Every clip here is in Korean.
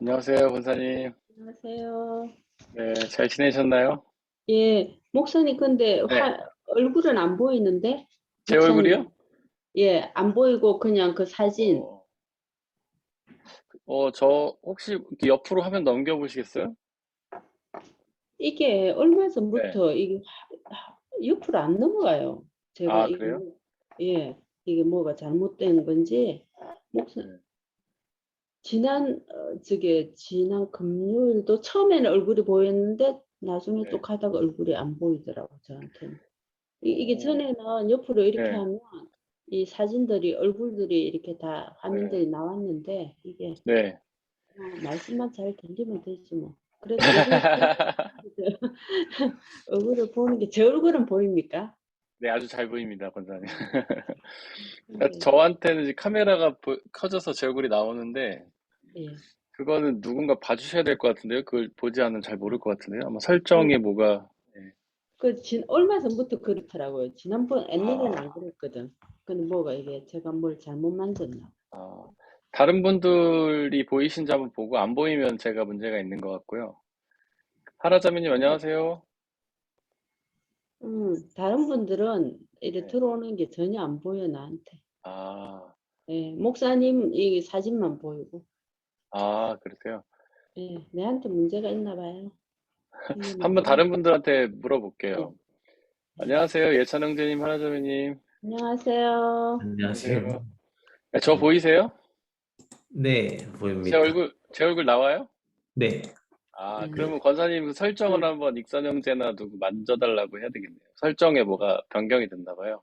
안녕하세요, 권사님. 안녕하세요. 네, 잘 지내셨나요? 예, 목사님, 근데 네, 얼굴은 안 보이는데? 제 얼굴이요? 목사님, 예, 안 보이고 그냥 그 사진. 어, 저 혹시 이렇게 옆으로 화면 넘겨보시겠어요? 이게 얼마 네. 전부터 옆으로 안 넘어가요. 제가 아, 이게, 그래요? 예, 이게 뭐가 잘못된 건지, 목사, 네. 지난 금요일도 처음에는 얼굴이 보였는데, 나중에 또 네. 가다가 얼굴이 안 보이더라고, 저한테는. 이게 오, 전에는 옆으로 이렇게 네, 하면 이 사진들이 얼굴들이 이렇게 다 네, 화면들이 나왔는데 이게 네. 말씀만 잘 들리면 되지 뭐. 그래도 얼굴 보는 게 얼굴을 보는 게 제 얼굴은 보입니까? 네, 아주 잘 보입니다, 권사님. 음, 그러니까 근데 저한테는 이제 카메라가 커져서 제 얼굴이 나오는데, 예. 그거는 누군가 봐주셔야 될 것 같은데요? 그걸 보지 않으면 잘 모를 것 같은데요? 아마 그, 설정에 뭐가, 네. 얼마 전부터 그렇더라고요. 지난번 옛날에는 안 아, 그랬거든. 근데 뭐가 이게 제가 뭘 잘못 만졌나? 아, 다른 분들이 보이신지 한번 보고 안 보이면 제가 문제가 있는 것 같고요. 하라자매님 근데 안녕하세요. 다른 분들은 이래 네. 들어오는 게 전혀 안 보여 나한테. 아, 예, 목사님 이 사진만 보이고. 그러세요. 예, 내한테 문제가 있나 봐요. 이게 한번 뭐가? 다른 분들한테 예, 물어볼게요. 예. 안녕하세요. 예찬형제님, 하라자매님. 안녕하세요. 안녕하세요. 안녕하세요. 네, 저 보이세요? 네, 제 보입니다. 얼굴 나와요? 네, 예, 그러면 권사님 그 설정을 예. 한번 익선형제나 누구 만져달라고 해야 되겠네요. 설정에 뭐가 변경이 됐나 봐요.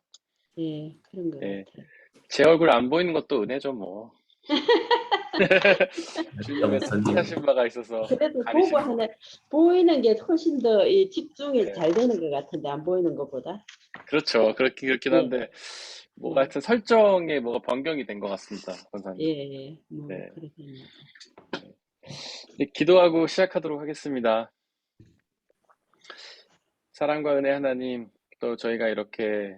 예, 그런 것 예, 같아요. 제 얼굴 안 보이는 것도 은혜죠, 뭐. 주님의 영선님. 뜻하신 바가 있어서 그래도 보고 가리시는 하는, 거예요. 보이는 게 훨씬 더 이 집중이 네. 잘 되는 것 같은데, 안 보이는 것보다. 그렇죠. 그렇긴 예, 한데, 뭐가 예, 하여튼 설정에 뭐가 변경이 된 것 같습니다, 예, 권사님. 예. 뭐, 네. 그러겠나 봐. 이제 기도하고 시작하도록 하겠습니다. 사랑과 은혜 하나님, 또 저희가 이렇게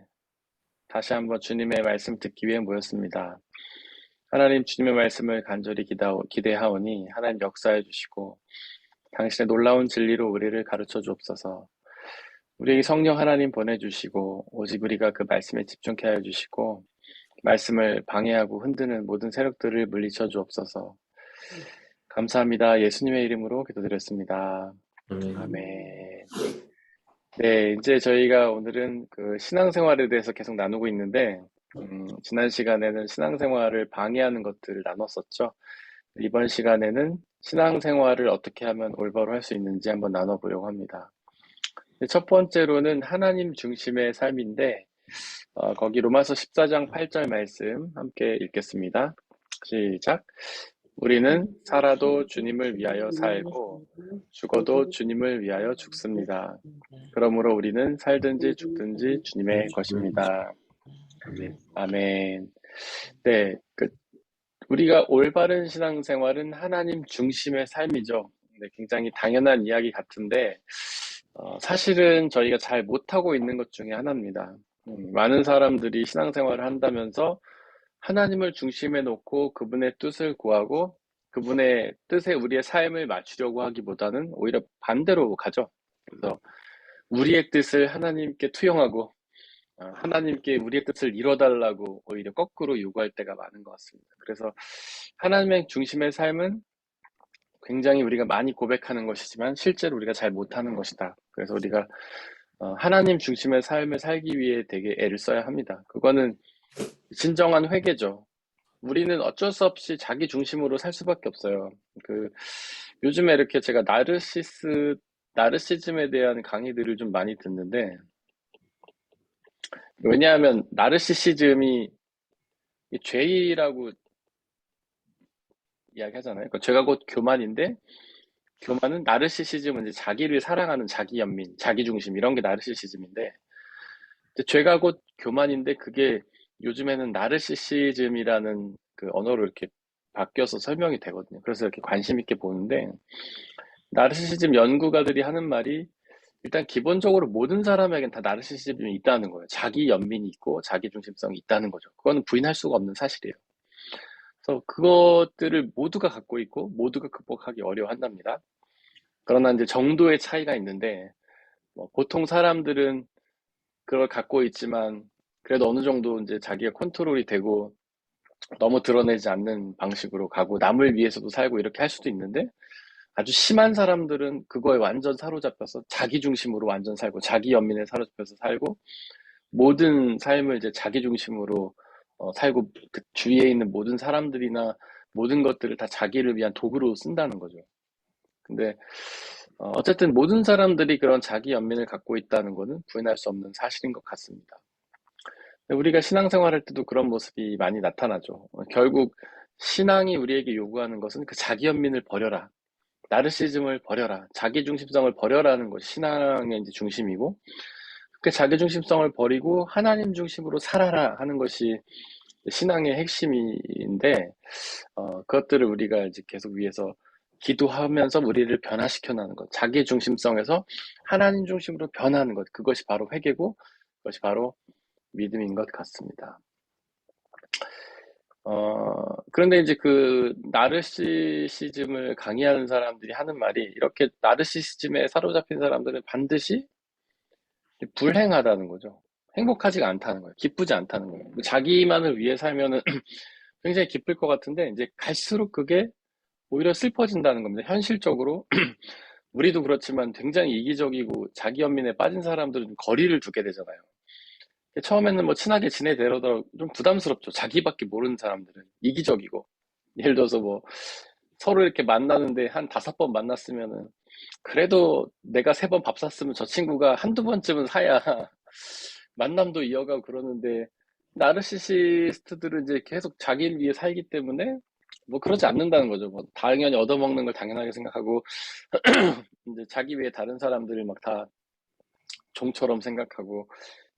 다시 한번 주님의 말씀 듣기 위해 모였습니다. 하나님 주님의 말씀을 간절히 기대하오니 하나님 역사해 주시고 당신의 놀라운 진리로 우리를 가르쳐 주옵소서. 우리에게 성령 하나님 보내주시고 오직 우리가 그 말씀에 집중케 하여 주시고 말씀을 방해하고 흔드는 모든 세력들을 물리쳐 주옵소서. 감사합니다. 예수님의 이름으로 기도드렸습니다. 아멘. 아멘. 네, 이제 저희가 오늘은 그 신앙생활에 대해서 계속 나누고 있는데, 지난 시간에는 신앙생활을 방해하는 것들을 나눴었죠. 이번 시간에는 신앙생활을 어떻게 하면 올바로 할 수 있는지 한번 나눠보려고 합니다. 첫 번째로는 하나님 중심의 삶인데, 거기 로마서 14장 8절 말씀 함께 읽겠습니다. 시작. 우리는 살아도 주님을 위하여 살고, 죽어도 주님을 위하여 죽습니다. 그러므로 우리는 살든지 죽든지 주님의 것입니다. 아멘. 아멘. 네, 우리가 올바른 신앙생활은 하나님 중심의 삶이죠. 네, 굉장히 당연한 이야기 같은데, 사실은 저희가 잘 못하고 있는 것 중에 하나입니다. 많은 사람들이 신앙생활을 한다면서 하나님을 중심에 놓고 그분의 뜻을 구하고 그분의 뜻에 우리의 삶을 맞추려고 하기보다는 오히려 반대로 가죠. 그래서 우리의 뜻을 하나님께 투영하고 하나님께 우리의 뜻을 이뤄달라고 오히려 거꾸로 요구할 때가 많은 것 같습니다. 그래서 하나님의 중심의 삶은 굉장히 우리가 많이 고백하는 것이지만 실제로 우리가 잘 못하는 것이다. 그래서 우리가 하나님 중심의 삶을 살기 위해 되게 애를 써야 합니다. 그거는 진정한 회개죠. 우리는 어쩔 수 없이 자기 중심으로 살 수밖에 없어요. 요즘에 이렇게 제가 나르시즘에 대한 강의들을 좀 많이 듣는데, 왜냐하면 나르시시즘이 죄라고 이야기하잖아요. 그러니까 죄가 곧 교만인데, 교만은 나르시시즘은 이제 자기를 사랑하는 자기 연민, 자기 중심 이런 게 나르시시즘인데, 이제 죄가 곧 교만인데 그게 요즘에는 나르시시즘이라는 그 언어로 이렇게 바뀌어서 설명이 되거든요. 그래서 이렇게 관심 있게 보는데, 나르시시즘 연구가들이 하는 말이 일단 기본적으로 모든 사람에겐 다 나르시시즘이 있다는 거예요. 자기 연민이 있고 자기 중심성이 있다는 거죠. 그거는 부인할 수가 없는 사실이에요. 그래서 그것들을 모두가 갖고 있고 모두가 극복하기 어려워한답니다. 그러나 이제 정도의 차이가 있는데 뭐 보통 사람들은 그걸 갖고 있지만 그래도 어느 정도 이제 자기가 컨트롤이 되고 너무 드러내지 않는 방식으로 가고 남을 위해서도 살고 이렇게 할 수도 있는데 아주 심한 사람들은 그거에 완전 사로잡혀서 자기 중심으로 완전 살고 자기 연민에 사로잡혀서 살고 모든 삶을 이제 자기 중심으로 살고 그 주위에 있는 모든 사람들이나 모든 것들을 다 자기를 위한 도구로 쓴다는 거죠. 근데 어쨌든 모든 사람들이 그런 자기 연민을 갖고 있다는 것은 부인할 수 없는 사실인 것 같습니다. 우리가 신앙생활할 때도 그런 모습이 많이 나타나죠. 결국 신앙이 우리에게 요구하는 것은 그 자기 연민을 버려라. 나르시즘을 버려라. 자기 중심성을 버려라는 것이 신앙의 이제 중심이고, 그 자기 중심성을 버리고 하나님 중심으로 살아라 하는 것이 신앙의 핵심인데, 그것들을 우리가 이제 계속 위해서 기도하면서 우리를 변화시켜 나가는 것. 자기 중심성에서 하나님 중심으로 변하는 것. 그것이 바로 회개고, 그것이 바로 믿음인 것 같습니다. 그런데 이제 그 나르시시즘을 강의하는 사람들이 하는 말이 이렇게 나르시시즘에 사로잡힌 사람들은 반드시 불행하다는 거죠. 행복하지가 않다는 거예요. 기쁘지 않다는 거예요. 자기만을 위해 살면은 굉장히 기쁠 것 같은데 이제 갈수록 그게 오히려 슬퍼진다는 겁니다. 현실적으로 우리도 그렇지만 굉장히 이기적이고 자기 연민에 빠진 사람들은 거리를 두게 되잖아요. 처음에는 뭐 친하게 지내더라도 좀 부담스럽죠. 자기밖에 모르는 사람들은 이기적이고 예를 들어서 뭐 서로 이렇게 만나는데 한 5번 만났으면은 그래도 내가 3번 밥 샀으면 저 친구가 한두 번쯤은 사야 만남도 이어가고 그러는데 나르시시스트들은 이제 계속 자기를 위해 살기 때문에 뭐 그러지 않는다는 거죠. 뭐 당연히 얻어먹는 걸 당연하게 생각하고 이제 자기 외에 다른 사람들을 막 다 종처럼 생각하고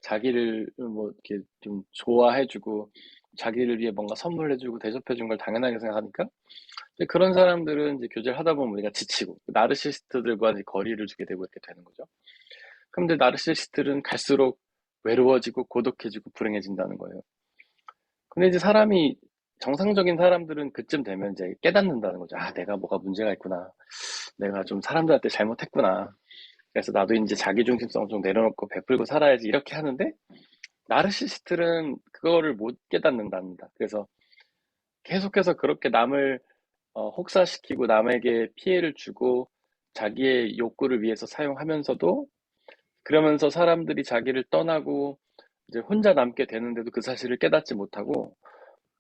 자기를 뭐 이렇게 좀 좋아해주고 자기를 위해 뭔가 선물해주고 대접해준 걸 당연하게 생각하니까 이제 그런 사람들은 이제 교제를 하다 보면 우리가 지치고 나르시스트들과 이제 거리를 두게 되고 이렇게 되는 거죠. 그런데 나르시스트들은 갈수록 외로워지고 고독해지고 불행해진다는 거예요. 근데 이제 사람이 정상적인 사람들은 그쯤 되면 이제 깨닫는다는 거죠. 아, 내가 뭐가 문제가 있구나. 내가 좀 사람들한테 잘못했구나. 그래서 나도 이제 자기중심성 좀 내려놓고 베풀고 살아야지 이렇게 하는데 나르시스트는 그거를 못 깨닫는답니다. 그래서 계속해서 그렇게 남을 혹사시키고 남에게 피해를 주고 자기의 욕구를 위해서 사용하면서도 그러면서 사람들이 자기를 떠나고 이제 혼자 남게 되는데도 그 사실을 깨닫지 못하고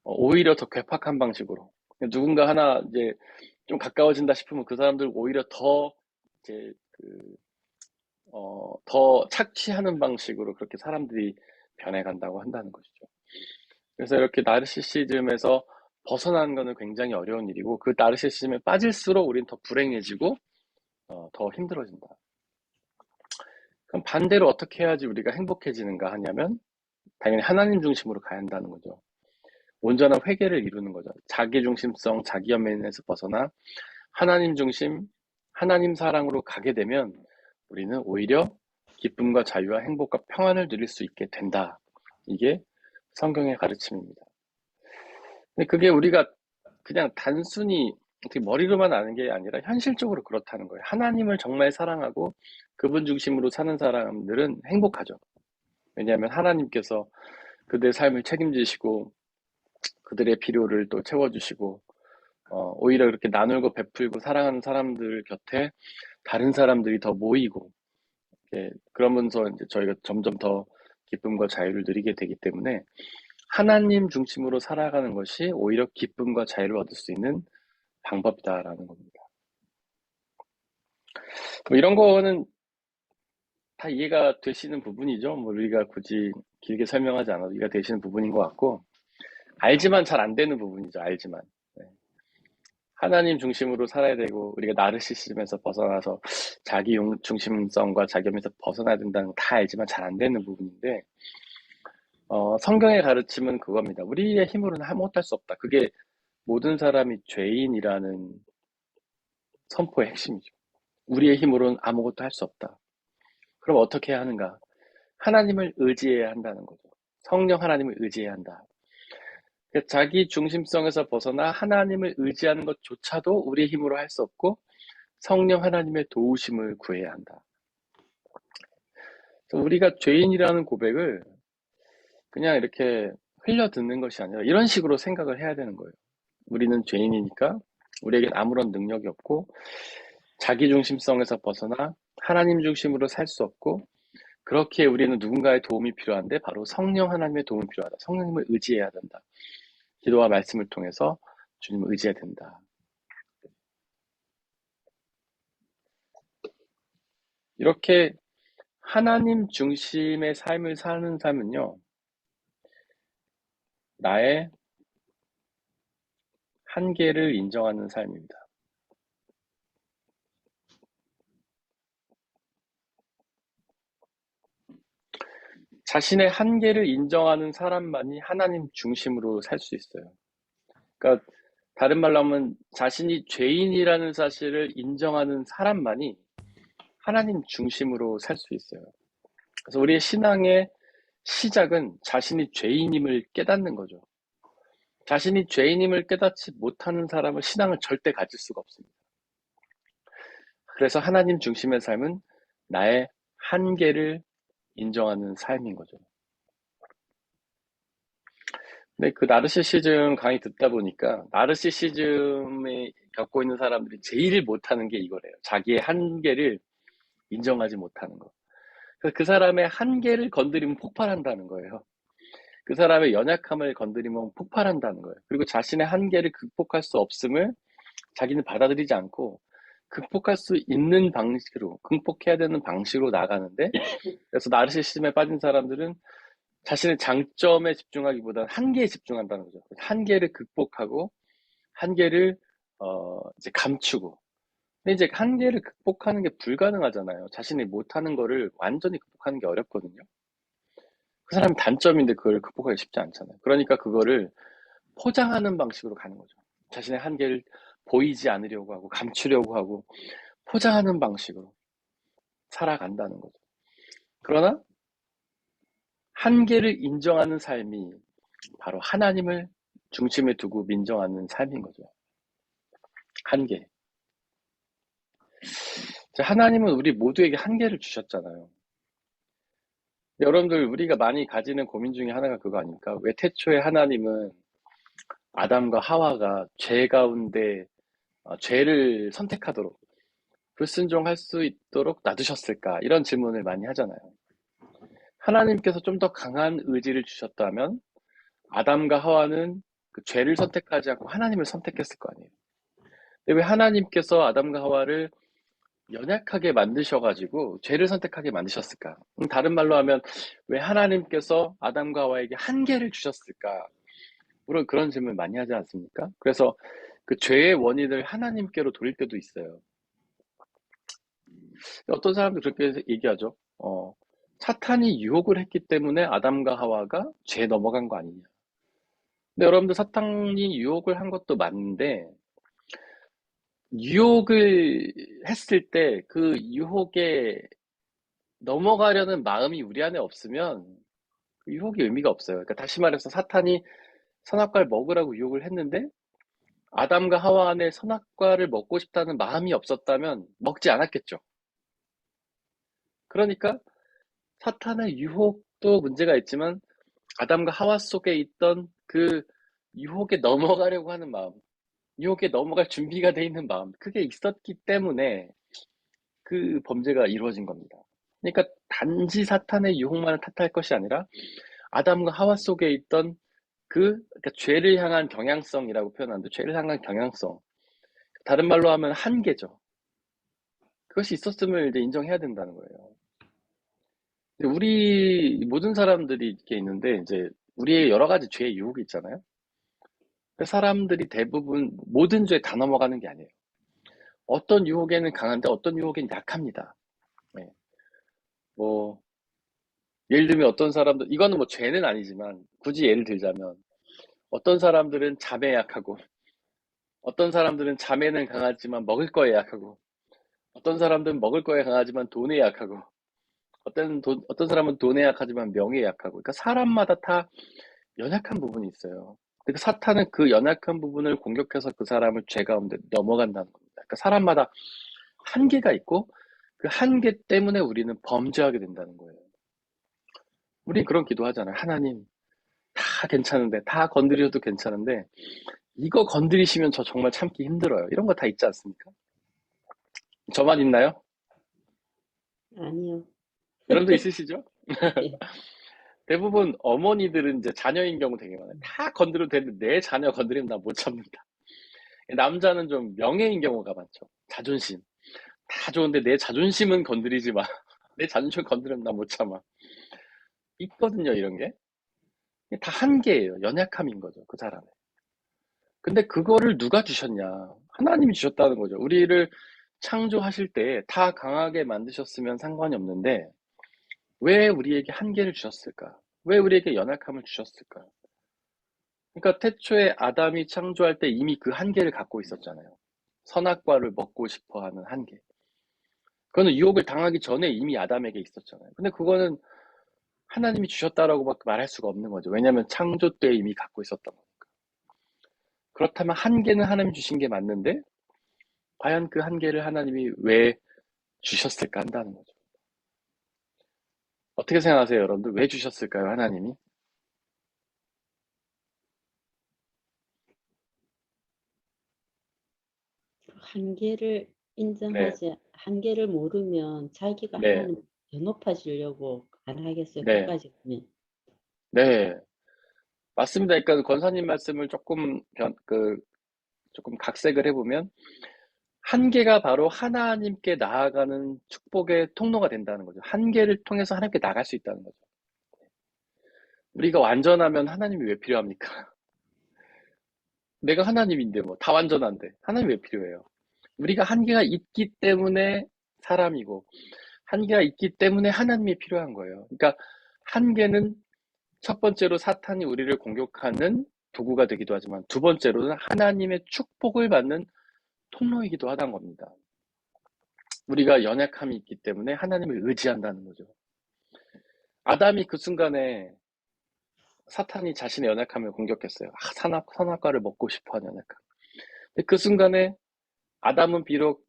오히려 더 괴팍한 방식으로 누군가 하나 이제 좀 가까워진다 싶으면 그 사람들 오히려 더 이제 더 착취하는 방식으로 그렇게 사람들이 변해간다고 한다는 것이죠. 그래서 이렇게 나르시시즘에서 벗어나는 것은 굉장히 어려운 일이고 그 나르시시즘에 빠질수록 우리는 더 불행해지고 더 힘들어진다. 그럼 반대로 어떻게 해야지 우리가 행복해지는가 하냐면 당연히 하나님 중심으로 가야 한다는 거죠. 온전한 회개를 이루는 거죠. 자기 중심성, 자기 연민에서 벗어나 하나님 중심, 하나님 사랑으로 가게 되면 우리는 오히려 기쁨과 자유와 행복과 평안을 누릴 수 있게 된다. 이게 성경의 가르침입니다. 근데 그게 우리가 그냥 단순히 어떻게 머리로만 아는 게 아니라 현실적으로 그렇다는 거예요. 하나님을 정말 사랑하고 그분 중심으로 사는 사람들은 행복하죠. 왜냐하면 하나님께서 그들의 삶을 책임지시고 그들의 필요를 또 채워주시고 오히려 그렇게 나누고 베풀고 사랑하는 사람들 곁에 다른 사람들이 더 모이고 그러면서 이제 저희가 점점 더 기쁨과 자유를 누리게 되기 때문에 하나님 중심으로 살아가는 것이 오히려 기쁨과 자유를 얻을 수 있는 방법이다라는 겁니다. 뭐 이런 거는 다 이해가 되시는 부분이죠. 뭐 우리가 굳이 길게 설명하지 않아도 이해가 되시는 부분인 것 같고 알지만 잘 안 되는 부분이죠. 알지만. 네. 하나님 중심으로 살아야 되고 우리가 나르시시즘에서 벗어나서 자기 중심성과 자기면서 벗어나야 된다는 거 다 알지만 잘 안 되는 부분인데 성경의 가르침은 그겁니다. 우리의 힘으로는 아무것도 할 수 없다. 그게 모든 사람이 죄인이라는 선포의 핵심이죠. 우리의 힘으로는 아무것도 할 수 없다. 그럼 어떻게 해야 하는가? 하나님을 의지해야 한다는 거죠. 성령 하나님을 의지해야 한다. 그러니까 자기 중심성에서 벗어나 하나님을 의지하는 것조차도 우리의 힘으로 할 수 없고 성령 하나님의 도우심을 구해야 한다. 그래서 우리가 죄인이라는 고백을 그냥 이렇게 흘려듣는 것이 아니라 이런 식으로 생각을 해야 되는 거예요. 우리는 죄인이니까 우리에겐 아무런 능력이 없고 자기 중심성에서 벗어나 하나님 중심으로 살 수 없고 그렇기에 우리는 누군가의 도움이 필요한데 바로 성령 하나님의 도움이 필요하다. 성령님을 의지해야 된다. 기도와 말씀을 통해서 주님을 의지해야 된다. 이렇게 하나님 중심의 삶을 사는 삶은요, 나의 한계를 인정하는 삶입니다. 자신의 한계를 인정하는 사람만이 하나님 중심으로 살 수 있어요. 그러니까 다른 말로 하면 자신이 죄인이라는 사실을 인정하는 사람만이 하나님 중심으로 살 수 있어요. 그래서 우리의 신앙의 시작은 자신이 죄인임을 깨닫는 거죠. 자신이 죄인임을 깨닫지 못하는 사람은 신앙을 절대 가질 수가 없습니다. 그래서 하나님 중심의 삶은 나의 한계를 인정하는 삶인 거죠. 근데 그 나르시시즘 강의 듣다 보니까 나르시시즘에 겪고 있는 사람들이 제일 못하는 게 이거래요. 자기의 한계를 인정하지 못하는 거. 그래서 그 사람의 한계를 건드리면 폭발한다는 거예요. 그 사람의 연약함을 건드리면 폭발한다는 거예요. 그리고 자신의 한계를 극복할 수 없음을 자기는 받아들이지 않고 극복할 수 있는 방식으로, 극복해야 되는 방식으로 나가는데, 그래서 나르시시즘에 빠진 사람들은 자신의 장점에 집중하기보다는 한계에 집중한다는 거죠. 한계를 극복하고 한계를 이제 감추고. 근데 이제 한계를 극복하는 게 불가능하잖아요. 자신이 못하는 거를 완전히 극복하는 게 어렵거든요. 그 사람이 단점인데 그걸 극복하기 쉽지 않잖아요. 그러니까 그거를 포장하는 방식으로 가는 거죠. 자신의 한계를 보이지 않으려고 하고 감추려고 하고 포장하는 방식으로 살아간다는 거죠. 그러나 한계를 인정하는 삶이 바로 하나님을 중심에 두고 민정하는 삶인 거죠. 한계. 하나님은 우리 모두에게 한계를 주셨잖아요. 여러분들 우리가 많이 가지는 고민 중에 하나가 그거 아닙니까? 왜 태초에 하나님은 아담과 하와가 죄 가운데 죄를 선택하도록 불순종할 수 있도록 놔두셨을까? 이런 질문을 많이 하잖아요. 하나님께서 좀 더 강한 의지를 주셨다면 아담과 하와는 그 죄를 선택하지 않고 하나님을 선택했을 거 아니에요. 근데 왜 하나님께서 아담과 하와를 연약하게 만드셔가지고 죄를 선택하게 만드셨을까? 다른 말로 하면 왜 하나님께서 아담과 하와에게 한계를 주셨을까? 물론 그런 질문 많이 하지 않습니까? 그래서 그 죄의 원인을 하나님께로 돌릴 때도 있어요. 어떤 사람들 그렇게 얘기하죠. 사탄이 유혹을 했기 때문에 아담과 하와가 죄 넘어간 거 아니냐. 근데 여러분들 사탄이 유혹을 한 것도 맞는데 유혹을 했을 때 그 유혹에 넘어가려는 마음이 우리 안에 없으면 그 유혹이 의미가 없어요. 그러니까 다시 말해서 사탄이 선악과를 먹으라고 유혹을 했는데 아담과 하와 안에 선악과를 먹고 싶다는 마음이 없었다면 먹지 않았겠죠. 그러니까 사탄의 유혹도 문제가 있지만 아담과 하와 속에 있던 그 유혹에 넘어가려고 하는 마음, 유혹에 넘어갈 준비가 돼 있는 마음, 그게 있었기 때문에 그 범죄가 이루어진 겁니다. 그러니까 단지 사탄의 유혹만을 탓할 것이 아니라 아담과 하와 속에 있던 그러니까 죄를 향한 경향성이라고 표현하는데 죄를 향한 경향성, 다른 말로 하면 한계죠. 그것이 있었음을 이제 인정해야 된다는 거예요. 우리 모든 사람들이 이렇게 있는데 이제 우리의 여러 가지 죄의 유혹이 있잖아요. 사람들이 대부분 모든 죄에 다 넘어가는 게 아니에요. 어떤 유혹에는 강한데 어떤 유혹에는 약합니다. 네. 뭐 예를 들면 어떤 사람들 이거는 뭐 죄는 아니지만 굳이 예를 들자면 어떤 사람들은 잠에 약하고 어떤 사람들은 잠에는 강하지만 먹을 거에 약하고 어떤 사람들은 먹을 거에 강하지만 돈에 약하고 어떤 사람은 돈에 약하지만 명예에 약하고 그러니까 사람마다 다 연약한 부분이 있어요. 근데 그 사탄은 그 연약한 부분을 공격해서 그 사람을 죄 가운데 넘어간다는 겁니다. 그러니까 사람마다 한계가 있고 그 한계 때문에 우리는 범죄하게 된다는 거예요. 우리 그런 기도하잖아요. 하나님, 다 괜찮은데, 다 건드려도 괜찮은데, 이거 건드리시면 저 정말 참기 힘들어요. 이런 거 다 있지 않습니까? 저만 있나요? 아니요. 여러분도 있으시죠? 예. 대부분 어머니들은 이제 자녀인 경우 되게 많아요. 다 건드려도 되는데 내 자녀 건드리면 나 못 참는다. 남자는 좀 명예인 경우가 많죠. 자존심. 다 좋은데 내 자존심은 건드리지 마. 내 자존심 건드리면 나 못 참아. 있거든요, 이런 게. 다 한계예요. 연약함인 거죠, 그 사람의. 근데 그거를 누가 주셨냐? 하나님이 주셨다는 거죠. 우리를 창조하실 때 다 강하게 만드셨으면 상관이 없는데 왜 우리에게 한계를 주셨을까? 왜 우리에게 연약함을 주셨을까? 그러니까 태초에 아담이 창조할 때 이미 그 한계를 갖고 있었잖아요. 선악과를 먹고 싶어 하는 한계. 그거는 유혹을 당하기 전에 이미 아담에게 있었잖아요. 근데 그거는 하나님이 주셨다라고 막 말할 수가 없는 거죠. 왜냐하면 창조 때 이미 갖고 있었던 거니까. 그렇다면 한계는 하나님이 주신 게 맞는데 과연 그 한계를 하나님이 왜 주셨을까 한다는 거죠. 어떻게 생각하세요, 여러분들? 왜 주셨을까요, 하나님이? 한계를 네, 한계를 모르면 자기가 네, 하나님 더 높아지려고 안 하겠어요. 네, 끝까지 가면. 네. 맞습니다. 그러니까 권사님 말씀을 조금 각색을 해보면, 한계가 바로 하나님께 나아가는 축복의 통로가 된다는 거죠. 한계를 통해서 하나님께 나갈 수 있다는 거죠. 우리가 완전하면 하나님이 왜 필요합니까? 내가 하나님인데 뭐 다 완전한데 하나님이 왜 필요해요? 우리가 한계가 있기 때문에 사람이고 한계가 있기 때문에 하나님이 필요한 거예요. 그러니까 한계는 첫 번째로 사탄이 우리를 공격하는 도구가 되기도 하지만 두 번째로는 하나님의 축복을 받는 통로이기도 하다는 겁니다. 우리가 연약함이 있기 때문에 하나님을 의지한다는 거죠. 아담이 그 순간에 사탄이 자신의 연약함을 공격했어요. 선악과를 먹고 싶어하는 연약함. 근데 그 순간에 아담은 비록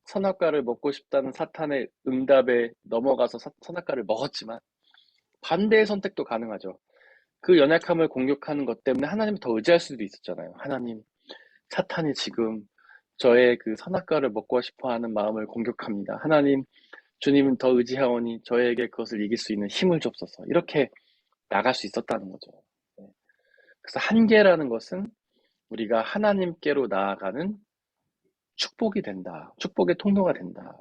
선악과를 먹고 싶다는 사탄의 응답에 넘어가서 선악과를 먹었지만 반대의 선택도 가능하죠. 그 연약함을 공격하는 것 때문에 하나님을 더 의지할 수도 있었잖아요. 하나님, 사탄이 지금 저의 그 선악과를 먹고 싶어 하는 마음을 공격합니다. 하나님, 주님은 더 의지하오니 저에게 그것을 이길 수 있는 힘을 줍소서. 이렇게 나갈 수 있었다는 거죠. 네. 그래서 한계라는 것은 우리가 하나님께로 나아가는 축복이 된다. 축복의 통로가 된다.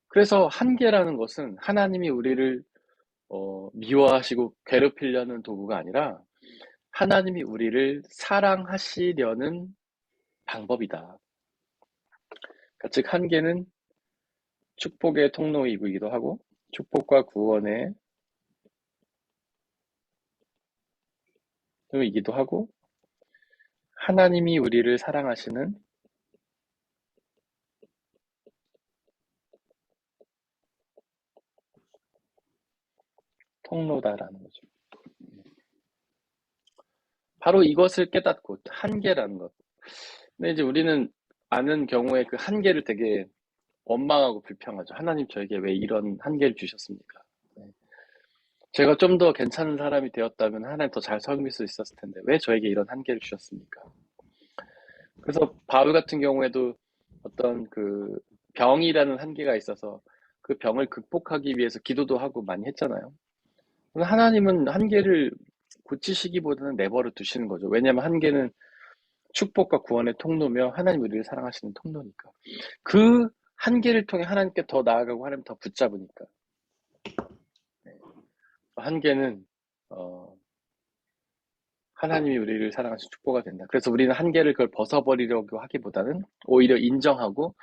그래서 한계라는 것은 하나님이 우리를 미워하시고 괴롭히려는 도구가 아니라 하나님이 우리를 사랑하시려는 방법이다. 그러니까 즉 한계는 축복의 통로이기도 하고 축복과 구원의 통로이기도 하고 하나님이 우리를 사랑하시는 통로다라는 거죠. 바로 이것을 깨닫고 한계라는 것. 근데 이제 우리는 아는 경우에 그 한계를 되게 원망하고 불평하죠. 하나님 저에게 왜 이런 한계를 주셨습니까? 네. 제가 좀 더 괜찮은 사람이 되었다면 하나님 더 잘 섬길 수 있었을 텐데 왜 저에게 이런 한계를 주셨습니까? 그래서 바울 같은 경우에도 어떤 그 병이라는 한계가 있어서 그 병을 극복하기 위해서 기도도 하고 많이 했잖아요. 하나님은 한계를 고치시기보다는 내버려 두시는 거죠. 왜냐하면 한계는 축복과 구원의 통로며 하나님 우리를 사랑하시는 통로니까. 그 한계를 통해 하나님께 더 나아가고 하나님 더 붙잡으니까. 한계는 하나님이 우리를 사랑하시는 축복가 된다. 그래서 우리는 한계를 그걸 벗어버리려고 하기보다는 오히려 인정하고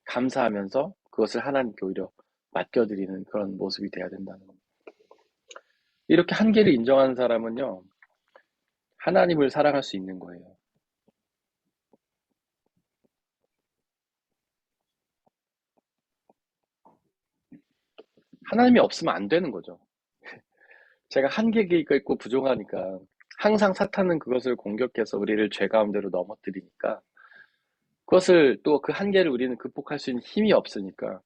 감사하면서 그것을 하나님께 오히려 맡겨드리는 그런 모습이 돼야 된다는 겁니다. 이렇게 한계를 인정하는 사람은요, 하나님을 사랑할 수 있는 거예요. 하나님이 없으면 안 되는 거죠. 제가 한계가 있고 부족하니까 항상 사탄은 그것을 공격해서 우리를 죄 가운데로 넘어뜨리니까 그것을 또 그 한계를 우리는 극복할 수 있는 힘이 없으니까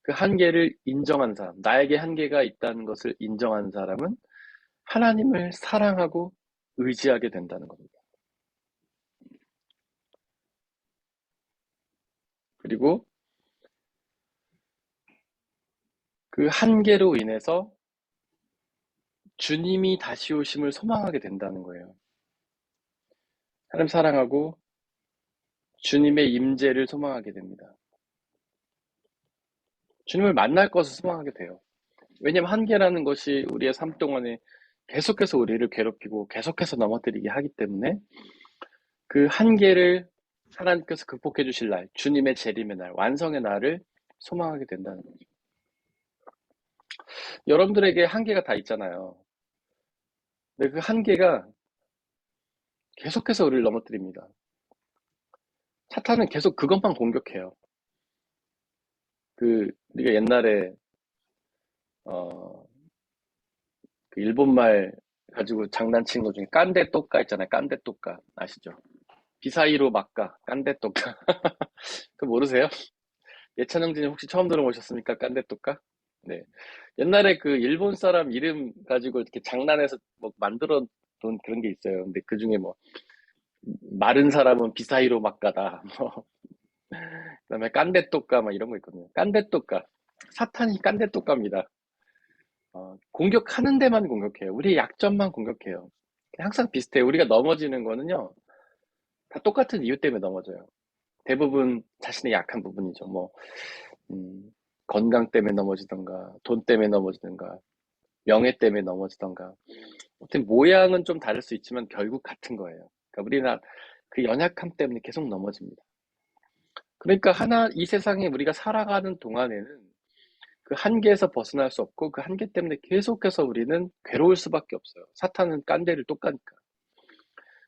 그 한계를 인정한 사람, 나에게 한계가 있다는 것을 인정한 사람은 하나님을 사랑하고 의지하게 된다는 겁니다. 그리고 그 한계로 인해서 주님이 다시 오심을 소망하게 된다는 거예요. 하나님 사랑하고 주님의 임재를 소망하게 됩니다. 주님을 만날 것을 소망하게 돼요. 왜냐하면 한계라는 것이 우리의 삶 동안에 계속해서 우리를 괴롭히고 계속해서 넘어뜨리게 하기 때문에 그 한계를 하나님께서 극복해 주실 날, 주님의 재림의 날, 완성의 날을 소망하게 된다는 거죠. 여러분들에게 한계가 다 있잖아요. 근데 그 한계가 계속해서 우리를 넘어뜨립니다. 사탄은 계속 그것만 공격해요. 우리가 옛날에 그 일본말 가지고 장난친 것 중에 깐데 또까 있잖아요. 깐데 또까 아시죠? 비사이로 막가 깐데 또까. 그 모르세요? 예찬영진님 혹시 처음 들어보셨습니까? 깐데 또까? 네. 옛날에 그 일본 사람 이름 가지고 이렇게 장난해서 뭐 만들어 둔 그런 게 있어요. 근데 그 중에 뭐 마른 사람은 비사이로 막가다. 뭐 그다음에 깐데 또까 막 이런 거 있거든요. 깐데 또까. 사탄이 깐데 또까입니다. 공격하는 데만 공격해요. 우리의 약점만 공격해요. 항상 비슷해요. 우리가 넘어지는 거는요, 다 똑같은 이유 때문에 넘어져요. 대부분 자신의 약한 부분이죠. 뭐, 음, 건강 때문에 넘어지던가, 돈 때문에 넘어지던가, 명예 때문에 넘어지던가. 아무튼 모양은 좀 다를 수 있지만 결국 같은 거예요. 그러니까 우리는 그 연약함 때문에 계속 넘어집니다. 그러니까 이 세상에 우리가 살아가는 동안에는 그 한계에서 벗어날 수 없고 그 한계 때문에 계속해서 우리는 괴로울 수밖에 없어요. 사탄은 깐대를 또 까니까.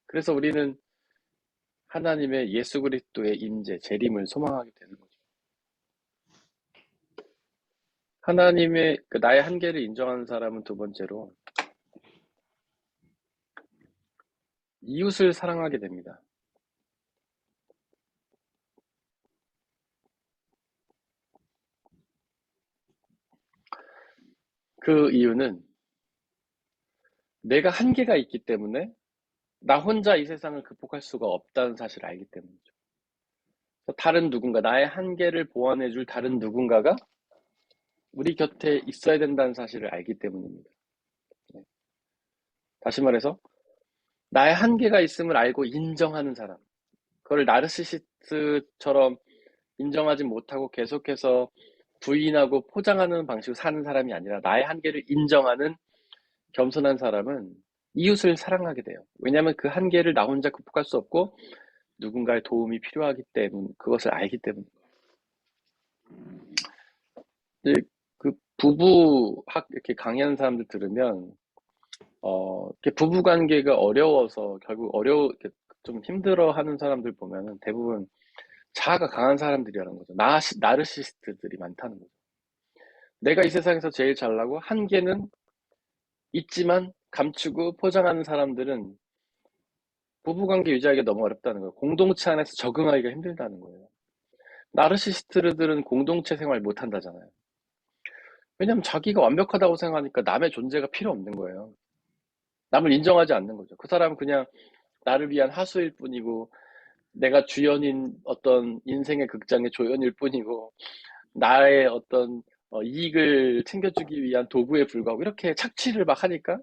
그래서 우리는 하나님의 예수 그리스도의 임재, 재림을 소망하게 되는 거죠. 하나님의 나의 한계를 인정하는 사람은 두 번째로 이웃을 사랑하게 됩니다. 그 이유는 내가 한계가 있기 때문에 나 혼자 이 세상을 극복할 수가 없다는 사실을 알기 때문이죠. 다른 누군가, 나의 한계를 보완해줄 다른 누군가가 우리 곁에 있어야 된다는 사실을 알기 때문입니다. 네. 다시 말해서 나의 한계가 있음을 알고 인정하는 사람, 그걸 나르시시스트처럼 인정하지 못하고 계속해서 부인하고 포장하는 방식으로 사는 사람이 아니라 나의 한계를 인정하는 겸손한 사람은 이웃을 사랑하게 돼요. 왜냐하면 그 한계를 나 혼자 극복할 수 없고 누군가의 도움이 필요하기 때문, 그것을 알기 때문. 이제 그 부부학 이렇게 강의하는 사람들 들으면 이렇게 부부 관계가 어려워서 결국 이렇게 좀 힘들어하는 사람들 보면은 대부분 자아가 강한 사람들이라는 거죠. 나르시스트들이 많다는 거죠. 내가 이 세상에서 제일 잘나고 한계는 있지만 감추고 포장하는 사람들은 부부관계 유지하기가 너무 어렵다는 거예요. 공동체 안에서 적응하기가 힘들다는 거예요. 나르시스트들은 공동체 생활 못 한다잖아요. 왜냐면 자기가 완벽하다고 생각하니까 남의 존재가 필요 없는 거예요. 남을 인정하지 않는 거죠. 그 사람은 그냥 나를 위한 하수일 뿐이고 내가 주연인 어떤 인생의 극장의 조연일 뿐이고 나의 어떤 이익을 챙겨주기 위한 도구에 불과하고 이렇게 착취를 막 하니까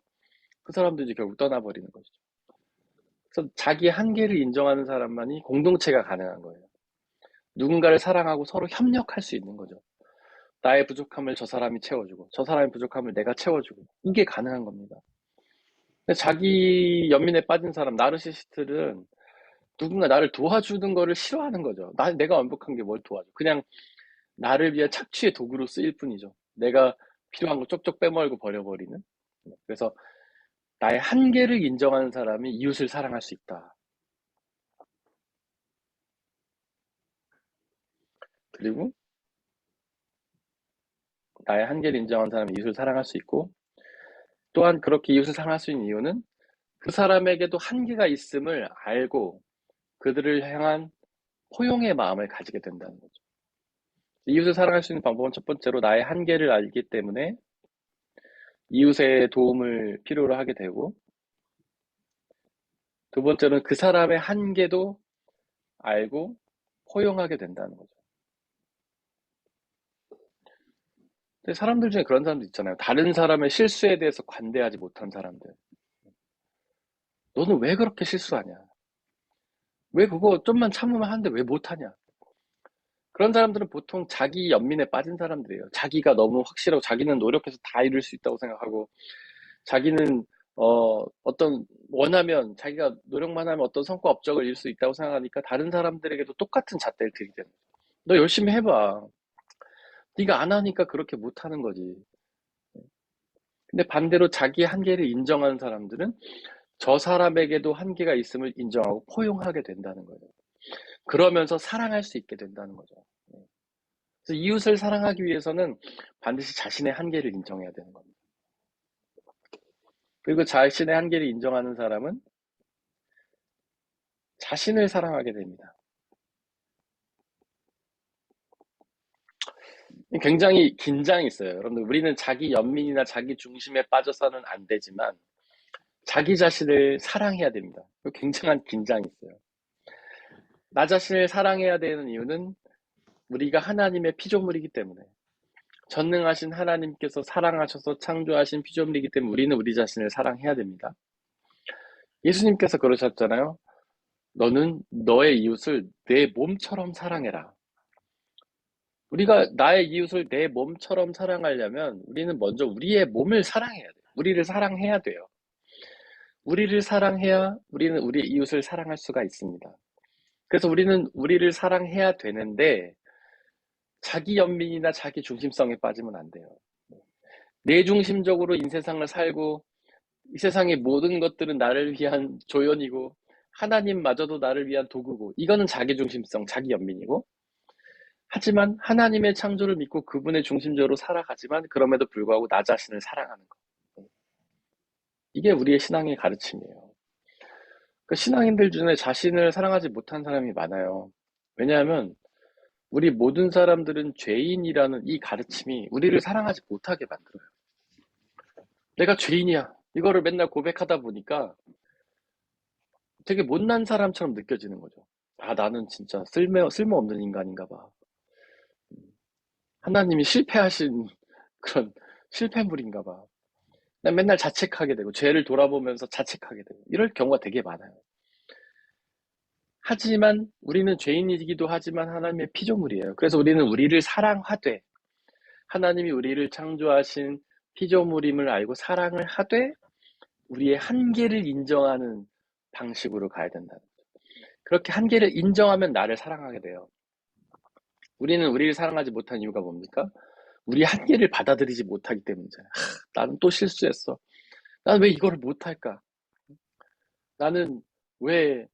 그 사람도 이제 결국 떠나버리는 것이죠. 그래서 자기 한계를 인정하는 사람만이 공동체가 가능한 거예요. 누군가를 사랑하고 서로 협력할 수 있는 거죠. 나의 부족함을 저 사람이 채워주고 저 사람의 부족함을 내가 채워주고 이게 가능한 겁니다. 근데 자기 연민에 빠진 사람, 나르시시스트는 누군가 나를 도와주는 거를 싫어하는 거죠. 내가 완벽한 게 뭘 도와줘. 그냥 나를 위한 착취의 도구로 쓰일 뿐이죠. 내가 필요한 거 쪽쪽 빼멀고 버려버리는. 그래서 나의 한계를 인정하는 사람이 이웃을 사랑할 수 있다. 그리고 나의 한계를 인정하는 사람이 이웃을 사랑할 수 있고 또한 그렇게 이웃을 사랑할 수 있는 이유는 그 사람에게도 한계가 있음을 알고 그들을 향한 포용의 마음을 가지게 된다는 거죠. 이웃을 사랑할 수 있는 방법은 첫 번째로 나의 한계를 알기 때문에 이웃의 도움을 필요로 하게 되고, 두 번째로는 그 사람의 한계도 알고 포용하게 된다는 거죠. 근데 사람들 중에 그런 사람도 있잖아요. 다른 사람의 실수에 대해서 관대하지 못한 사람들. 너는 왜 그렇게 실수하냐? 왜 그거 좀만 참으면 하는데 왜 못하냐? 그런 사람들은 보통 자기 연민에 빠진 사람들이에요. 자기가 너무 확실하고 자기는 노력해서 다 이룰 수 있다고 생각하고 자기는 어떤 원하면 자기가 노력만 하면 어떤 성과 업적을 이룰 수 있다고 생각하니까 다른 사람들에게도 똑같은 잣대를 들이대는 거예요. 너 열심히 해봐. 네가 안 하니까 그렇게 못하는 거지. 근데 반대로 자기의 한계를 인정하는 사람들은 저 사람에게도 한계가 있음을 인정하고 포용하게 된다는 거예요. 그러면서 사랑할 수 있게 된다는 거죠. 그래서 이웃을 사랑하기 위해서는 반드시 자신의 한계를 인정해야 되는 겁니다. 그리고 자신의 한계를 인정하는 사람은 자신을 사랑하게 됩니다. 굉장히 긴장이 있어요. 여러분들, 우리는 자기 연민이나 자기 중심에 빠져서는 안 되지만 자기 자신을 사랑해야 됩니다. 굉장한 긴장이 있어요. 나 자신을 사랑해야 되는 이유는 우리가 하나님의 피조물이기 때문에, 전능하신 하나님께서 사랑하셔서 창조하신 피조물이기 때문에 우리는 우리 자신을 사랑해야 됩니다. 예수님께서 그러셨잖아요. 너는 너의 이웃을 내 몸처럼 사랑해라. 우리가 나의 이웃을 내 몸처럼 사랑하려면 우리는 먼저 우리의 몸을 사랑해야 돼요. 우리를 사랑해야 돼요. 우리를 사랑해야 우리는 우리 이웃을 사랑할 수가 있습니다. 그래서 우리는 우리를 사랑해야 되는데 자기 연민이나 자기 중심성에 빠지면 안 돼요. 내 중심적으로 이 세상을 살고 이 세상의 모든 것들은 나를 위한 조연이고 하나님마저도 나를 위한 도구고, 이거는 자기 중심성, 자기 연민이고, 하지만 하나님의 창조를 믿고 그분의 중심적으로 살아가지만 그럼에도 불구하고 나 자신을 사랑하는 것. 이게 우리의 신앙의 가르침이에요. 그 신앙인들 중에 자신을 사랑하지 못한 사람이 많아요. 왜냐하면 우리 모든 사람들은 죄인이라는 이 가르침이 우리를 사랑하지 못하게 만들어요. 내가 죄인이야. 이거를 맨날 고백하다 보니까 되게 못난 사람처럼 느껴지는 거죠. 아, 나는 진짜 쓸모없는 인간인가 봐. 하나님이 실패하신 그런 실패물인가 봐. 난 맨날 자책하게 되고, 죄를 돌아보면서 자책하게 되고, 이럴 경우가 되게 많아요. 하지만 우리는 죄인이기도 하지만 하나님의 피조물이에요. 그래서 우리는 우리를 사랑하되, 하나님이 우리를 창조하신 피조물임을 알고 사랑을 하되 우리의 한계를 인정하는 방식으로 가야 된다. 그렇게 한계를 인정하면 나를 사랑하게 돼요. 우리는 우리를 사랑하지 못한 이유가 뭡니까? 우리 한계를 받아들이지 못하기 때문이잖아요. 나는 또 실수했어. 나는 왜 이거를 못할까? 나는 왜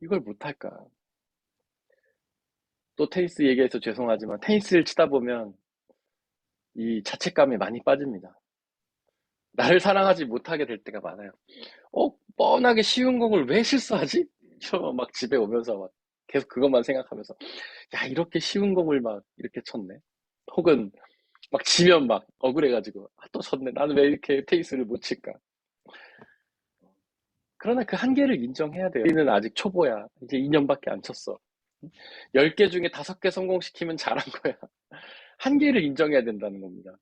이걸 못할까? 또 테니스 얘기해서 죄송하지만 테니스를 치다 보면 이 자책감에 많이 빠집니다. 나를 사랑하지 못하게 될 때가 많아요. 뻔하게 쉬운 공을 왜 실수하지? 이러면 막 집에 오면서 막 계속 그것만 생각하면서, 야, 이렇게 쉬운 공을 막 이렇게 쳤네. 혹은 막 지면 막 억울해가지고, 아, 또 졌네. 나는 왜 이렇게 테니스를 못 칠까? 그러나 그 한계를 인정해야 돼요. 우리는 아직 초보야. 이제 2년밖에 안 쳤어. 10개 중에 5개 성공시키면 잘한 거야. 한계를 인정해야 된다는 겁니다.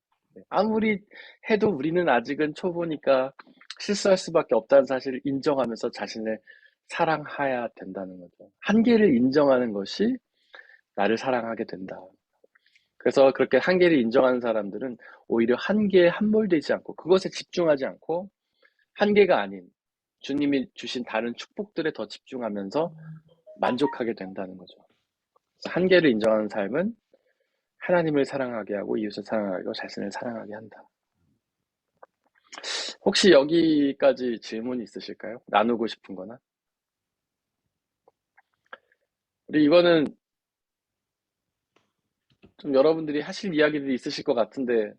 아무리 해도 우리는 아직은 초보니까 실수할 수밖에 없다는 사실을 인정하면서 자신을 사랑해야 된다는 거죠. 한계를 인정하는 것이 나를 사랑하게 된다. 그래서 그렇게 한계를 인정하는 사람들은 오히려 한계에 함몰되지 않고 그것에 집중하지 않고 한계가 아닌 주님이 주신 다른 축복들에 더 집중하면서 만족하게 된다는 거죠. 한계를 인정하는 삶은 하나님을 사랑하게 하고 이웃을 사랑하게 하고 자신을 사랑하게 한다. 혹시 여기까지 질문 있으실까요? 나누고 싶은 거나? 우리 이거는 좀 여러분들이 하실 이야기들이 있으실 것 같은데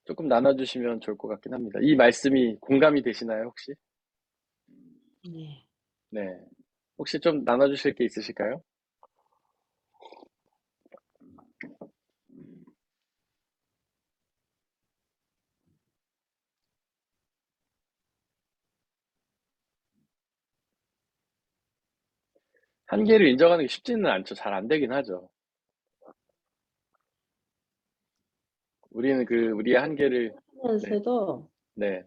조금 나눠주시면 좋을 것 같긴 합니다. 이 말씀이 공감이 되시나요, 혹시? 네. 네. 혹시 좀 나눠주실 게 있으실까요? 한계를 인정하는 게 쉽지는 않죠. 잘 안 되긴 하죠. 우리는 우리의 한계를, 네, 하면서도 네,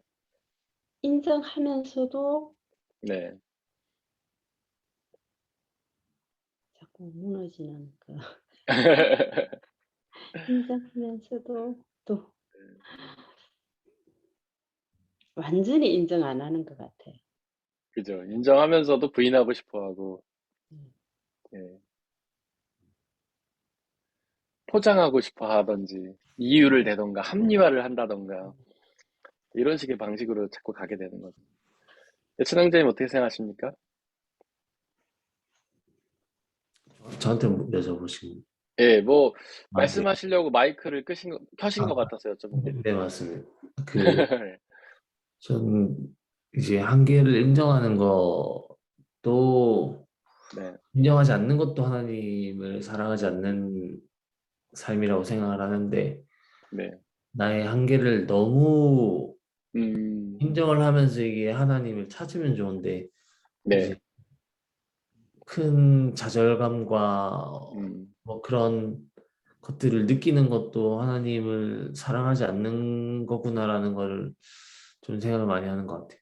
인정하면서도 네. 자꾸 무너지는 인정하면서도 또 완전히 인정 안 하는 것 같아. 그죠. 인정하면서도 부인하고 싶어 하고, 음. 예, 포장하고 싶어 하던지, 이유를 대던가, 합리화를 한다던가, 이런 식의 방식으로 자꾸 가게 되는 거죠. 예천왕자님 어떻게 생각하십니까? 저한테 여쭤보신. 예, 뭐, 아, 네. 말씀하시려고 마이크를 켜신 아, 것 같아서 네, 여쭤본 네, 겁니다. 맞습니다. 그, 전 이제 한계를 인정하는 것도 네, 인정하지 않는 것도 하나님을 사랑하지 않는 삶이라고 생각을 하는데 네, 나의 한계를 너무 음, 인정을 하면서 이게 하나님을 찾으면 좋은데 네, 이제 큰 좌절감과 음, 뭐 그런 것들을 느끼는 것도 하나님을 사랑하지 않는 거구나라는 걸 좀 생각을 많이 하는 것 같아요.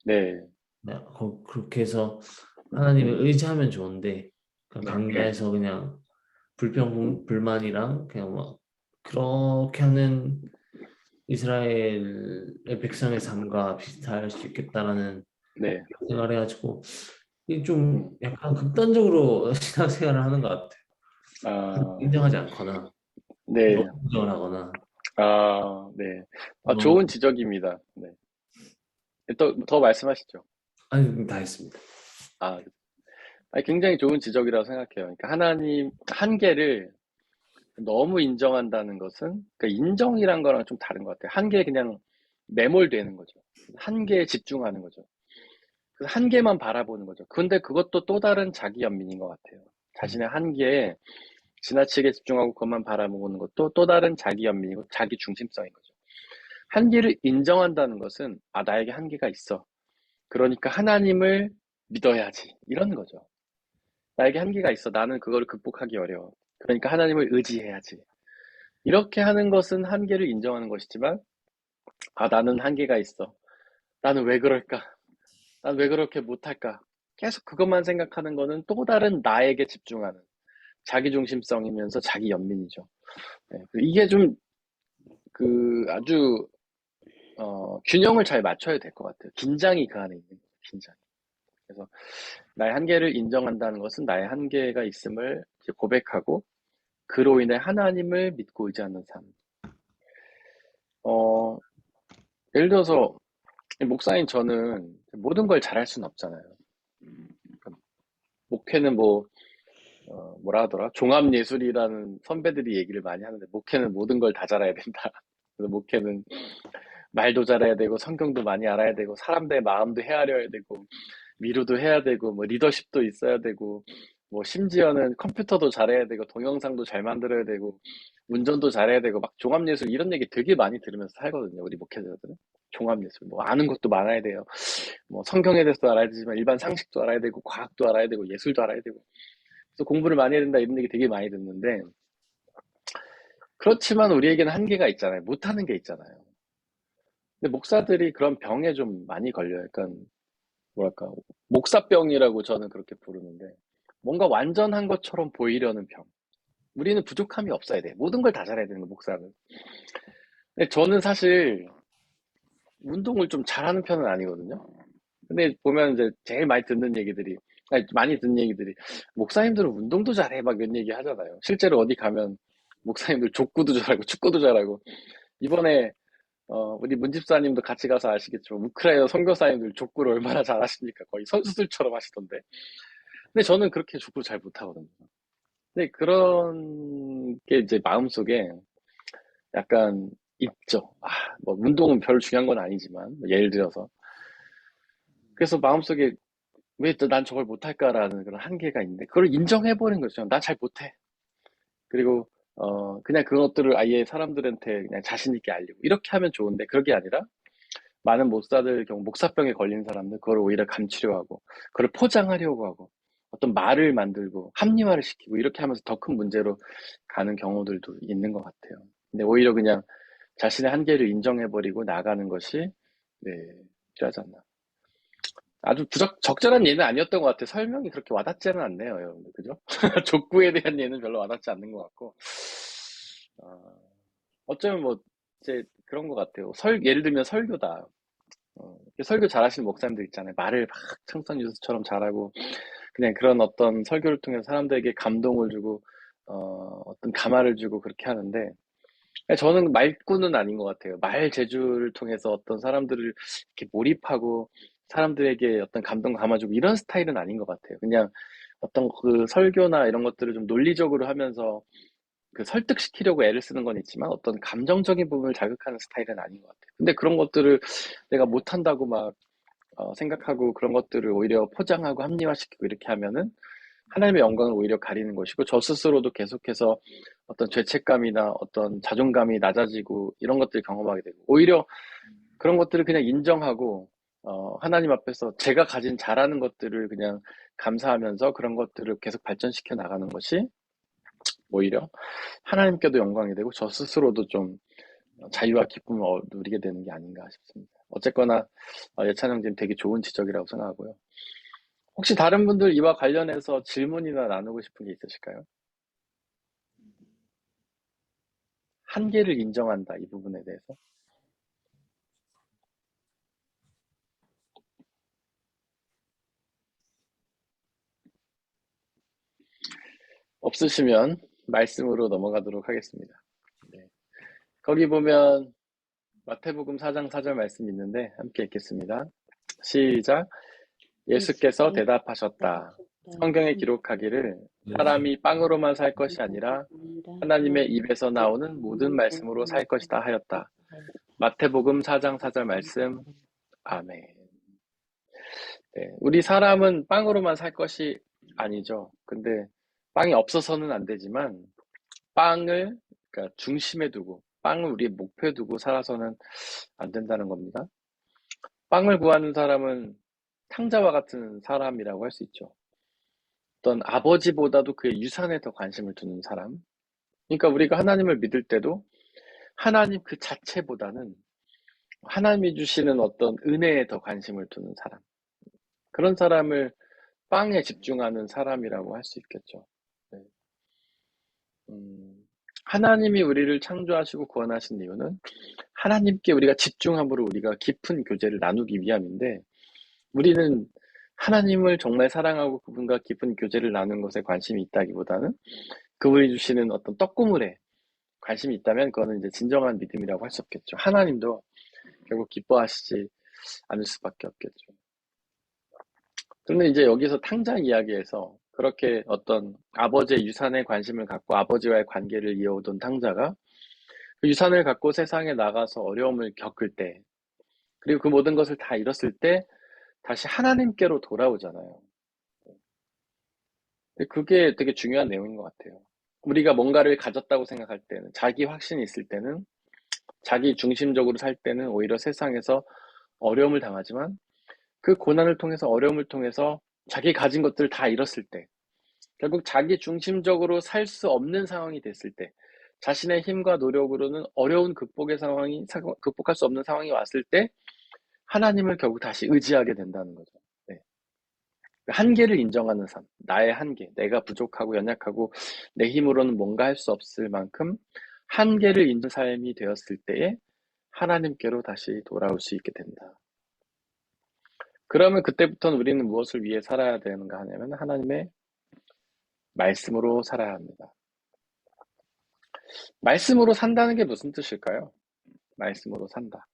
네, 네, 그렇게 해서 하나님을 의지하면 좋은데 그냥 네, 강야에서 그냥 불평불만이랑 그냥 막 그렇게 하는 이스라엘의 백성의 삶과 비슷할 수 있겠다라는 네, 생각을 해가지고 이게 좀 음, 약간 극단적으로 신앙생활을 하는 것 같아요. 아, 인정하지 않거나 네, 너무 인정을 하거나 아, 네. 아, 너무 좋은 지적입니다. 네. 더 말씀하시죠. 아니 다 했습니다. 아, 아니, 굉장히 좋은 지적이라고 생각해요. 그러니까 하나님 한계를 너무 인정한다는 것은, 그러니까 인정이란 거랑 좀 다른 것 같아요. 한계에 그냥 매몰되는 거죠. 한계에 집중하는 거죠. 그 한계만 바라보는 거죠. 근데 그것도 또 다른 자기 연민인 것 같아요. 자신의 한계에 지나치게 집중하고 그것만 바라보는 것도 또 다른 자기 연민이고 자기 중심성인 거죠. 한계를 인정한다는 것은, 아, 나에게 한계가 있어. 그러니까 하나님을 믿어야지. 이런 거죠. 나에게 한계가 있어. 나는 그걸 극복하기 어려워. 그러니까 하나님을 의지해야지. 이렇게 하는 것은 한계를 인정하는 것이지만, 아, 나는 한계가 있어. 나는 왜 그럴까? 난 왜 그렇게 못할까? 계속 그것만 생각하는 거는 또 다른 나에게 집중하는 자기중심성이면서 자기 연민이죠. 네, 이게 좀 아주 균형을 잘 맞춰야 될 것 같아요. 긴장이 그 안에 있는 거예요. 긴장. 그래서 나의 한계를 인정한다는 것은 나의 한계가 있음을 이제 고백하고 그로 인해 하나님을 믿고 의지하는 삶. 어, 예를 들어서 목사인 저는 모든 걸 잘할 수는 없잖아요. 목회는 뭐라 하더라? 종합예술이라는 선배들이 얘기를 많이 하는데, 목회는 모든 걸 다 잘해야 된다. 그래서 목회는 말도 잘해야 되고, 성경도 많이 알아야 되고, 사람들의 마음도 헤아려야 되고, 위로도 해야 되고, 뭐 리더십도 있어야 되고, 뭐 심지어는 컴퓨터도 잘해야 되고, 동영상도 잘 만들어야 되고, 운전도 잘해야 되고, 막 종합예술 이런 얘기 되게 많이 들으면서 살거든요. 우리 목회자들은. 종합예술, 뭐 아는 것도 많아야 돼요. 뭐 성경에 대해서도 알아야 되지만 일반 상식도 알아야 되고, 과학도 알아야 되고, 예술도 알아야 되고. 그래서 공부를 많이 해야 된다 이런 얘기 되게 많이 듣는데, 그렇지만 우리에게는 한계가 있잖아요. 못하는 게 있잖아요. 근데 목사들이 그런 병에 좀 많이 걸려요. 약간 뭐랄까, 목사병이라고 저는 그렇게 부르는데, 뭔가 완전한 것처럼 보이려는 병. 우리는 부족함이 없어야 돼. 모든 걸 다 잘해야 되는 거, 목사는. 근데 저는 사실 운동을 좀 잘하는 편은 아니거든요. 근데 보면 이제 제일 많이 듣는 얘기들이, 아니, 많이 듣는 얘기들이, 목사님들은 운동도 잘해, 막 이런 얘기 하잖아요. 실제로 어디 가면 목사님들 족구도 잘하고 축구도 잘하고, 이번에 우리 문집사님도 같이 가서 아시겠지만 우크라이나 선교사님들 족구를 얼마나 잘하십니까? 거의 선수들처럼 하시던데. 근데 저는 그렇게 족구 잘 못하거든요. 근데 그런 게 이제 마음속에 약간 있죠. 뭐 운동은 별로 중요한 건 아니지만 뭐 예를 들어서 그래서 마음속에 왜 또 난 저걸 못할까라는 그런 한계가 있는데 그걸 인정해버린 거죠. 난 잘 못해. 그리고 그냥 그것들을 아예 사람들한테 그냥 자신 있게 알리고 이렇게 하면 좋은데 그게 아니라 많은 목사들 경우 목사병에 걸린 사람들 그걸 오히려 감추려 하고 그걸 포장하려고 하고 어떤 말을 만들고 합리화를 시키고 이렇게 하면서 더 큰 문제로 가는 경우들도 있는 것 같아요. 근데 오히려 그냥 자신의 한계를 인정해버리고 나가는 것이 네, 필요하지 않나. 아주 적절한 예는 아니었던 것 같아요. 설명이 그렇게 와닿지는 않네요, 여러분들. 그죠? 족구에 대한 예는 별로 와닿지 않는 것 같고. 어, 어쩌면 뭐, 이제 그런 것 같아요. 예를 들면 설교다. 설교 잘하시는 목사님들 있잖아요. 말을 막 청선 유수처럼 잘하고, 그냥 그런 어떤 설교를 통해서 사람들에게 감동을 주고, 어떤 감화를 주고 그렇게 하는데, 저는 말꾼은 아닌 것 같아요. 말 재주를 통해서 어떤 사람들을 이렇게 몰입하고 사람들에게 어떤 감동 감아주고 이런 스타일은 아닌 것 같아요. 그냥 어떤 그 설교나 이런 것들을 좀 논리적으로 하면서 그 설득시키려고 애를 쓰는 건 있지만 어떤 감정적인 부분을 자극하는 스타일은 아닌 것 같아요. 근데 그런 것들을 내가 못한다고 막 생각하고 그런 것들을 오히려 포장하고 합리화시키고 이렇게 하면은 하나님의 영광을 오히려 가리는 것이고 저 스스로도 계속해서 어떤 죄책감이나 어떤 자존감이 낮아지고 이런 것들을 경험하게 되고 오히려 그런 것들을 그냥 인정하고 하나님 앞에서 제가 가진 잘하는 것들을 그냥 감사하면서 그런 것들을 계속 발전시켜 나가는 것이 오히려 하나님께도 영광이 되고 저 스스로도 좀 자유와 기쁨을 누리게 되는 게 아닌가 싶습니다. 어쨌거나 예찬 형님 되게 좋은 지적이라고 생각하고요. 혹시 다른 분들 이와 관련해서 질문이나 나누고 싶은 게 있으실까요? 한계를 인정한다, 이 부분에 대해서. 없으시면 말씀으로 넘어가도록 하겠습니다. 네. 거기 보면 마태복음 4장 4절 말씀 있는데 함께 읽겠습니다. 시작. 예수께서 대답하셨다. 성경에 기록하기를 사람이 빵으로만 살 것이 아니라 하나님의 입에서 나오는 모든 말씀으로 살 것이다 하였다. 마태복음 4장 4절 말씀. 아멘. 네, 우리 사람은 빵으로만 살 것이 아니죠. 근데 빵이 없어서는 안 되지만 빵을 그러니까 중심에 두고 빵을 우리의 목표에 두고 살아서는 안 된다는 겁니다. 빵을 구하는 사람은 탕자와 같은 사람이라고 할 수 있죠. 어떤 아버지보다도 그의 유산에 더 관심을 두는 사람. 그러니까 우리가 하나님을 믿을 때도 하나님 그 자체보다는 하나님이 주시는 어떤 은혜에 더 관심을 두는 사람. 그런 사람을 빵에 집중하는 사람이라고 할 수 있겠죠. 네. 하나님이 우리를 창조하시고 구원하신 이유는 하나님께 우리가 집중함으로 우리가 깊은 교제를 나누기 위함인데 우리는 하나님을 정말 사랑하고 그분과 깊은 교제를 나누는 것에 관심이 있다기보다는 그분이 주시는 어떤 떡고물에 관심이 있다면 그거는 이제 진정한 믿음이라고 할 수 없겠죠. 하나님도 결국 기뻐하시지 않을 수밖에 없겠죠. 그런데 이제 여기서 탕자 이야기에서 그렇게 어떤 아버지의 유산에 관심을 갖고 아버지와의 관계를 이어오던 탕자가 그 유산을 갖고 세상에 나가서 어려움을 겪을 때, 그리고 그 모든 것을 다 잃었을 때 다시 하나님께로 돌아오잖아요. 그게 되게 중요한 내용인 것 같아요. 우리가 뭔가를 가졌다고 생각할 때는, 자기 확신이 있을 때는, 자기 중심적으로 살 때는 오히려 세상에서 어려움을 당하지만 그 고난을 통해서 어려움을 통해서 자기 가진 것들을 다 잃었을 때 결국 자기 중심적으로 살 수 없는 상황이 됐을 때 자신의 힘과 노력으로는 어려운 극복할 수 없는 상황이 왔을 때 하나님을 결국 다시 의지하게 된다는 거죠. 네. 한계를 인정하는 삶, 나의 한계, 내가 부족하고 연약하고 내 힘으로는 뭔가 할 수 없을 만큼 한계를 인정하는 삶이 되었을 때에 하나님께로 다시 돌아올 수 있게 된다. 그러면 그때부터는 우리는 무엇을 위해 살아야 되는가 하냐면 하나님의 말씀으로 살아야 합니다. 말씀으로 산다는 게 무슨 뜻일까요? 말씀으로 산다.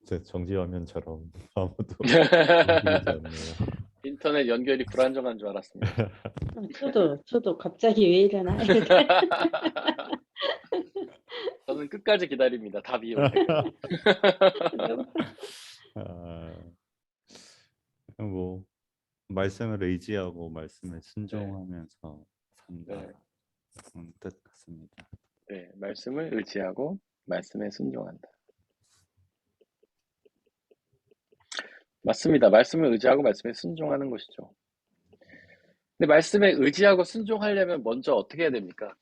제 정지 화면처럼 아무도 움직이지 않네요. 인터넷 연결이 불안정한 줄 알았습니다. 저도 갑자기 왜 이러나 저는 끝까지 기다립니다. 답이 올 때까지. 아, 뭐 말씀을 의지하고 말씀에 순종하면서 산다. 네. 뜻 같습니다. 네, 말씀을 의지하고 말씀에 순종한다. 맞습니다. 말씀을 의지하고 말씀에 순종하는 것이죠. 근데 말씀에 의지하고 순종하려면 먼저 어떻게 해야 됩니까?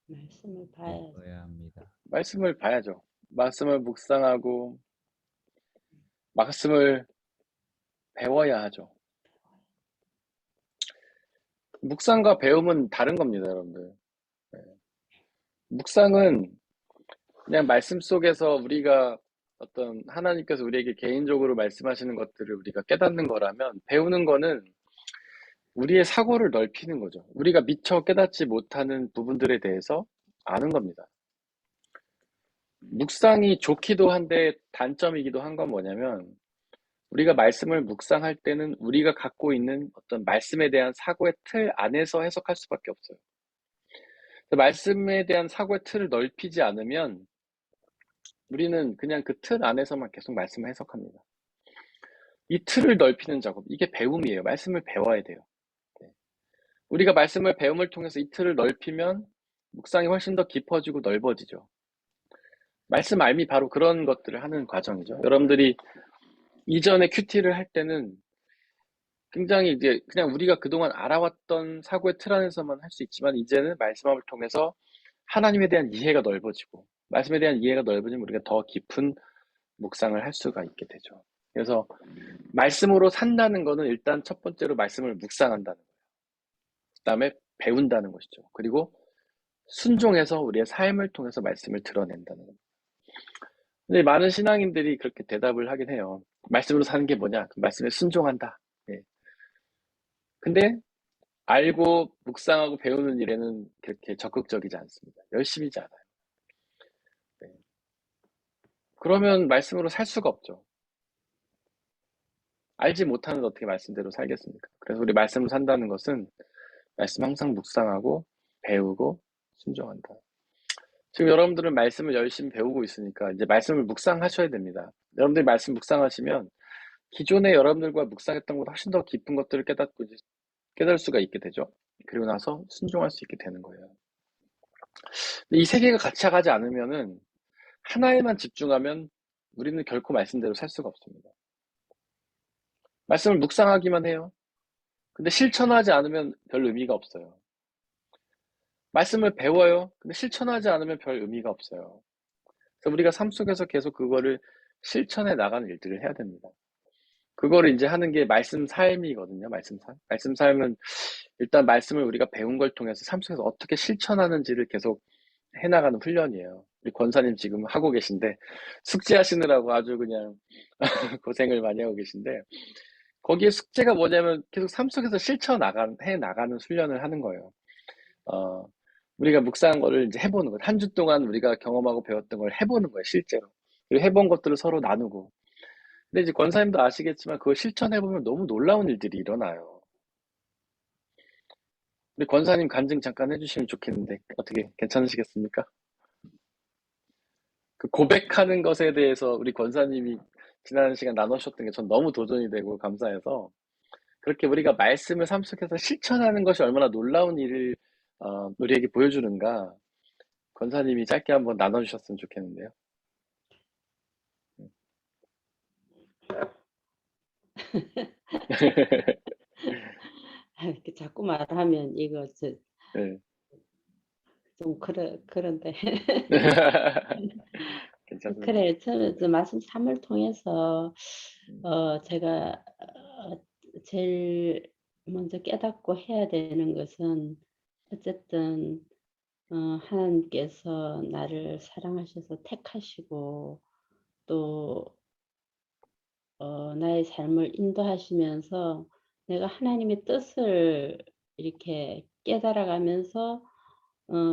말씀을 봐야지. 읽어야 합니다. 말씀을 봐야죠. 말씀을 묵상하고 말씀을 배워야 하죠. 묵상과 배움은 다른 겁니다, 여러분들. 네. 묵상은 그냥 말씀 속에서 우리가 어떤 하나님께서 우리에게 개인적으로 말씀하시는 것들을 우리가 깨닫는 거라면, 배우는 거는 우리의 사고를 넓히는 거죠. 우리가 미처 깨닫지 못하는 부분들에 대해서 아는 겁니다. 묵상이 좋기도 한데 단점이기도 한 건 뭐냐면, 우리가 말씀을 묵상할 때는 우리가 갖고 있는 어떤 말씀에 대한 사고의 틀 안에서 해석할 수밖에 없어요. 말씀에 대한 사고의 틀을 넓히지 않으면 우리는 그냥 그 틀 안에서만 계속 말씀을 해석합니다. 이 틀을 넓히는 작업, 이게 배움이에요. 말씀을 배워야 돼요. 네. 우리가 말씀을 배움을 통해서 이 틀을 넓히면 묵상이 훨씬 더 깊어지고 넓어지죠. 말씀 알미 바로 그런 것들을 하는 과정이죠. 여러분들이 이전에 큐티를 할 때는 굉장히 이제 그냥 우리가 그동안 알아왔던 사고의 틀 안에서만 할 수 있지만, 이제는 말씀을 통해서 하나님에 대한 이해가 넓어지고, 말씀에 대한 이해가 넓어지면 우리가 더 깊은 묵상을 할 수가 있게 되죠. 그래서 말씀으로 산다는 거는 일단 첫 번째로 말씀을 묵상한다는 거예요. 그 다음에 배운다는 것이죠. 그리고 순종해서 우리의 삶을 통해서 말씀을 드러낸다는 겁니다. 근데 많은 신앙인들이 그렇게 대답을 하긴 해요. 말씀으로 사는 게 뭐냐? 말씀에 순종한다. 예. 근데 알고 묵상하고 배우는 일에는 그렇게 적극적이지 않습니다. 열심히지 않아요. 네. 그러면 말씀으로 살 수가 없죠. 알지 못하는데 어떻게 말씀대로 살겠습니까? 그래서 우리 말씀으로 산다는 것은 말씀 항상 묵상하고 배우고 순종한다. 지금 여러분들은 말씀을 열심히 배우고 있으니까 이제 말씀을 묵상하셔야 됩니다. 여러분들이 말씀 묵상하시면 기존에 여러분들과 묵상했던 것보다 훨씬 더 깊은 것들을 깨닫고 이제 깨달을 수가 있게 되죠. 그리고 나서 순종할 수 있게 되는 거예요. 이 세 개가 같이 가지 않으면은, 하나에만 집중하면 우리는 결코 말씀대로 살 수가 없습니다. 말씀을 묵상하기만 해요. 근데 실천하지 않으면 별 의미가 없어요. 말씀을 배워요. 근데 실천하지 않으면 별 의미가 없어요. 그래서 우리가 삶 속에서 계속 그거를 실천해 나가는 일들을 해야 됩니다. 그거를 이제 하는 게 말씀 삶이거든요. 말씀 삶. 말씀 삶은 일단 말씀을 우리가 배운 걸 통해서 삶 속에서 어떻게 실천하는지를 계속 해나가는 훈련이에요. 우리 권사님 지금 하고 계신데, 숙제하시느라고 아주 그냥 고생을 많이 하고 계신데, 거기에 숙제가 뭐냐면 계속 삶 속에서 해 나가는 훈련을 하는 거예요. 우리가 묵상한 거를 이제 해보는 거예요. 한 주 동안 우리가 경험하고 배웠던 걸 해보는 거예요, 실제로. 그리고 해본 것들을 서로 나누고. 근데 이제 권사님도 아시겠지만 그걸 실천해보면 너무 놀라운 일들이 일어나요. 우리 권사님 간증 잠깐 해주시면 좋겠는데, 어떻게 괜찮으시겠습니까? 그 고백하는 것에 대해서 우리 권사님이 지난 시간 나누셨던 게 전 너무 도전이 되고 감사해서, 그렇게 우리가 말씀을 삶 속에서 실천하는 것이 얼마나 놀라운 일을 우리에게 보여주는가, 권사님이 짧게 한번 나눠주셨으면 좋겠는데요. 이렇게 자꾸 말하면 이거 네. 좀 그런데 괜찮습니다. 그래 저는 말씀 3을 통해서 제가 제일 먼저 깨닫고 해야 되는 것은, 어쨌든 하나님께서 나를 사랑하셔서 택하시고 또 나의 삶을 인도하시면서 내가 하나님의 뜻을 이렇게 깨달아가면서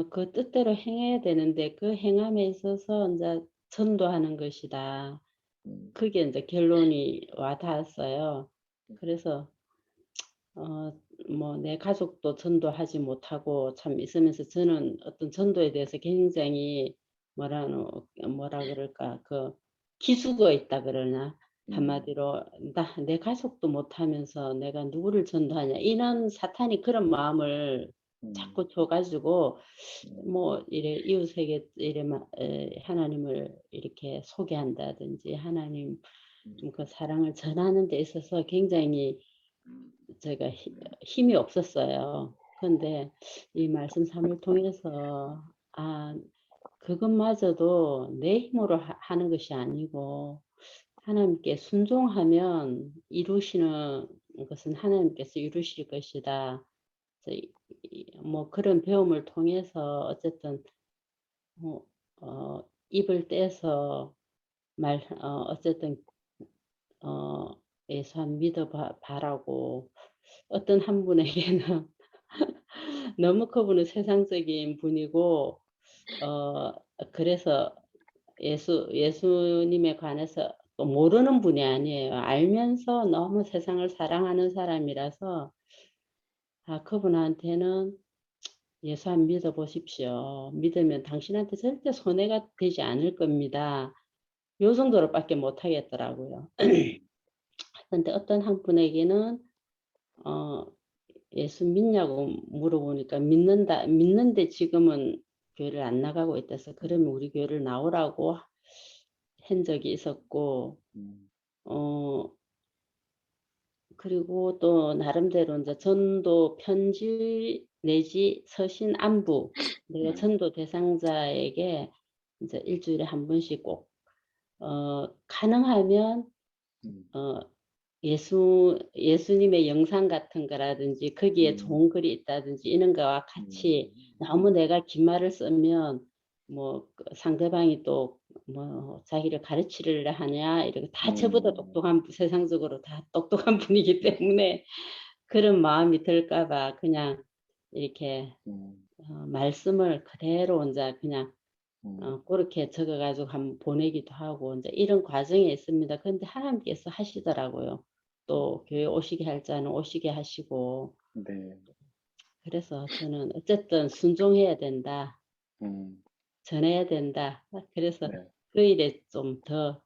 그 뜻대로 행해야 되는데, 그 행함에 있어서 이제 전도하는 것이다. 음, 그게 이제 결론이 와 닿았어요. 그래서 뭐 내 가족도 전도하지 못하고 참 있으면서 저는 어떤 전도에 대해서 굉장히 뭐라 그럴까 그 기죽어 있다 그러나 한마디로 내 가족도 못하면서 내가 누구를 전도하냐 이런 사탄이 그런 마음을 음, 자꾸 줘가지고 음, 뭐 이래 이웃에게 하나님을 이렇게 소개한다든지 하나님 좀 그 사랑을 전하는 데 있어서 굉장히 제가 힘이 없었어요. 근데 이 말씀 3을 통해서 아 그것마저도 내 힘으로 하는 것이 아니고 하나님께 순종하면 이루시는 것은 하나님께서 이루실 것이다. 뭐 그런 배움을 통해서 어쨌든 뭐 입을 떼서 어쨌든 예수 한 믿어 바라고 어떤 한 분에게는 너무 그분은 세상적인 분이고 어 그래서 예수님에 관해서 또 모르는 분이 아니에요. 알면서 너무 세상을 사랑하는 사람이라서 그분한테는 "예수 한 믿어 보십시오. 믿으면 당신한테 절대 손해가 되지 않을 겁니다." 요 정도로밖에 못 하겠더라고요. 근데 어떤 한 분에게는 어 예수 믿냐고 물어보니까 믿는데 지금은 교회를 안 나가고 있대서 그러면 우리 교회를 나오라고 한 적이 있었고 음, 어 그리고 또 나름대로 인제 전도 편지 내지 서신 안부 내가 음, 전도 대상자에게 인제 일 주일에 한 번씩 꼭 가능하면 음, 어 예수님의 영상 같은 거라든지 거기에 음, 좋은 글이 있다든지 이런 거와 같이 너무 내가 긴 말을 쓰면 뭐 상대방이 또 뭐 자기를 가르치려 하냐 이렇게 다 저보다 음, 똑똑한 세상적으로 다 똑똑한 분이기 때문에 그런 마음이 들까 봐 그냥 이렇게 음, 말씀을 그대로 인제 그냥 음, 고렇게 적어 가지고 한번 보내기도 하고 인제 이런 과정이 있습니다. 근데 하나님께서 하시더라고요. 또 교회 오시게 할 자는 오시게 하시고 네, 그래서 저는 어쨌든 '순종해야 된다. 음, 전해야 된다.' 그래서 네, 그 일에 좀 더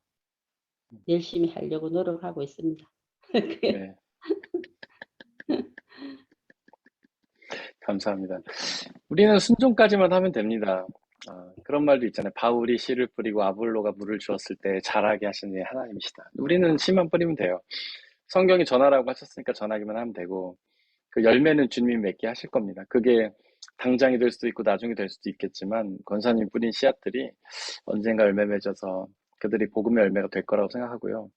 열심히 하려고 노력하고 있습니다. 네, 감사합니다. 우리는 순종까지만 하면 됩니다. 그런 말도 있잖아요. 바울이 씨를 뿌리고 아볼로가 물을 주었을 때 자라게 하시는 게 하나님이시다. 우리는 씨만 뿌리면 돼요. 성경이 전하라고 하셨으니까 전하기만 하면 되고, 그 열매는 주님이 맺게 하실 겁니다. 그게 당장이 될 수도 있고 나중에 될 수도 있겠지만, 권사님 뿌린 씨앗들이 언젠가 열매 맺어서 그들이 복음의 열매가 될 거라고 생각하고요.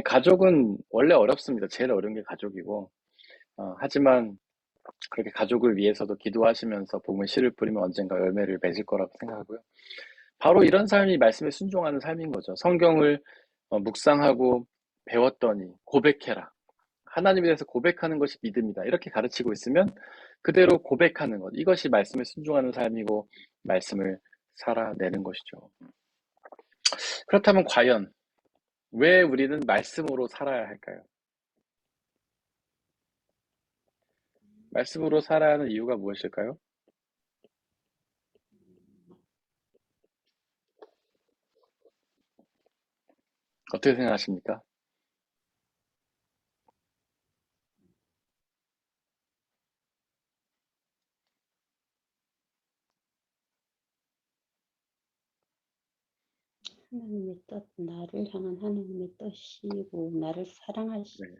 가족은 원래 어렵습니다. 제일 어려운 게 가족이고, 하지만 그렇게 가족을 위해서도 기도하시면서 복음의 씨를 뿌리면 언젠가 열매를 맺을 거라고 생각하고요. 바로 이런 삶이 말씀에 순종하는 삶인 거죠. 성경을 묵상하고 배웠더니 고백해라. 하나님에 대해서 고백하는 것이 믿음이다. 이렇게 가르치고 있으면 그대로 고백하는 것. 이것이 말씀에 순종하는 삶이고 말씀을 살아내는 것이죠. 그렇다면 과연 왜 우리는 말씀으로 살아야 할까요? 말씀으로 살아야 하는 이유가 무엇일까요? 어떻게 생각하십니까? 하나님의 뜻 나를 향한 하나님의 뜻이고 나를 네.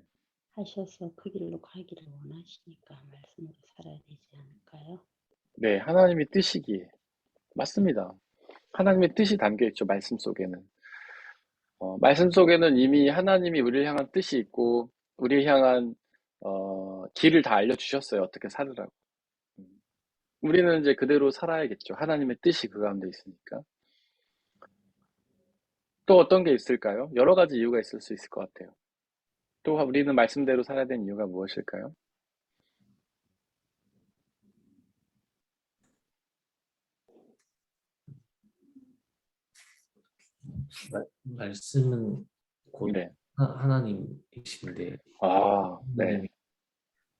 하셔서 그 길로 가기를 원하시니까 말씀으로 살아야 되지 않을까요? 네, 하나님의 뜻이기에. 맞습니다. 하나님의 뜻이 담겨 있죠, 말씀 속에는. 말씀 속에는 이미 하나님이 우리를 향한 뜻이 있고, 우리를 향한, 길을 다 알려주셨어요. 어떻게 살으라고. 음. 우리는 이제 그대로 살아야겠죠. 하나님의 뜻이 그 가운데 있으니까. 또 어떤 게 있을까요? 여러 가지 이유가 있을 수 있을 것 같아요. 또 우리는 말씀대로 살아야 되는 이유가 무엇일까요? 말씀은 곧 네. 하나님이신데 아, 네. 하나님이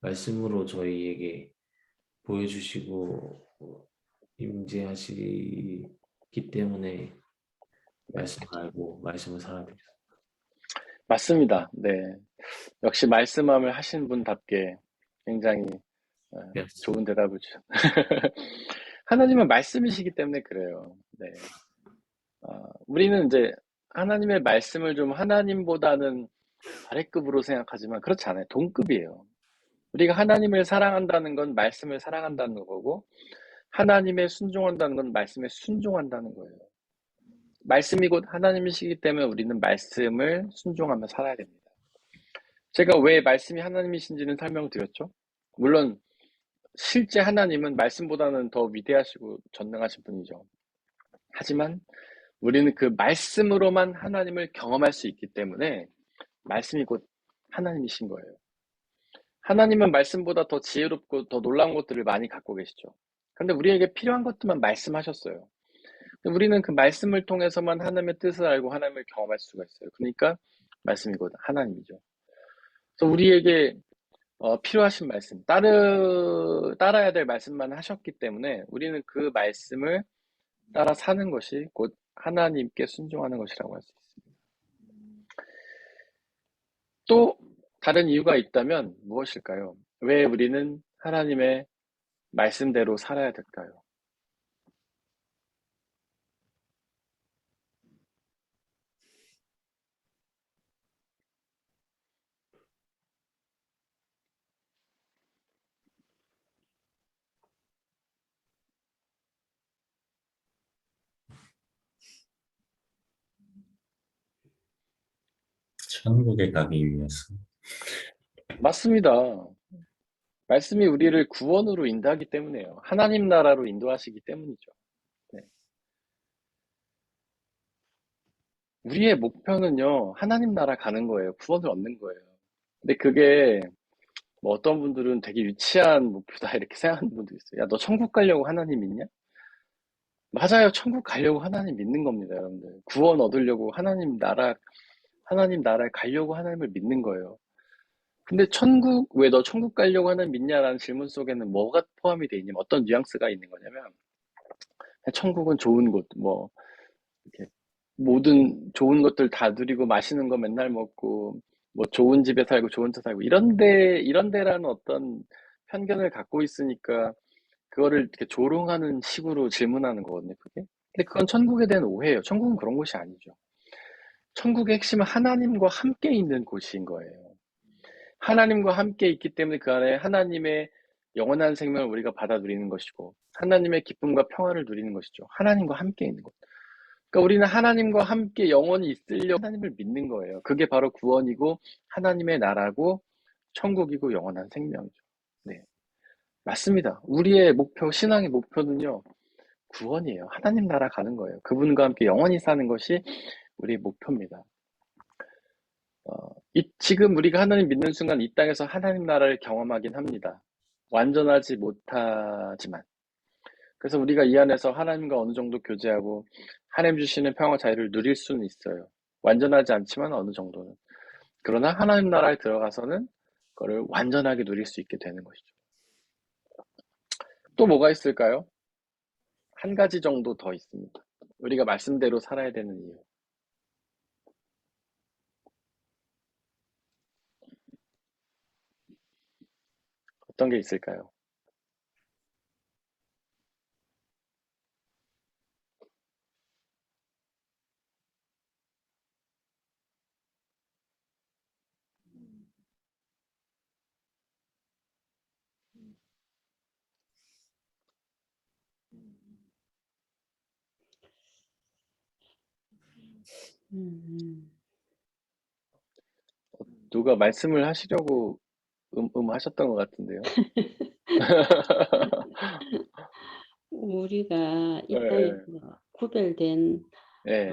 말씀으로 저희에게 보여주시고 임재하시기 때문에 말씀을 알고 말씀을 살아야 됩니다. 맞습니다. 네. 역시 말씀함을 하신 분답게 굉장히 좋은 대답을 주셨. 하나님은 말씀이시기 때문에 그래요. 네. 우리는 이제 하나님의 말씀을 좀 하나님보다는 아래급으로 생각하지만 그렇지 않아요. 동급이에요. 우리가 하나님을 사랑한다는 건 말씀을 사랑한다는 거고, 하나님에 순종한다는 건 말씀에 순종한다는 거예요. 말씀이 곧 하나님이시기 때문에 우리는 말씀을 순종하며 살아야 됩니다. 제가 왜 말씀이 하나님이신지는 설명드렸죠. 물론 실제 하나님은 말씀보다는 더 위대하시고 전능하신 분이죠. 하지만 우리는 그 말씀으로만 하나님을 경험할 수 있기 때문에 말씀이 곧 하나님이신 거예요. 하나님은 말씀보다 더 지혜롭고 더 놀라운 것들을 많이 갖고 계시죠. 근데 우리에게 필요한 것들만 말씀하셨어요. 우리는 그 말씀을 통해서만 하나님의 뜻을 알고 하나님을 경험할 수가 있어요. 그러니까 말씀이 곧 하나님이죠. 그래서 우리에게 필요하신 말씀, 따라야 될 말씀만 하셨기 때문에 우리는 그 말씀을 따라 사는 것이 곧 하나님께 순종하는 것이라고 할 수 있습니다. 또 다른 이유가 있다면 무엇일까요? 왜 우리는 하나님의 말씀대로 살아야 될까요? 천국에 가기 위해서. 맞습니다. 말씀이 우리를 구원으로 인도하기 때문에요. 하나님 나라로 인도하시기 때문이죠. 네. 우리의 목표는요, 하나님 나라 가는 거예요. 구원을 얻는 거예요. 근데 그게 뭐 어떤 분들은 되게 유치한 목표다 이렇게 생각하는 분도 있어요. 야, 너 천국 가려고 하나님 믿냐? 맞아요. 천국 가려고 하나님 믿는 겁니다, 여러분들. 구원 얻으려고 하나님 나라에 가려고 하나님을 믿는 거예요. 근데 왜 너 천국 가려고 하나님 믿냐라는 질문 속에는 뭐가 포함이 돼 있냐면 어떤 뉘앙스가 있는 거냐면 천국은 좋은 곳, 뭐 이렇게 모든 좋은 것들 다 누리고 맛있는 거 맨날 먹고 뭐 좋은 집에 살고 좋은 차 살고 이런 데라는 어떤 편견을 갖고 있으니까 그거를 이렇게 조롱하는 식으로 질문하는 거거든요, 그게. 근데 그건 천국에 대한 오해예요. 천국은 그런 곳이 아니죠. 천국의 핵심은 하나님과 함께 있는 곳인 거예요. 하나님과 함께 있기 때문에 그 안에 하나님의 영원한 생명을 우리가 받아 누리는 것이고 하나님의 기쁨과 평화를 누리는 것이죠. 하나님과 함께 있는 것. 그러니까 우리는 하나님과 함께 영원히 있으려고 하나님을 믿는 거예요. 그게 바로 구원이고 하나님의 나라고 천국이고 영원한 생명이죠. 네, 맞습니다. 우리의 목표, 신앙의 목표는요, 구원이에요. 하나님 나라 가는 거예요. 그분과 함께 영원히 사는 것이 우리의 목표입니다. 지금 우리가 하나님 믿는 순간 이 땅에서 하나님 나라를 경험하긴 합니다. 완전하지 못하지만. 그래서 우리가 이 안에서 하나님과 어느 정도 교제하고 하나님 주시는 평화 자유를 누릴 수는 있어요. 완전하지 않지만 어느 정도는. 그러나 하나님 나라에 들어가서는 그거를 완전하게 누릴 수 있게 되는 것이죠. 또 뭐가 있을까요? 한 가지 정도 더 있습니다. 우리가 말씀대로 살아야 되는 이유. 어떤 게 있을까요? 음, 누가 말씀을 하시려고 하셨던 것 같은데요. 우리가 이 네, 땅에서 구별된 네,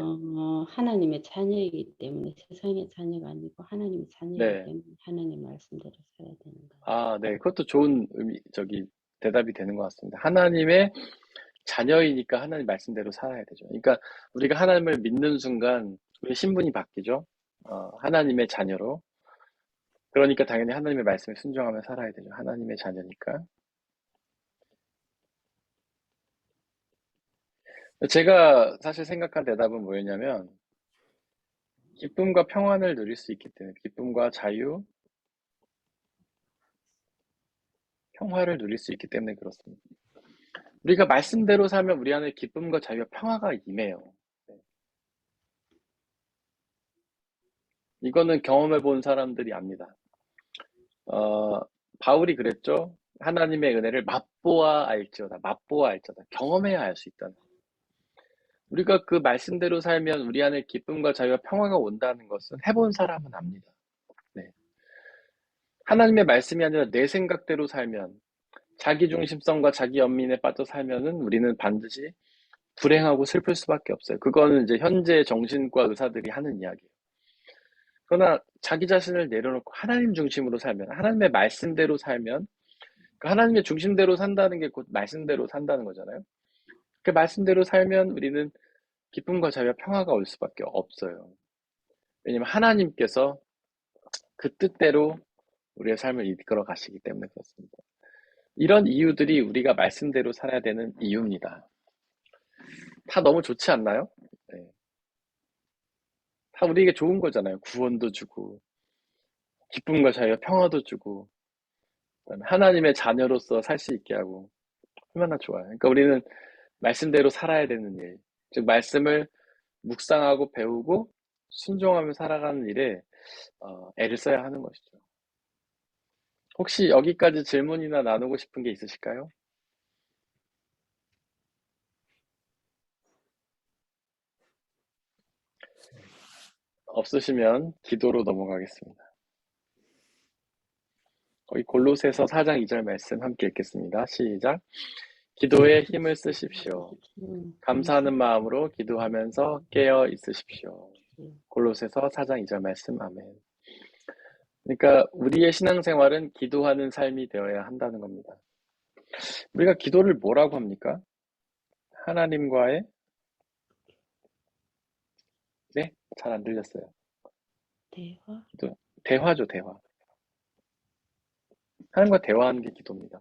하나님의 자녀이기 때문에 세상의 자녀가 아니고 하나님의 자녀이기 네. 때문에 하나님 말씀대로 살아야 되는 거예요. 아, 네. 그것도 좋은 대답이 되는 것 같습니다. 하나님의 자녀이니까 하나님 말씀대로 살아야 되죠. 그러니까 우리가 하나님을 믿는 순간 우리 신분이 바뀌죠. 하나님의 자녀로. 그러니까 당연히 하나님의 말씀에 순종하며 살아야 되죠. 하나님의 자녀니까. 제가 사실 생각한 대답은 뭐였냐면 기쁨과 평안을 누릴 수 있기 때문에 기쁨과 자유, 평화를 누릴 수 있기 때문에 그렇습니다. 우리가 말씀대로 살면 우리 안에 기쁨과 자유와 평화가 임해요. 이거는 경험해 본 사람들이 압니다. 바울이 그랬죠. 하나님의 은혜를 맛보아 알지어다. 맛보아 알지어다. 경험해야 알 수 있다는. 우리가 그 말씀대로 살면 우리 안에 기쁨과 자유와 평화가 온다는 것은 해본 사람은 압니다. 네. 하나님의 말씀이 아니라 내 생각대로 살면 자기 중심성과 자기 연민에 빠져 살면은 우리는 반드시 불행하고 슬플 수밖에 없어요. 그거는 이제 현재 정신과 의사들이 하는 이야기예요. 그러나 자기 자신을 내려놓고 하나님 중심으로 살면, 하나님의 말씀대로 살면, 그 하나님의 중심대로 산다는 게 곧 말씀대로 산다는 거잖아요. 그 말씀대로 살면 우리는 기쁨과 자유와 평화가 올 수밖에 없어요. 왜냐면 하나님께서 그 뜻대로 우리의 삶을 이끌어 가시기 때문에 그렇습니다. 이런 이유들이 우리가 말씀대로 살아야 되는 이유입니다. 다 너무 좋지 않나요? 네. 다 우리에게 좋은 거잖아요. 구원도 주고, 기쁨과 자유와 평화도 주고, 하나님의 자녀로서 살 수 있게 하고, 얼마나 좋아요. 그러니까 우리는 말씀대로 살아야 되는 일, 즉, 말씀을 묵상하고 배우고 순종하며 살아가는 일에 애를 써야 하는 것이죠. 혹시 여기까지 질문이나 나누고 싶은 게 있으실까요? 없으시면 기도로 넘어가겠습니다. 거기 골로새서 4장 2절 말씀 함께 읽겠습니다. 시작. 기도에 힘을 쓰십시오. 감사하는 마음으로 기도하면서 깨어 있으십시오. 골로새서 4장 2절 말씀. 아멘. 그러니까 우리의 신앙생활은 기도하는 삶이 되어야 한다는 겁니다. 우리가 기도를 뭐라고 합니까? 하나님과의 네? 잘 안 들렸어요. 대화? 대화죠, 대화. 하나님과 대화하는 게 기도입니다.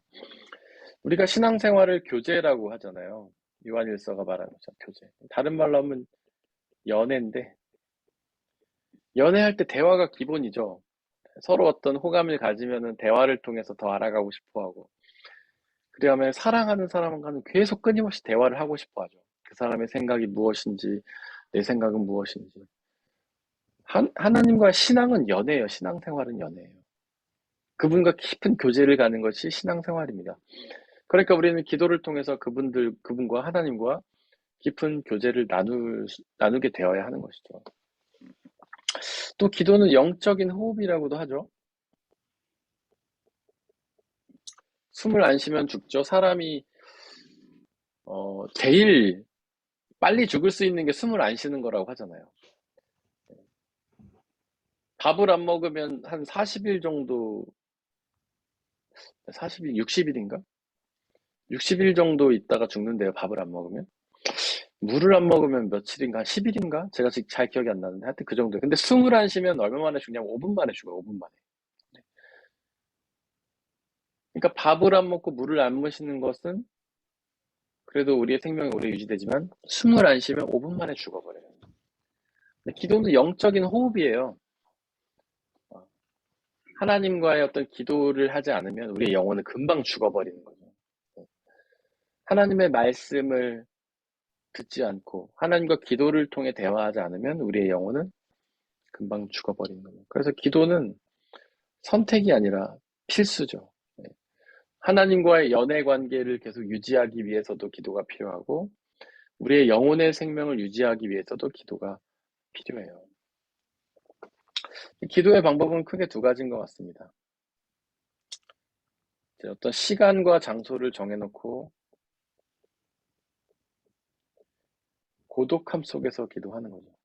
우리가 신앙생활을 교제라고 하잖아요. 요한일서가 말하는 거죠, 교제. 다른 말로 하면 연애인데 연애할 때 대화가 기본이죠. 서로 어떤 호감을 가지면은 대화를 통해서 더 알아가고 싶어 하고, 그다음에 사랑하는 사람과는 계속 끊임없이 대화를 하고 싶어 하죠. 그 사람의 생각이 무엇인지, 내 생각은 무엇인지. 하나님과 신앙은 연애예요. 신앙생활은 연애예요. 그분과 깊은 교제를 가는 것이 신앙생활입니다. 그러니까 우리는 기도를 통해서 그분과 하나님과 깊은 교제를 나누게 되어야 하는 것이죠. 또 기도는 영적인 호흡이라고도 하죠. 숨을 안 쉬면 죽죠. 사람이 제일 빨리 죽을 수 있는 게 숨을 안 쉬는 거라고 하잖아요. 밥을 안 먹으면 한 40일 정도, 40일, 60일인가? 60일 정도 있다가 죽는데요, 밥을 안 먹으면. 물을 안 먹으면 며칠인가? 10일인가? 제가 지금 잘 기억이 안 나는데 하여튼 그 정도예요. 근데 숨을 안 쉬면 얼마 만에 죽냐면 5분 만에 죽어요. 5분 만에. 그러니까 밥을 안 먹고 물을 안 마시는 것은 그래도 우리의 생명이 오래 유지되지만 숨을 안 쉬면 5분 만에 죽어버려요. 근데 기도는 영적인 호흡이에요. 하나님과의 어떤 기도를 하지 않으면 우리의 영혼은 금방 죽어버리는 거죠. 하나님의 말씀을 듣지 않고 하나님과 기도를 통해 대화하지 않으면 우리의 영혼은 금방 죽어버리는 거예요. 그래서 기도는 선택이 아니라 필수죠. 하나님과의 연애 관계를 계속 유지하기 위해서도 기도가 필요하고 우리의 영혼의 생명을 유지하기 위해서도 기도가 필요해요. 기도의 방법은 크게 두 가지인 것 같습니다. 어떤 시간과 장소를 정해놓고 고독함 속에서 기도하는 거죠.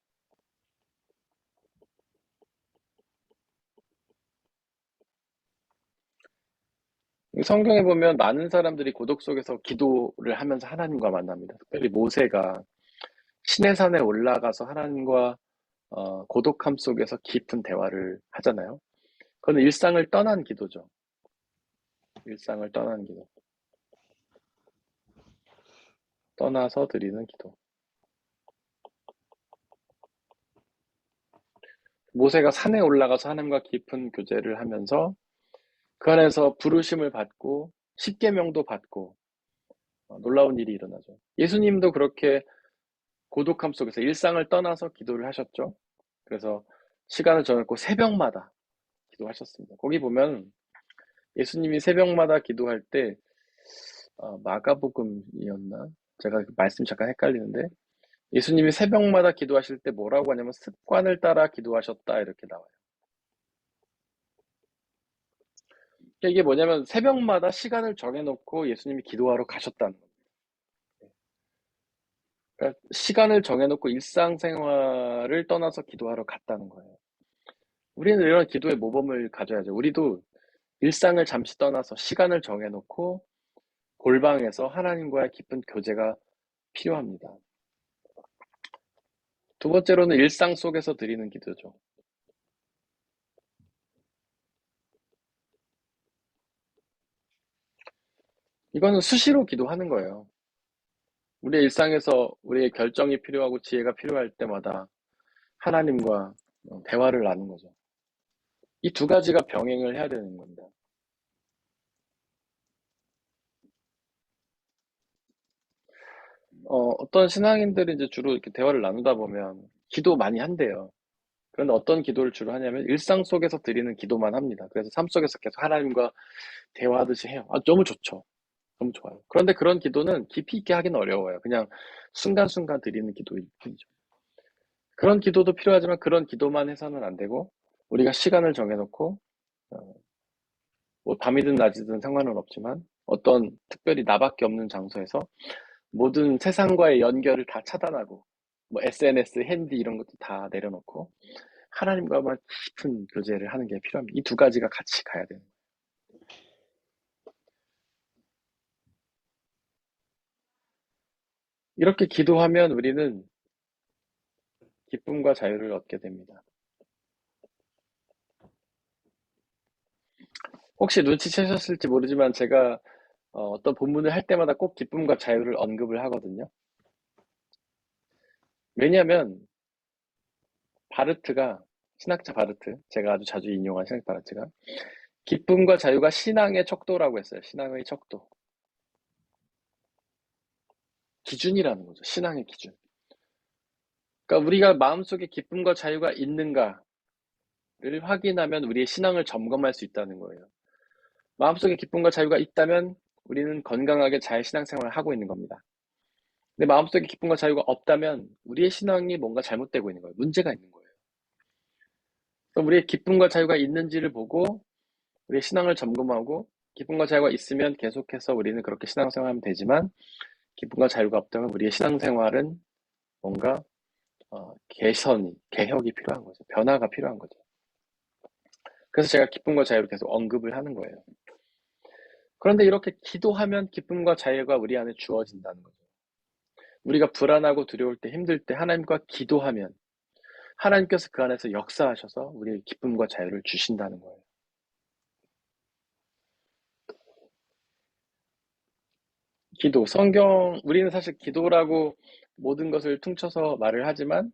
성경에 보면 많은 사람들이 고독 속에서 기도를 하면서 하나님과 만납니다. 특별히 모세가 시내산에 올라가서 하나님과 고독함 속에서 깊은 대화를 하잖아요. 그건 일상을 떠난 기도죠. 일상을 떠난 기도. 떠나서 드리는 기도. 모세가 산에 올라가서 하나님과 깊은 교제를 하면서 그 안에서 부르심을 받고 십계명도 받고 놀라운 일이 일어나죠. 예수님도 그렇게 고독함 속에서 일상을 떠나서 기도를 하셨죠. 그래서 시간을 정했고 새벽마다 기도하셨습니다. 거기 보면 예수님이 새벽마다 기도할 때 마가복음이었나? 제가 말씀이 잠깐 헷갈리는데 예수님이 새벽마다 기도하실 때 뭐라고 하냐면 습관을 따라 기도하셨다 이렇게 나와요. 그러니까 이게 뭐냐면 새벽마다 시간을 정해놓고 예수님이 기도하러 가셨다는 거예요. 그러니까 시간을 정해놓고 일상생활을 떠나서 기도하러 갔다는 거예요. 우리는 이런 기도의 모범을 가져야죠. 우리도 일상을 잠시 떠나서 시간을 정해놓고 골방에서 하나님과의 깊은 교제가 필요합니다. 두 번째로는 일상 속에서 드리는 기도죠. 이거는 수시로 기도하는 거예요. 우리의 일상에서 우리의 결정이 필요하고 지혜가 필요할 때마다 하나님과 대화를 나누는 거죠. 이 두 가지가 병행을 해야 되는 겁니다. 어떤 신앙인들이 이제 주로 이렇게 대화를 나누다 보면 기도 많이 한대요. 그런데 어떤 기도를 주로 하냐면 일상 속에서 드리는 기도만 합니다. 그래서 삶 속에서 계속 하나님과 대화하듯이 해요. 너무 좋죠. 너무 좋아요. 그런데 그런 기도는 깊이 있게 하기는 어려워요. 그냥 순간순간 드리는 기도일 뿐이죠. 그런 기도도 필요하지만 그런 기도만 해서는 안 되고 우리가 시간을 정해놓고 뭐 밤이든 낮이든 상관은 없지만 어떤 특별히 나밖에 없는 장소에서 모든 세상과의 연결을 다 차단하고 뭐 SNS, 핸디 이런 것도 다 내려놓고 하나님과만 깊은 교제를 하는 게 필요합니다. 이 두 가지가 같이 가야 돼요. 이렇게 기도하면 우리는 기쁨과 자유를 얻게 됩니다. 혹시 눈치채셨을지 모르지만 제가 어떤 본문을 할 때마다 꼭 기쁨과 자유를 언급을 하거든요. 왜냐하면 바르트가 신학자 바르트, 제가 아주 자주 인용한 신학 바르트가 기쁨과 자유가 신앙의 척도라고 했어요. 신앙의 척도. 기준이라는 거죠. 신앙의 기준. 그러니까 우리가 마음속에 기쁨과 자유가 있는가를 확인하면 우리의 신앙을 점검할 수 있다는 거예요. 마음속에 기쁨과 자유가 있다면 우리는 건강하게 잘 신앙생활을 하고 있는 겁니다. 근데 마음속에 기쁨과 자유가 없다면 우리의 신앙이 뭔가 잘못되고 있는 거예요. 문제가 있는 거예요. 그래서 우리의 기쁨과 자유가 있는지를 보고 우리의 신앙을 점검하고 기쁨과 자유가 있으면 계속해서 우리는 그렇게 신앙생활하면 되지만 기쁨과 자유가 없다면 우리의 신앙생활은 뭔가 개혁이 필요한 거죠. 변화가 필요한 거죠. 그래서 제가 기쁨과 자유를 계속 언급을 하는 거예요. 그런데 이렇게 기도하면 기쁨과 자유가 우리 안에 주어진다는 거죠. 우리가 불안하고 두려울 때 힘들 때 하나님과 기도하면 하나님께서 그 안에서 역사하셔서 우리의 기쁨과 자유를 주신다는 거예요. 기도, 성경, 우리는 사실 기도라고 모든 것을 퉁쳐서 말을 하지만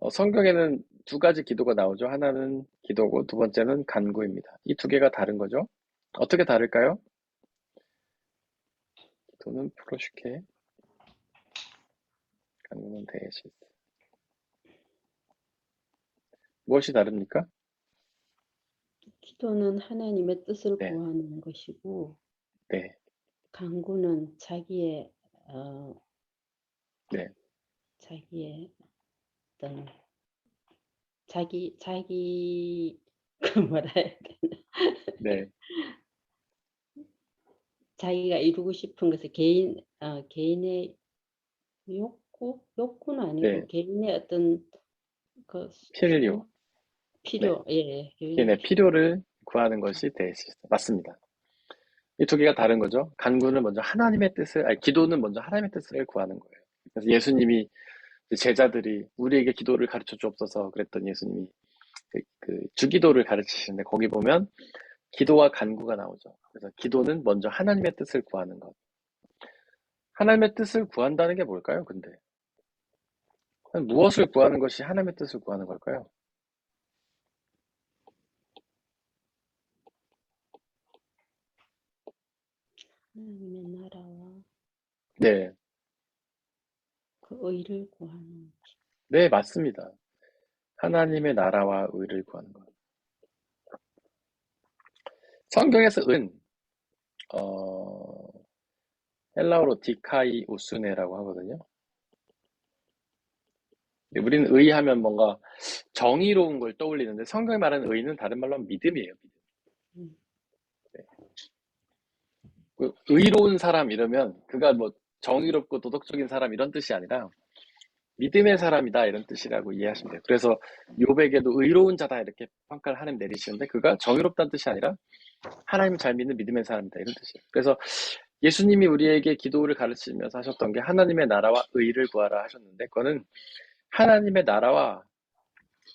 성경에는 두 가지 기도가 나오죠. 하나는 기도고 두 번째는 간구입니다. 이 두 개가 다른 거죠. 어떻게 다를까요? 기도는 프로슈케, 간구는 데에시스. 무엇이 다릅니까? 기도는 하나님의 뜻을 네, 구하는 것이고, 네, 간구는 자기의 네, 자기의 어떤 자기 그 뭐라 해야 되나? 네, 자기가 이루고 싶은 것을 개인의 욕구는 네. 아니고 개인의 어떤 그 필요, 네. 필요, 예, 개인의 개인의 필요를 구하는 것이 대시스템. 맞습니다. 이 두 개가 다른 거죠. 간구는 먼저 하나님의 뜻을, 아니, 기도는 먼저 하나님의 뜻을 구하는 거예요. 그래서 예수님이 제자들이 우리에게 기도를 가르쳐 주옵소서 그랬더니 예수님이 주기도를 가르치시는데 거기 보면 기도와 간구가 나오죠. 그래서 기도는 먼저 하나님의 뜻을 구하는 것. 하나님의 뜻을 구한다는 게 뭘까요, 근데? 무엇을 구하는 것이 하나님의 뜻을 구하는 걸까요? 하나님의 나라와 네, 그 의를 구하는 네, 맞습니다. 하나님의 나라와 의를 구하는 것. 성경에서 은, 헬라어로 디카이 우스네라고 하거든요. 우리는 의하면 뭔가 정의로운 걸 떠올리는데 성경이 말하는 의는 다른 말로 하면 믿음이에요. 믿음. 네. 의로운 사람 이러면 그가 뭐 정의롭고 도덕적인 사람 이런 뜻이 아니라 믿음의 사람이다 이런 뜻이라고 이해하시면 돼요. 그래서 욥에게도 의로운 자다 이렇게 평가를 하나님 내리시는데 그가 정의롭다는 뜻이 아니라 하나님을 잘 믿는 믿음의 사람이다 이런 뜻이에요. 그래서 예수님이 우리에게 기도를 가르치면서 하셨던 게 하나님의 나라와 의를 구하라 하셨는데 그거는 하나님의 나라와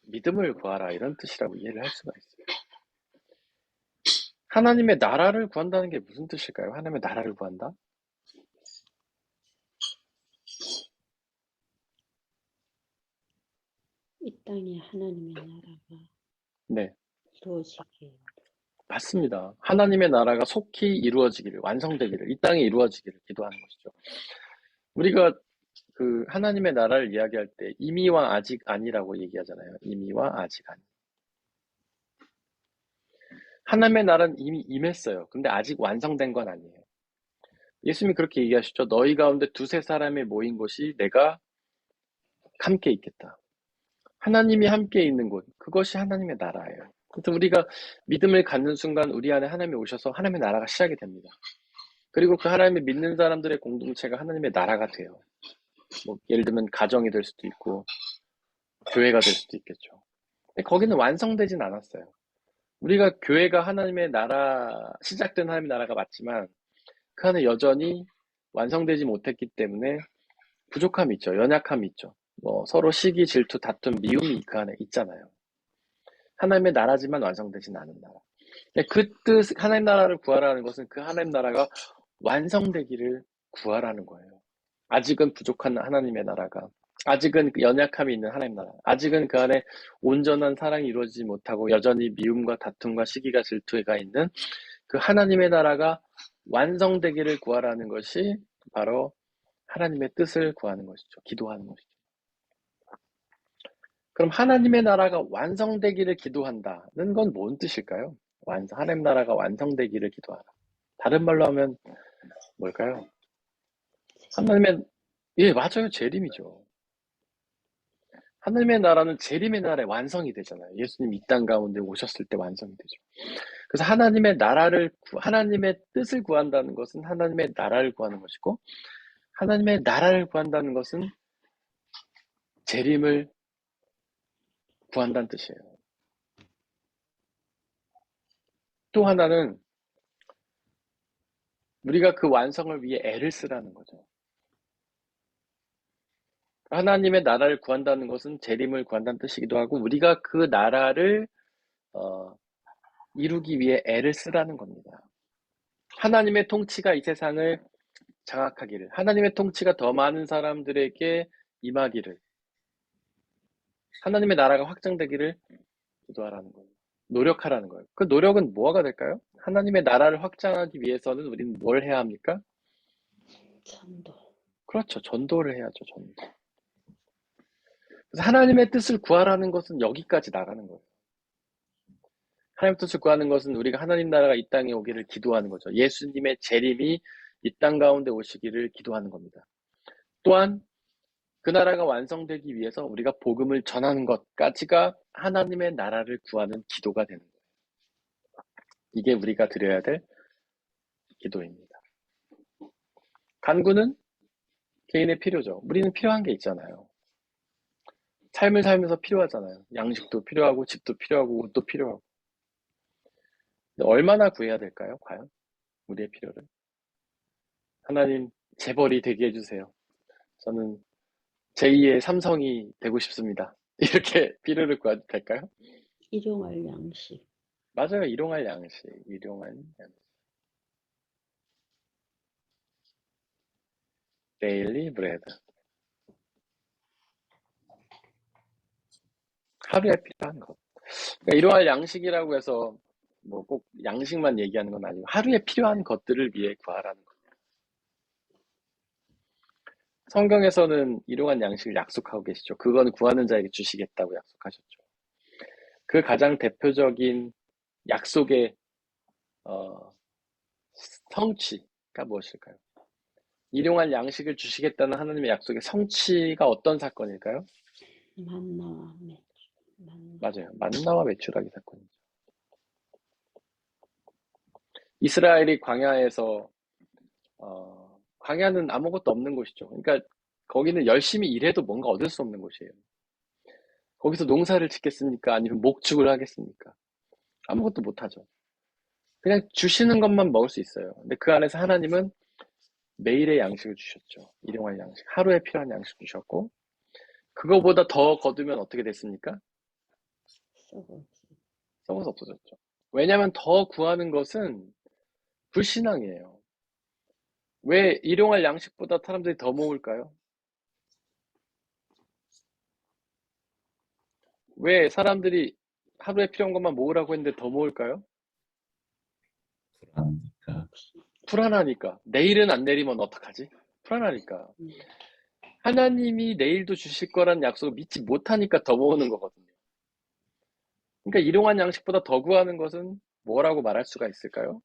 믿음을 구하라 이런 뜻이라고 이해를 할 수가 있어요. 하나님의 나라를 구한다는 게 무슨 뜻일까요? 하나님의 나라를 구한다? 이 땅에 하나님의 나라가 네, 이루어지게 맞습니다. 하나님의 나라가 속히 이루어지기를, 완성되기를, 이 땅에 이루어지기를 기도하는 것이죠. 우리가 그 하나님의 나라를 이야기할 때 이미와 아직 아니라고 얘기하잖아요. 이미와 아직 아니. 하나님의 나라는 이미 임했어요. 근데 아직 완성된 건 아니에요. 예수님이 그렇게 얘기하시죠. 너희 가운데 두세 사람이 모인 곳이 내가 함께 있겠다. 하나님이 함께 있는 곳, 그것이 하나님의 나라예요. 그래서 우리가 믿음을 갖는 순간 우리 안에 하나님이 오셔서 하나님의 나라가 시작이 됩니다. 그리고 그 하나님을 믿는 사람들의 공동체가 하나님의 나라가 돼요. 뭐 예를 들면 가정이 될 수도 있고 교회가 될 수도 있겠죠. 근데 거기는 완성되진 않았어요. 우리가 교회가 하나님의 나라, 시작된 하나님의 나라가 맞지만 그 안에 여전히 완성되지 못했기 때문에 부족함이 있죠. 연약함이 있죠. 뭐 서로 시기, 질투, 다툼, 미움이 그 안에 있잖아요. 하나님의 나라지만 완성되진 않은 나라. 그 뜻, 하나님 나라를 구하라는 것은 그 하나님 나라가 완성되기를 구하라는 거예요. 아직은 부족한 하나님의 나라가, 아직은 연약함이 있는 하나님 나라, 아직은 그 안에 온전한 사랑이 이루어지지 못하고 여전히 미움과 다툼과 시기가 질투가 있는 그 하나님의 나라가 완성되기를 구하라는 것이 바로 하나님의 뜻을 구하는 것이죠. 기도하는 것이죠. 그럼 하나님의 나라가 완성되기를 기도한다는 건 뭔 뜻일까요? 하나님 나라가 완성되기를 기도하라. 다른 말로 하면 뭘까요? 하나님의, 예, 맞아요. 재림이죠. 하나님의 나라는 재림의 날에 완성이 되잖아요. 예수님 이 땅 가운데 오셨을 때 완성이 되죠. 그래서 하나님의 뜻을 구한다는 것은 하나님의 나라를 구하는 것이고, 하나님의 나라를 구한다는 것은 재림을 구한다는 뜻이에요. 또 하나는 우리가 그 완성을 위해 애를 쓰라는 거죠. 하나님의 나라를 구한다는 것은 재림을 구한다는 뜻이기도 하고 우리가 그 나라를 이루기 위해 애를 쓰라는 겁니다. 하나님의 통치가 이 세상을 장악하기를, 하나님의 통치가 더 많은 사람들에게 임하기를, 하나님의 나라가 확장되기를 기도하라는 거예요. 노력하라는 거예요. 그 노력은 뭐가 될까요? 하나님의 나라를 확장하기 위해서는 우리는 뭘 해야 합니까? 전도. 그렇죠. 전도를 해야죠. 전도. 그래서 하나님의 뜻을 구하라는 것은 여기까지 나가는 거예요. 하나님의 뜻을 구하는 것은 우리가 하나님 나라가 이 땅에 오기를 기도하는 거죠. 예수님의 재림이 이 땅 가운데 오시기를 기도하는 겁니다. 또한 그 나라가 완성되기 위해서 우리가 복음을 전하는 것까지가 하나님의 나라를 구하는 기도가 되는 거예요. 이게 우리가 드려야 될 기도입니다. 간구는 개인의 필요죠. 우리는 필요한 게 있잖아요. 삶을 살면서 필요하잖아요. 양식도 필요하고 집도 필요하고 옷도 필요하고. 근데 얼마나 구해야 될까요? 과연 우리의 필요를 하나님 재벌이 되게 해주세요. 저는 제2의 삼성이 되고 싶습니다. 이렇게 필요를 구해도 될까요? 일용할 양식. 맞아요. 일용할 양식, 일용할 양식. 데일리 브레드. 하루에 필요한 것. 그러니까 일용할 양식이라고 해서 뭐 꼭 양식만 얘기하는 건 아니고 하루에 필요한 것들을 위해 구하라는 거예요. 성경에서는 일용할 양식을 약속하고 계시죠. 그건 구하는 자에게 주시겠다고 약속하셨죠. 그 가장 대표적인 약속의 성취가 무엇일까요? 일용할 양식을 주시겠다는 하나님의 약속의 성취가 어떤 사건일까요? 만나와 매출. 만나. 맞아요. 만나와 메추라기 사건이죠. 이스라엘이 광야에서 광야는 아무것도 없는 곳이죠. 그러니까 거기는 열심히 일해도 뭔가 얻을 수 없는 곳이에요. 거기서 농사를 짓겠습니까? 아니면 목축을 하겠습니까? 아무것도 못하죠. 그냥 주시는 것만 먹을 수 있어요. 근데 그 안에서 하나님은 매일의 양식을 주셨죠. 일용할 양식. 하루에 필요한 양식 주셨고 그거보다 더 거두면 어떻게 됐습니까? 썩어. 썩어서 없어졌죠. 왜냐하면 더 구하는 것은 불신앙이에요. 왜 일용할 양식보다 사람들이 더 모을까요? 왜 사람들이 하루에 필요한 것만 모으라고 했는데 더 모을까요? 불안하니까. 불안하니까. 내일은 안 내리면 어떡하지? 불안하니까. 하나님이 내일도 주실 거란 약속을 믿지 못하니까 더 모으는 거거든요. 그러니까 일용할 양식보다 더 구하는 것은 뭐라고 말할 수가 있을까요?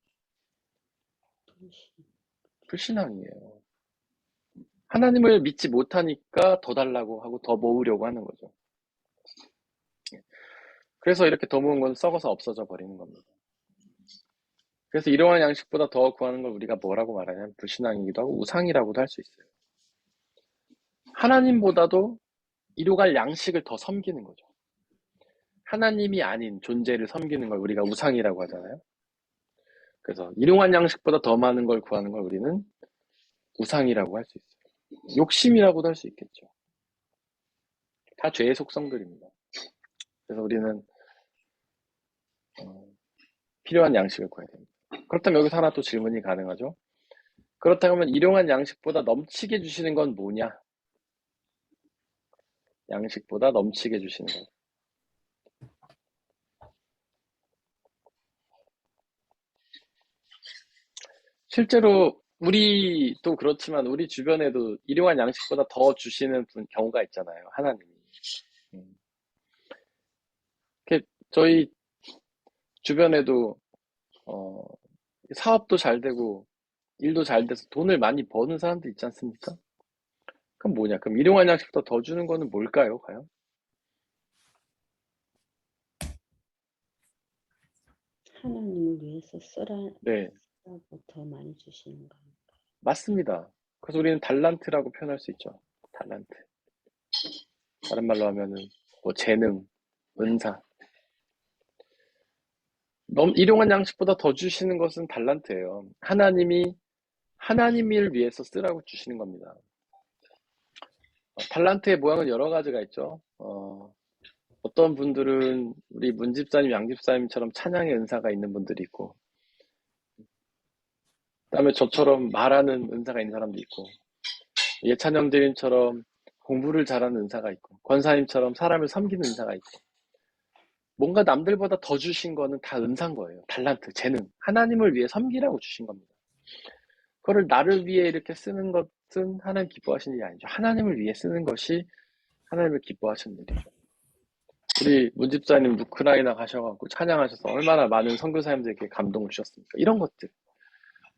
불신앙이에요. 하나님을 믿지 못하니까 더 달라고 하고 더 모으려고 하는 거죠. 그래서 이렇게 더 모은 건 썩어서 없어져 버리는 겁니다. 그래서 일용할 양식보다 더 구하는 걸 우리가 뭐라고 말하냐면 불신앙이기도 하고 우상이라고도 할 수 있어요. 하나님보다도 일용할 양식을 더 섬기는 거죠. 하나님이 아닌 존재를 섬기는 걸 우리가 우상이라고 하잖아요. 그래서 일용할 양식보다 더 많은 걸 구하는 걸 우리는 우상이라고 할 수 있어요. 욕심이라고도 할 수 있겠죠. 다 죄의 속성들입니다. 그래서 우리는 필요한 양식을 구해야 됩니다. 그렇다면 여기서 하나 또 질문이 가능하죠. 그렇다면 일용할 양식보다 넘치게 주시는 건 뭐냐? 양식보다 넘치게 주시는 것. 실제로 우리도 그렇지만 우리 주변에도 일용할 양식보다 더 주시는 경우가 있잖아요. 하나님이. 저희 주변에도 사업도 잘 되고 일도 잘 돼서 돈을 많이 버는 사람도 있지 않습니까? 그럼 뭐냐? 그럼 일용할 양식보다 더 주는 거는 뭘까요, 과연? 하나님을 위해서 네, 쓰라고 더 많이 주시는 거. 맞습니다. 그래서 우리는 달란트라고 표현할 수 있죠. 달란트. 다른 말로 하면은 뭐 재능, 은사. 일용할 양식보다 더 주시는 것은 달란트예요. 하나님을 위해서 쓰라고 주시는 겁니다. 달란트의 모양은 여러 가지가 있죠. 어떤 분들은 우리 문집사님, 양집사님처럼 찬양의 은사가 있는 분들이 있고, 그다음에 저처럼 말하는 은사가 있는 사람도 있고, 예찬형제님처럼 공부를 잘하는 은사가 있고, 권사님처럼 사람을 섬기는 은사가 있고, 뭔가 남들보다 더 주신 거는 다 은사인 거예요. 달란트, 재능. 하나님을 위해 섬기라고 주신 겁니다. 그거를 나를 위해 이렇게 쓰는 것은 하나님 기뻐하시는 일이 아니죠. 하나님을 위해 쓰는 것이 하나님을 기뻐하시는 일이죠. 우리 문집사님 우크라이나 가셔갖고 찬양하셔서 얼마나 많은 선교사님들에게 감동을 주셨습니까? 이런 것들.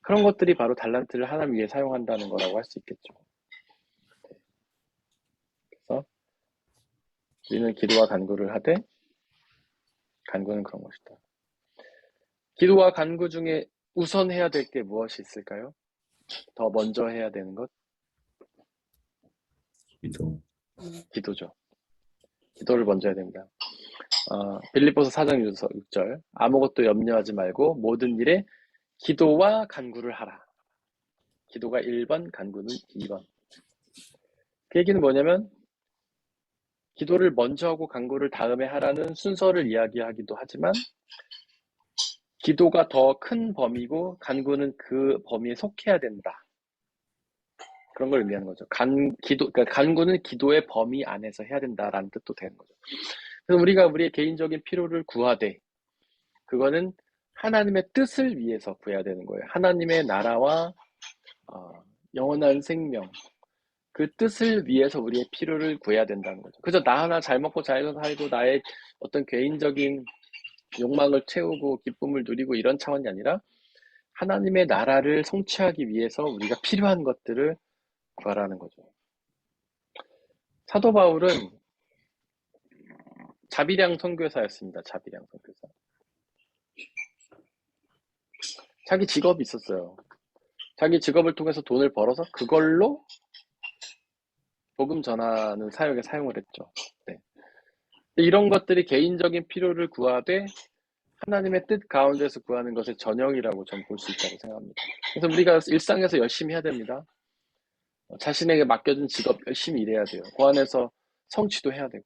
그런 것들이 바로 달란트를 하나님 위해 사용한다는 거라고 할 수 있겠죠. 그래서 우리는 기도와 간구를 하되 간구는 그런 것이다. 기도와 간구 중에 우선 해야 될 게 무엇이 있을까요? 더 먼저 해야 되는 것? 기도. 기도죠. 기도를 먼저 해야 됩니다. 빌립보서 4장 6절 아무것도 염려하지 말고 모든 일에 기도와 간구를 하라. 기도가 1번, 간구는 2번. 그 얘기는 뭐냐면 기도를 먼저 하고 간구를 다음에 하라는 순서를 이야기하기도 하지만 기도가 더 큰 범위고 간구는 그 범위에 속해야 된다. 그런 걸 의미하는 거죠. 그러니까 간구는 기도의 범위 안에서 해야 된다라는 뜻도 되는 거죠. 그래서 우리가 우리의 개인적인 필요를 구하되 그거는 하나님의 뜻을 위해서 구해야 되는 거예요. 하나님의 나라와 영원한 생명, 그 뜻을 위해서 우리의 필요를 구해야 된다는 거죠. 그저 나 하나 잘 먹고 잘 살고 나의 어떤 개인적인 욕망을 채우고 기쁨을 누리고 이런 차원이 아니라 하나님의 나라를 성취하기 위해서 우리가 필요한 것들을 구하라는 거죠. 사도 바울은 자비량 선교사였습니다. 자비량 선교사. 자기 직업이 있었어요. 자기 직업을 통해서 돈을 벌어서 그걸로 복음 전하는 사역에 사용을 했죠. 네. 이런 것들이 개인적인 필요를 구하되 하나님의 뜻 가운데서 구하는 것의 전형이라고 저는 볼 수 있다고 생각합니다. 그래서 우리가 일상에서 열심히 해야 됩니다. 자신에게 맡겨진 직업 열심히 일해야 돼요. 그 안에서 성취도 해야 되고.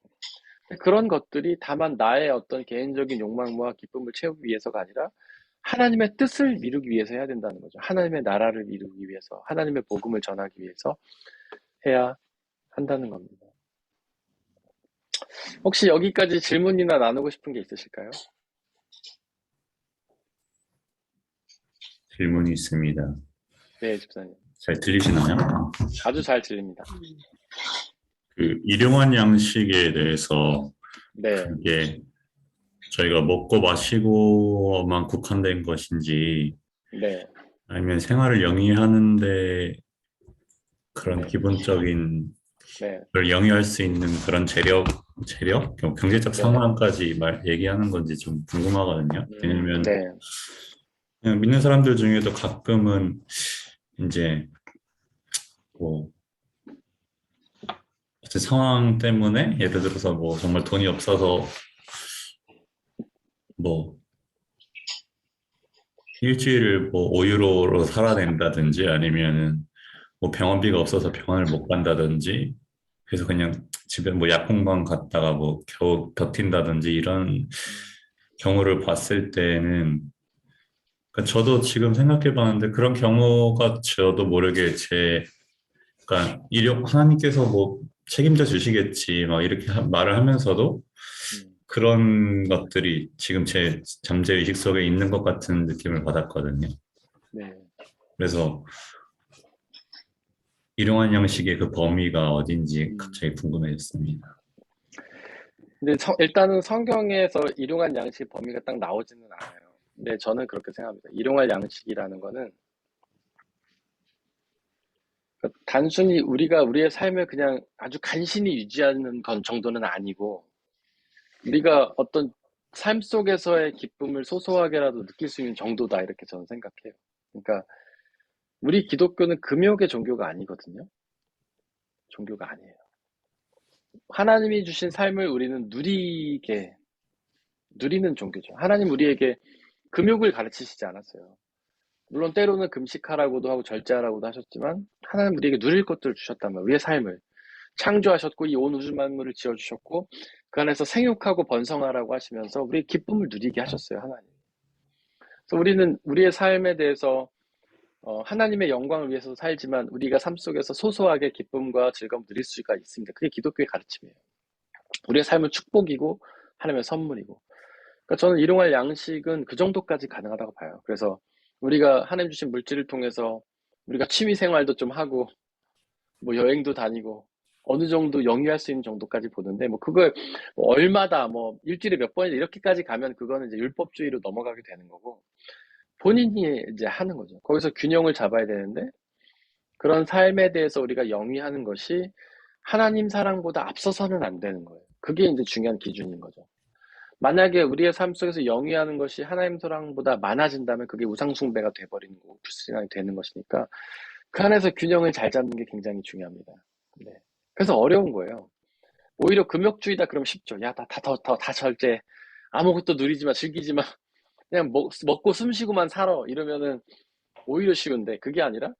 그런 것들이 다만 나의 어떤 개인적인 욕망과 기쁨을 채우기 위해서가 아니라 하나님의 뜻을 이루기 위해서 해야 된다는 거죠. 하나님의 나라를 이루기 위해서, 하나님의 복음을 전하기 위해서 해야 한다는 겁니다. 혹시 여기까지 질문이나 나누고 싶은 게 있으실까요? 질문이 있습니다. 네, 집사님. 잘 들리시나요? 아주 잘 들립니다. 그 일용할 양식에 대해서 네, 그게 저희가 먹고 마시고만 국한된 것인지 네, 아니면 생활을 영위하는데 그런 네. 기본적인 네, 걸 영위할 수 있는 그런 재력, 경제적 네. 상황까지 얘기하는 건지 좀 궁금하거든요. 왜냐면 네, 그냥 믿는 사람들 중에도 가끔은 이제 뭐 어떤 상황 때문에 예를 들어서 뭐 정말 돈이 없어서 뭐 일주일을 뭐 5유로로 살아낸다든지 아니면은 뭐 병원비가 없어서 병원을 못 간다든지 그래서 그냥 집에 뭐 약국만 갔다가 뭐 겨우 버틴다든지 이런 경우를 봤을 때는 그러니까 저도 지금 생각해 봤는데 그런 경우가 저도 모르게 그러니까 하나님께서 뭐 책임져 주시겠지 막 이렇게 말을 하면서도 그런 것들이 지금 제 잠재의식 속에 있는 것 같은 느낌을 받았거든요. 네. 그래서 일용할 양식의 그 범위가 어딘지 갑자기 궁금해졌습니다. 근데 일단은 성경에서 일용할 양식 범위가 딱 나오지는 않아요. 근데 저는 그렇게 생각합니다. 일용할 양식이라는 거는 단순히 우리가 우리의 삶을 그냥 아주 간신히 유지하는 건 정도는 아니고 우리가 어떤 삶 속에서의 기쁨을 소소하게라도 느낄 수 있는 정도다 이렇게 저는 생각해요. 그러니까 우리 기독교는 금욕의 종교가 아니거든요. 종교가 아니에요. 하나님이 주신 삶을 우리는 누리는 종교죠. 하나님 우리에게 금욕을 가르치시지 않았어요. 물론 때로는 금식하라고도 하고 절제하라고도 하셨지만 하나님 우리에게 누릴 것들을 주셨단 말이에요. 우리의 삶을 창조하셨고 이 온 우주 만물을 지어주셨고 그 안에서 생육하고 번성하라고 하시면서 우리의 기쁨을 누리게 하셨어요. 하나님. 그래서 우리는 우리의 삶에 대해서 하나님의 영광을 위해서 살지만 우리가 삶 속에서 소소하게 기쁨과 즐거움 누릴 수가 있습니다. 그게 기독교의 가르침이에요. 우리의 삶은 축복이고 하나님의 선물이고. 그러니까 저는 일용할 양식은 그 정도까지 가능하다고 봐요. 그래서 우리가 하나님 주신 물질을 통해서 우리가 취미 생활도 좀 하고 뭐 여행도 다니고 어느 정도 영위할 수 있는 정도까지 보는데 뭐 그걸 뭐 얼마다 뭐 일주일에 몇 번이다 이렇게까지 가면 그거는 이제 율법주의로 넘어가게 되는 거고 본인이 이제 하는 거죠. 거기서 균형을 잡아야 되는데 그런 삶에 대해서 우리가 영위하는 것이 하나님 사랑보다 앞서서는 안 되는 거예요. 그게 이제 중요한 기준인 거죠. 만약에 우리의 삶 속에서 영위하는 것이 하나님 사랑보다 많아진다면 그게 우상숭배가 돼버리는 거고 불신앙이 되는 것이니까 그 안에서 균형을 잘 잡는 게 굉장히 중요합니다. 네. 그래서 어려운 거예요. 오히려 금욕주의다 그러면 쉽죠. 야, 다 절제. 아무것도 누리지 마, 즐기지 마. 그냥 먹고 숨 쉬고만 살아. 이러면은 오히려 쉬운데 그게 아니라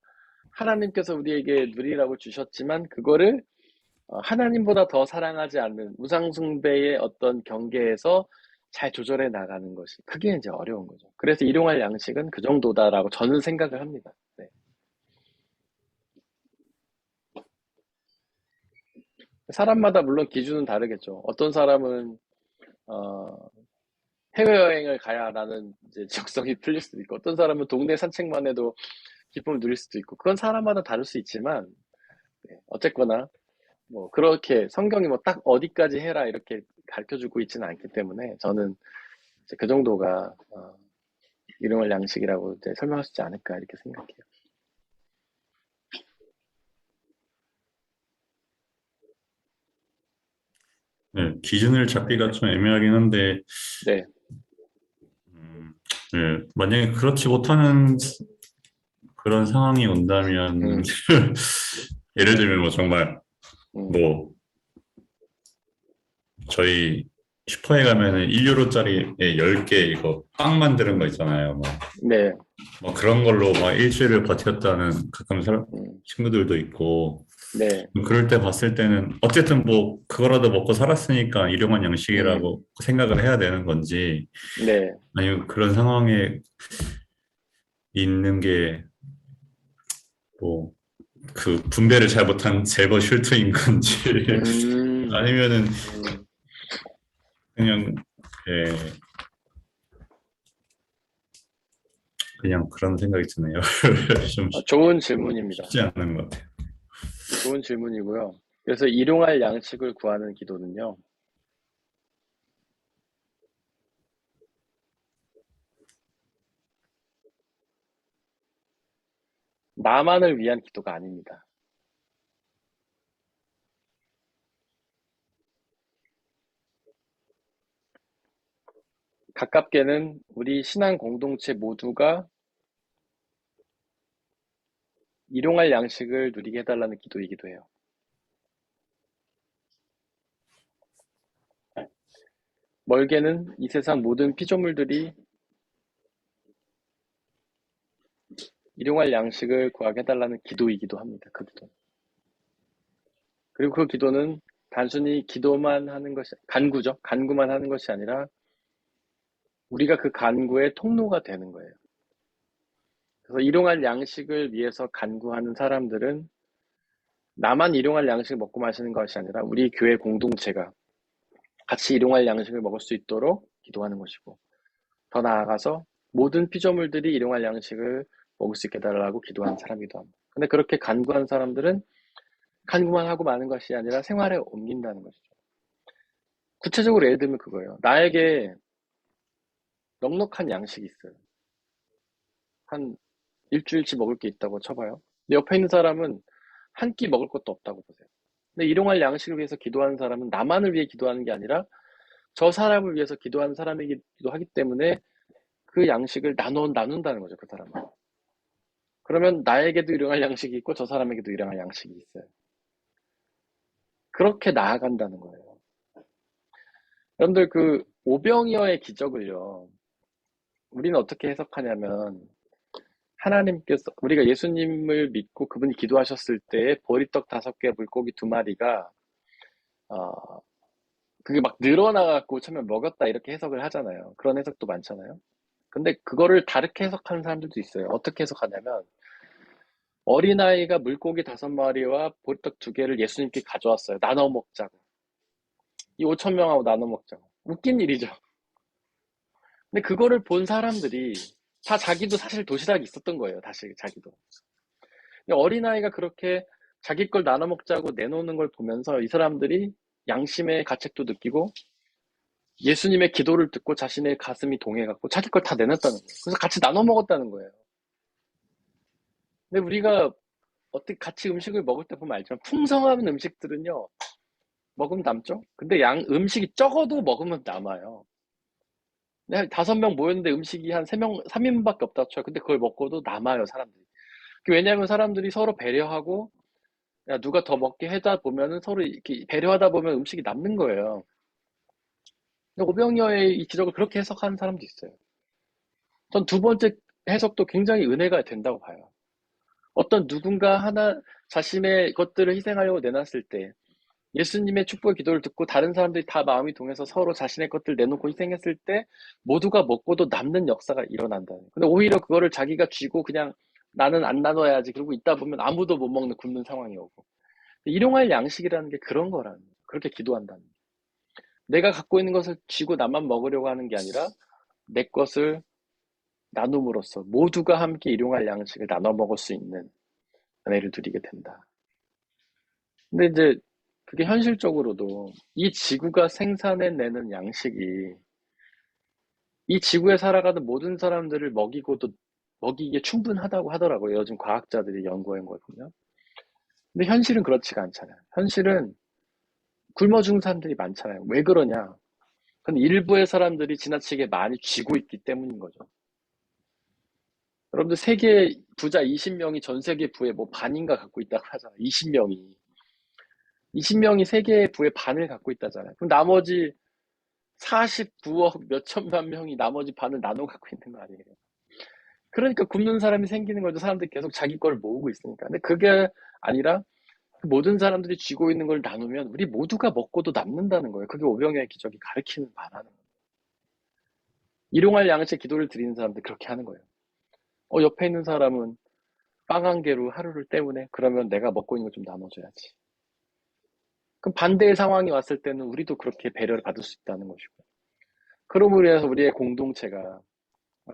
하나님께서 우리에게 누리라고 주셨지만 그거를 하나님보다 더 사랑하지 않는 우상숭배의 어떤 경계에서 잘 조절해 나가는 것이 그게 이제 어려운 거죠. 그래서 일용할 양식은 그 정도다라고 저는 생각을 합니다. 네. 사람마다 물론 기준은 다르겠죠. 어떤 사람은 어, 해외여행을 가야라는 이제 적성이 풀릴 수도 있고 어떤 사람은 동네 산책만 해도 기쁨을 누릴 수도 있고 그건 사람마다 다를 수 있지만 네, 어쨌거나 뭐 그렇게 성경이 뭐 딱 어디까지 해라 이렇게 가르쳐주고 있지는 않기 때문에 저는 이제 그 정도가 일용할 양식이라고 이제 설명할 수 있지 않을까 이렇게 생각해요. 네, 기준을 잡기가 좀 애매하긴 한데, 네, 네, 만약에 그렇지 못하는 그런 상황이 온다면, 음, 예를 들면 뭐 정말, 음, 뭐, 저희 슈퍼에 가면은 1유로짜리에 10개 이거 빵 만드는 거 있잖아요. 네, 뭐 그런 걸로 막 일주일을 버텼다는 가끔 음, 친구들도 있고, 네, 그럴 때 봤을 때는 어쨌든 뭐 그거라도 먹고 살았으니까 일용할 음, 양식이라고 생각을 해야 되는 건지, 네, 아니면 그런 상황에 있는 게 뭐 그 분배를 잘못한 제거 슐트인 건지 음, 아니면은 음. 그냥 예, 그냥 그런 생각이 드네요. 좀 좋은 질문입니다. 쉽지 않은 것 같아요. 좋은 질문이고요. 그래서 일용할 양식을 구하는 기도는요, 나만을 위한 기도가 아닙니다. 가깝게는 우리 신앙 공동체 모두가 일용할 양식을 누리게 해달라는 기도이기도 해요. 멀게는 이 세상 모든 피조물들이 일용할 양식을 구하게 해달라는 기도이기도 합니다. 그 기도. 그리고 그 기도는 단순히 기도만 하는 것이, 간구죠. 간구만 하는 것이 아니라 우리가 그 간구의 통로가 되는 거예요. 그래서 일용할 양식을 위해서 간구하는 사람들은 나만 일용할 양식을 먹고 마시는 것이 아니라 우리 교회 공동체가 같이 일용할 양식을 먹을 수 있도록 기도하는 것이고 더 나아가서 모든 피조물들이 일용할 양식을 먹을 수 있게 해달라고 기도하는 사람이기도 합니다. 근데 그렇게 간구한 사람들은 간구만 하고 마는 것이 아니라 생활에 옮긴다는 것이죠. 구체적으로 예를 들면 그거예요. 나에게 넉넉한 양식이 있어요. 한 일주일치 먹을 게 있다고 쳐봐요. 근데 옆에 있는 사람은 한 끼 먹을 것도 없다고 보세요. 근데 일용할 양식을 위해서 기도하는 사람은 나만을 위해 기도하는 게 아니라 저 사람을 위해서 기도하는 사람이기도 하기 때문에 그 양식을 나눈다는 거죠, 그 사람은. 그러면 나에게도 일용할 양식이 있고 저 사람에게도 일용할 양식이 있어요. 그렇게 나아간다는 거예요. 여러분들 그 오병이어의 기적을요. 우리는 어떻게 해석하냐면 하나님께서 우리가 예수님을 믿고 그분이 기도하셨을 때 보리떡 5개, 물고기 2마리가 어, 그게 막 늘어나갖고 처음에 먹였다 이렇게 해석을 하잖아요. 그런 해석도 많잖아요. 근데 그거를 다르게 해석하는 사람들도 있어요. 어떻게 해석하냐면 어린아이가 물고기 5마리와 보리떡 2개를 예수님께 가져왔어요. 나눠 먹자고. 이 5천 명하고 나눠 먹자고. 웃긴 일이죠. 근데 그거를 본 사람들이 다 자기도 사실 도시락이 있었던 거예요. 다시 자기도. 근데 어린아이가 그렇게 자기 걸 나눠 먹자고 내놓는 걸 보면서 이 사람들이 양심의 가책도 느끼고 예수님의 기도를 듣고 자신의 가슴이 동해갖고 자기 걸 다 내놨다는 거예요. 그래서 같이 나눠 먹었다는 거예요. 근데 우리가 어떻게 같이 음식을 먹을 때 보면 알지만 풍성한 음식들은요, 먹으면 남죠? 근데 음식이 적어도 먹으면 남아요. 근데 한 5명 모였는데 음식이 한 3인분밖에 없다 쳐요. 근데 그걸 먹고도 남아요, 사람들이. 왜냐하면 사람들이 서로 배려하고 야, 누가 더 먹게 하다 보면은 서로 이렇게 배려하다 보면 음식이 남는 거예요. 근데 오병이어의 이 기적을 그렇게 해석하는 사람도 있어요. 전 두 번째 해석도 굉장히 은혜가 된다고 봐요. 어떤 누군가 하나 자신의 것들을 희생하려고 내놨을 때 예수님의 축복의 기도를 듣고 다른 사람들이 다 마음이 동해서 서로 자신의 것들 내놓고 희생했을 때 모두가 먹고도 남는 역사가 일어난다. 근데 오히려 그거를 자기가 쥐고 그냥 나는 안 나눠야지 그러고 있다 보면 아무도 못 먹는 굶는 상황이 오고. 일용할 양식이라는 게 그런 거라는 거예요. 그렇게 기도한다는 거예요. 내가 갖고 있는 것을 쥐고 나만 먹으려고 하는 게 아니라 내 것을 나눔으로써 모두가 함께 일용할 양식을 나눠 먹을 수 있는 은혜를 누리게 된다. 근데 이제 그게 현실적으로도 이 지구가 생산해내는 양식이 이 지구에 살아가는 모든 사람들을 먹이고도 먹이기에 충분하다고 하더라고요. 요즘 과학자들이 연구한 걸 보면. 근데 현실은 그렇지가 않잖아요. 현실은 굶어 죽는 사람들이 많잖아요. 왜 그러냐? 그건 일부의 사람들이 지나치게 많이 쥐고 있기 때문인 거죠. 여러분들 세계 부자 20명이 전 세계 부의 뭐 반인가 갖고 있다고 하잖아요. 20명이 세계 부의 반을 갖고 있다잖아요. 그럼 나머지 49억 몇천만 명이 나머지 반을 나눠 갖고 있는 거 아니에요? 그러니까 굶는 사람이 생기는 거죠. 사람들이 계속 자기 걸 모으고 있으니까. 근데 그게 아니라 그 모든 사람들이 쥐고 있는 걸 나누면 우리 모두가 먹고도 남는다는 거예요. 그게 오병이어의 기적이 가르치는 바라는 거예요. 일용할 양식 기도를 드리는 사람들 그렇게 하는 거예요. 옆에 있는 사람은 빵 한 개로 하루를 때우네. 그러면 내가 먹고 있는 거 좀 나눠줘야지. 그럼 반대의 상황이 왔을 때는 우리도 그렇게 배려를 받을 수 있다는 것이고. 그러므로 해서 우리의 공동체가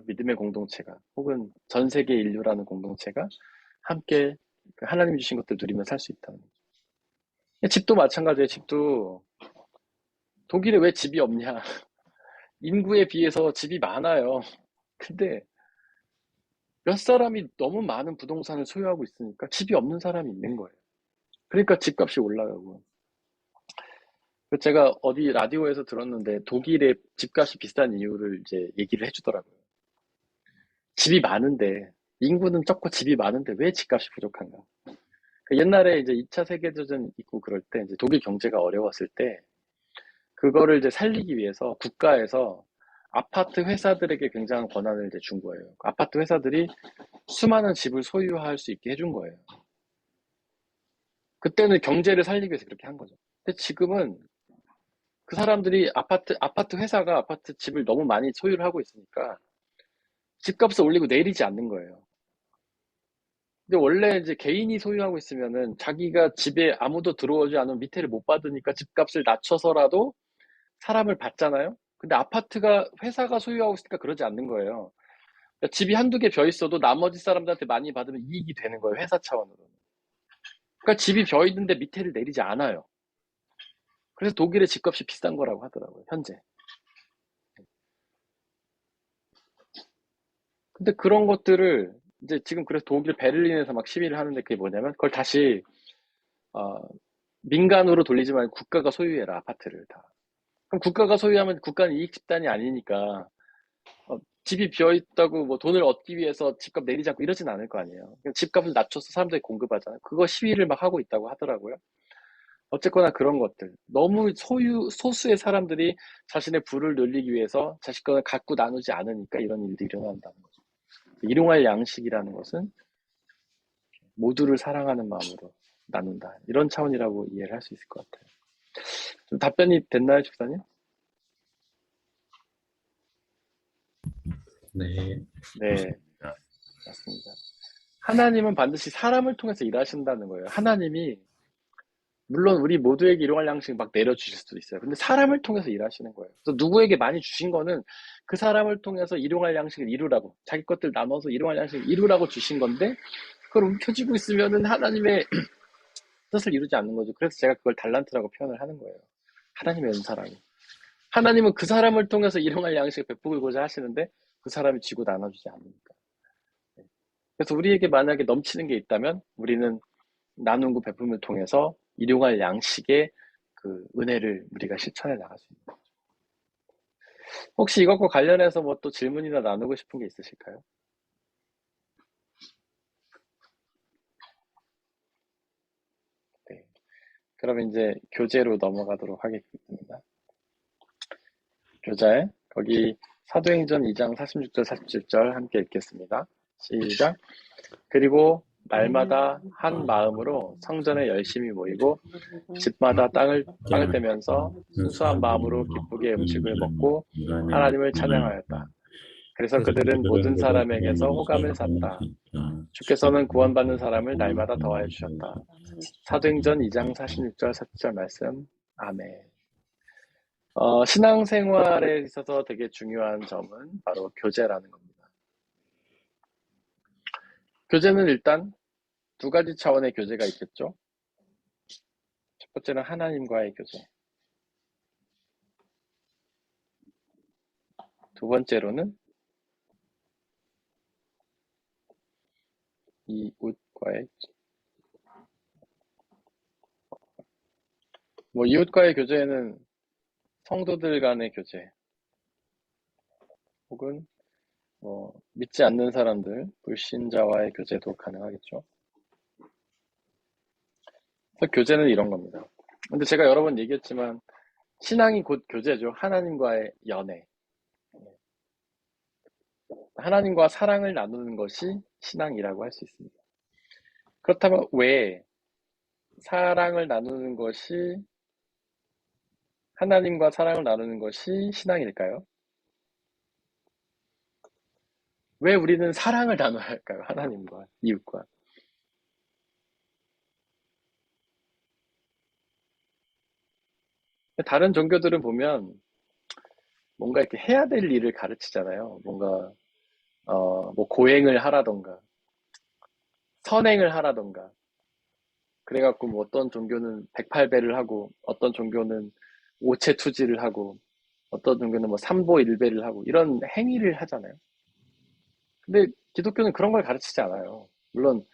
믿음의 공동체가 혹은 전 세계 인류라는 공동체가 함께 하나님 주신 것들 누리며 살 수 있다는 거죠. 집도 마찬가지예요. 집도 독일에 왜 집이 없냐? 인구에 비해서 집이 많아요. 근데 몇 사람이 너무 많은 부동산을 소유하고 있으니까 집이 없는 사람이 있는 거예요. 그러니까 집값이 올라가고. 제가 어디 라디오에서 들었는데 독일의 집값이 비싼 이유를 이제 얘기를 해주더라고요. 집이 많은데 인구는 적고 집이 많은데 왜 집값이 부족한가? 옛날에 이제 2차 세계대전 있고 그럴 때 이제 독일 경제가 어려웠을 때 그거를 이제 살리기 위해서 국가에서 아파트 회사들에게 굉장한 권한을 이제 준 거예요. 아파트 회사들이 수많은 집을 소유할 수 있게 해준 거예요. 그때는 경제를 살리기 위해서 그렇게 한 거죠. 근데 지금은 그 사람들이 아파트 회사가 아파트 집을 너무 많이 소유를 하고 있으니까 집값을 올리고 내리지 않는 거예요. 근데 원래 이제 개인이 소유하고 있으면은 자기가 집에 아무도 들어오지 않으면 밑에를 못 받으니까 집값을 낮춰서라도 사람을 받잖아요. 근데 아파트가 회사가 소유하고 있으니까 그러지 않는 거예요. 그러니까 집이 한두 개 벼 있어도 나머지 사람들한테 많이 받으면 이익이 되는 거예요. 회사 차원으로는. 그러니까 집이 벼 있는데 밑에를 내리지 않아요. 그래서 독일의 집값이 비싼 거라고 하더라고요. 현재. 근데 그런 것들을 이제 지금 그래서 독일 베를린에서 막 시위를 하는데 그게 뭐냐면 그걸 다시 어, 민간으로 돌리지 말고 국가가 소유해라 아파트를 다. 그럼 국가가 소유하면 국가는 이익 집단이 아니니까 집이 비어 있다고 뭐 돈을 얻기 위해서 집값 내리지 않고 이러진 않을 거 아니에요. 집값을 낮춰서 사람들이 공급하잖아요. 그거 시위를 막 하고 있다고 하더라고요. 어쨌거나 그런 것들. 너무 소수의 사람들이 자신의 부를 늘리기 위해서 자식 것을 갖고 나누지 않으니까 이런 일들이 일어난다는 거죠. 일용할 양식이라는 것은 모두를 사랑하는 마음으로 나눈다. 이런 차원이라고 이해를 할 수 있을 것 같아요. 좀 답변이 됐나요, 집사님? 네. 네, 맞습니다. 하나님은 반드시 사람을 통해서 일하신다는 거예요. 하나님이 물론 우리 모두에게 일용할 양식 막 내려주실 수도 있어요. 근데 사람을 통해서 일하시는 거예요. 그래서 누구에게 많이 주신 거는 그 사람을 통해서 일용할 양식을 이루라고 자기 것들 나눠서 일용할 양식을 이루라고 주신 건데 그걸 움켜쥐고 있으면은 하나님의 뜻을 이루지 않는 거죠. 그래서 제가 그걸 달란트라고 표현을 하는 거예요. 하나님의 은사라고. 하나님은 그 사람을 통해서 일용할 양식을 베푸고자 하시는데 그 사람이 쥐고 나눠주지 않으니까. 그래서 우리에게 만약에 넘치는 게 있다면 우리는 나눔과 베품을 통해서 일용할 양식의 그 은혜를 우리가 실천해 나갈 수 있는 거죠. 혹시 이것과 관련해서 뭐 또 질문이나 나누고 싶은 게 있으실까요? 그럼 이제 교재로 넘어가도록 하겠습니다. 교재, 거기 사도행전 2장 46절, 47절 함께 읽겠습니다. 시작. 그리고 날마다 한 마음으로 성전에 열심히 모이고 집마다 빵을 떼면서 순수한 마음으로 기쁘게 음식을 먹고 하나님을 찬양하였다. 그래서 그들은 모든 사람에게서 호감을 샀다. 주께서는 구원받는 사람을 날마다 더하여 주셨다. 사도행전 2장 46절, 47절 말씀. 아멘. 신앙생활에 있어서 되게 중요한 점은 바로 교제라는 겁니다. 교제는 일단 두 가지 차원의 교제가 있겠죠. 첫 번째는 하나님과의 교제. 두 번째로는 이웃과의 이웃과의 교제는 성도들 간의 교제, 혹은 믿지 않는 사람들, 불신자와의 교제도 가능하겠죠. 그래서 교제는 이런 겁니다. 근데 제가 여러 번 얘기했지만 신앙이 곧 교제죠. 하나님과의 연애. 하나님과 사랑을 나누는 것이 신앙이라고 할 수 있습니다. 그렇다면 왜 사랑을 나누는 것이, 하나님과 사랑을 나누는 것이 신앙일까요? 왜 우리는 사랑을 나눠야 할까요? 하나님과 이웃과. 다른 종교들은 보면 뭔가 이렇게 해야 될 일을 가르치잖아요. 뭔가 고행을 하라던가 선행을 하라던가. 그래갖고 어떤 종교는 108배를 하고, 어떤 종교는 오체투지를 하고, 어떤 종교는 삼보일배를 하고, 이런 행위를 하잖아요. 근데 기독교는 그런 걸 가르치지 않아요. 물론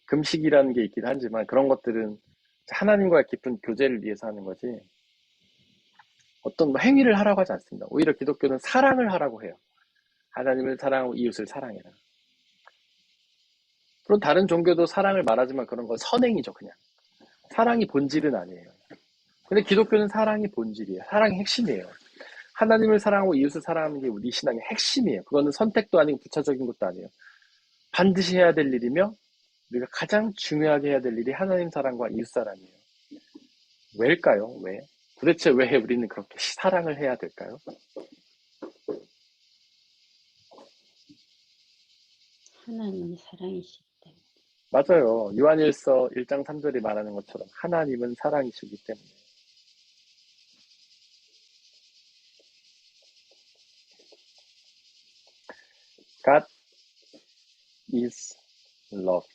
금식이라는 게 있긴 하지만 그런 것들은 하나님과의 깊은 교제를 위해서 하는 거지, 어떤 행위를 하라고 하지 않습니다. 오히려 기독교는 사랑을 하라고 해요. 하나님을 사랑하고 이웃을 사랑해라. 물론 다른 종교도 사랑을 말하지만 그런 건 선행이죠. 그냥 사랑이 본질은 아니에요. 근데 기독교는 사랑이 본질이에요. 사랑이 핵심이에요. 하나님을 사랑하고 이웃을 사랑하는 게 우리 신앙의 핵심이에요. 그거는 선택도 아니고 부차적인 것도 아니에요. 반드시 해야 될 일이며 우리가 가장 중요하게 해야 될 일이 하나님 사랑과 이웃 사랑이에요. 왜일까요? 왜? 도대체 왜 우리는 그렇게 사랑을 해야 될까요? 하나님이 사랑이시기 때문에. 맞아요. 요한일서 1장 3절이 말하는 것처럼 하나님은 사랑이시기 때문에. God is love.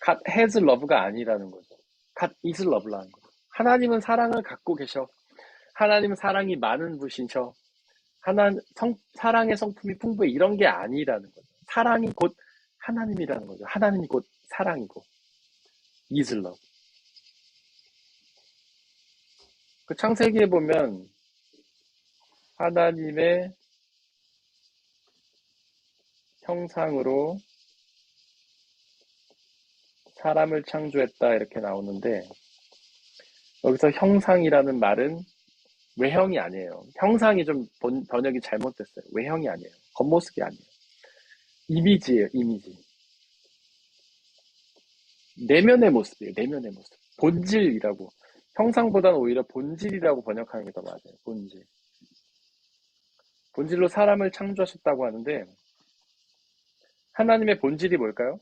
God has love가 아니라는 거죠. God is love라는 거죠. 하나님은 사랑을 갖고 계셔. 하나님은 사랑이 많은 분이셔. 사랑의 성품이 풍부해. 이런 게 아니라는 거죠. 사랑이 곧 하나님이라는 거죠. 하나님이 곧 사랑이고. is love. 그 창세기에 보면 하나님의 형상으로 사람을 창조했다 이렇게 나오는데, 여기서 형상이라는 말은 외형이 아니에요. 형상이 좀 번역이 잘못됐어요. 외형이 아니에요. 겉모습이 아니에요. 이미지예요. 이미지. 내면의 모습이에요. 내면의 모습. 본질이라고. 형상보다는 오히려 본질이라고 번역하는 게 더 맞아요. 본질. 본질로 사람을 창조하셨다고 하는데, 하나님의 본질이 뭘까요?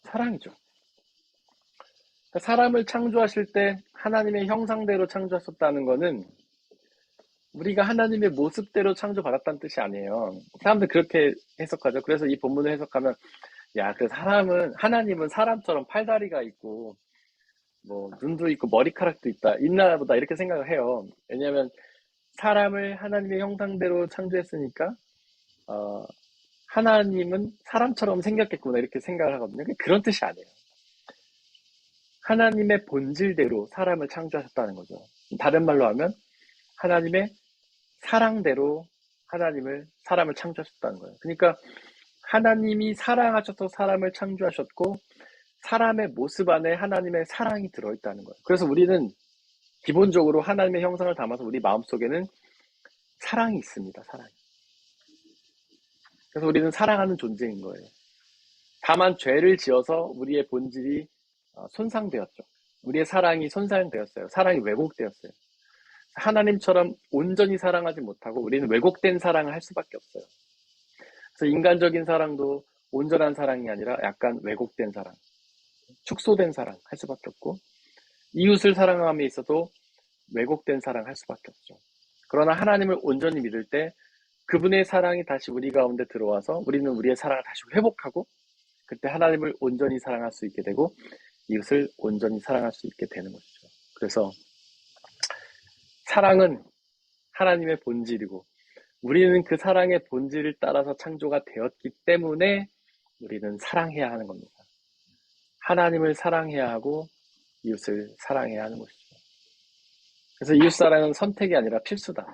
사랑이죠. 사람을 창조하실 때 하나님의 형상대로 창조하셨다는 거는 우리가 하나님의 모습대로 창조받았다는 뜻이 아니에요. 사람들 그렇게 해석하죠. 그래서 이 본문을 해석하면, 그래서 하나님은 사람처럼 팔다리가 있고 눈도 있고 머리카락도 있나 보다 이렇게 생각을 해요. 왜냐하면 사람을 하나님의 형상대로 창조했으니까 하나님은 사람처럼 생겼겠구나 이렇게 생각을 하거든요. 그런 뜻이 아니에요. 하나님의 본질대로 사람을 창조하셨다는 거죠. 다른 말로 하면 하나님의 사랑대로 사람을 창조하셨다는 거예요. 그러니까 하나님이 사랑하셔서 사람을 창조하셨고, 사람의 모습 안에 하나님의 사랑이 들어있다는 거예요. 그래서 우리는 기본적으로 하나님의 형상을 담아서 우리 마음속에는 사랑이 있습니다. 사랑이. 그래서 우리는 사랑하는 존재인 거예요. 다만 죄를 지어서 우리의 본질이 손상되었죠. 우리의 사랑이 손상되었어요. 사랑이 왜곡되었어요. 하나님처럼 온전히 사랑하지 못하고 우리는 왜곡된 사랑을 할 수밖에 없어요. 그래서 인간적인 사랑도 온전한 사랑이 아니라 약간 왜곡된 사랑, 축소된 사랑 할 수밖에 없고, 이웃을 사랑함에 있어도 왜곡된 사랑 할 수밖에 없죠. 그러나 하나님을 온전히 믿을 때 그분의 사랑이 다시 우리 가운데 들어와서 우리는 우리의 사랑을 다시 회복하고, 그때 하나님을 온전히 사랑할 수 있게 되고 이웃을 온전히 사랑할 수 있게 되는 것이죠. 그래서 사랑은 하나님의 본질이고 우리는 그 사랑의 본질을 따라서 창조가 되었기 때문에 우리는 사랑해야 하는 겁니다. 하나님을 사랑해야 하고 이웃을 사랑해야 하는 것이죠. 그래서 이웃 사랑은 선택이 아니라 필수다.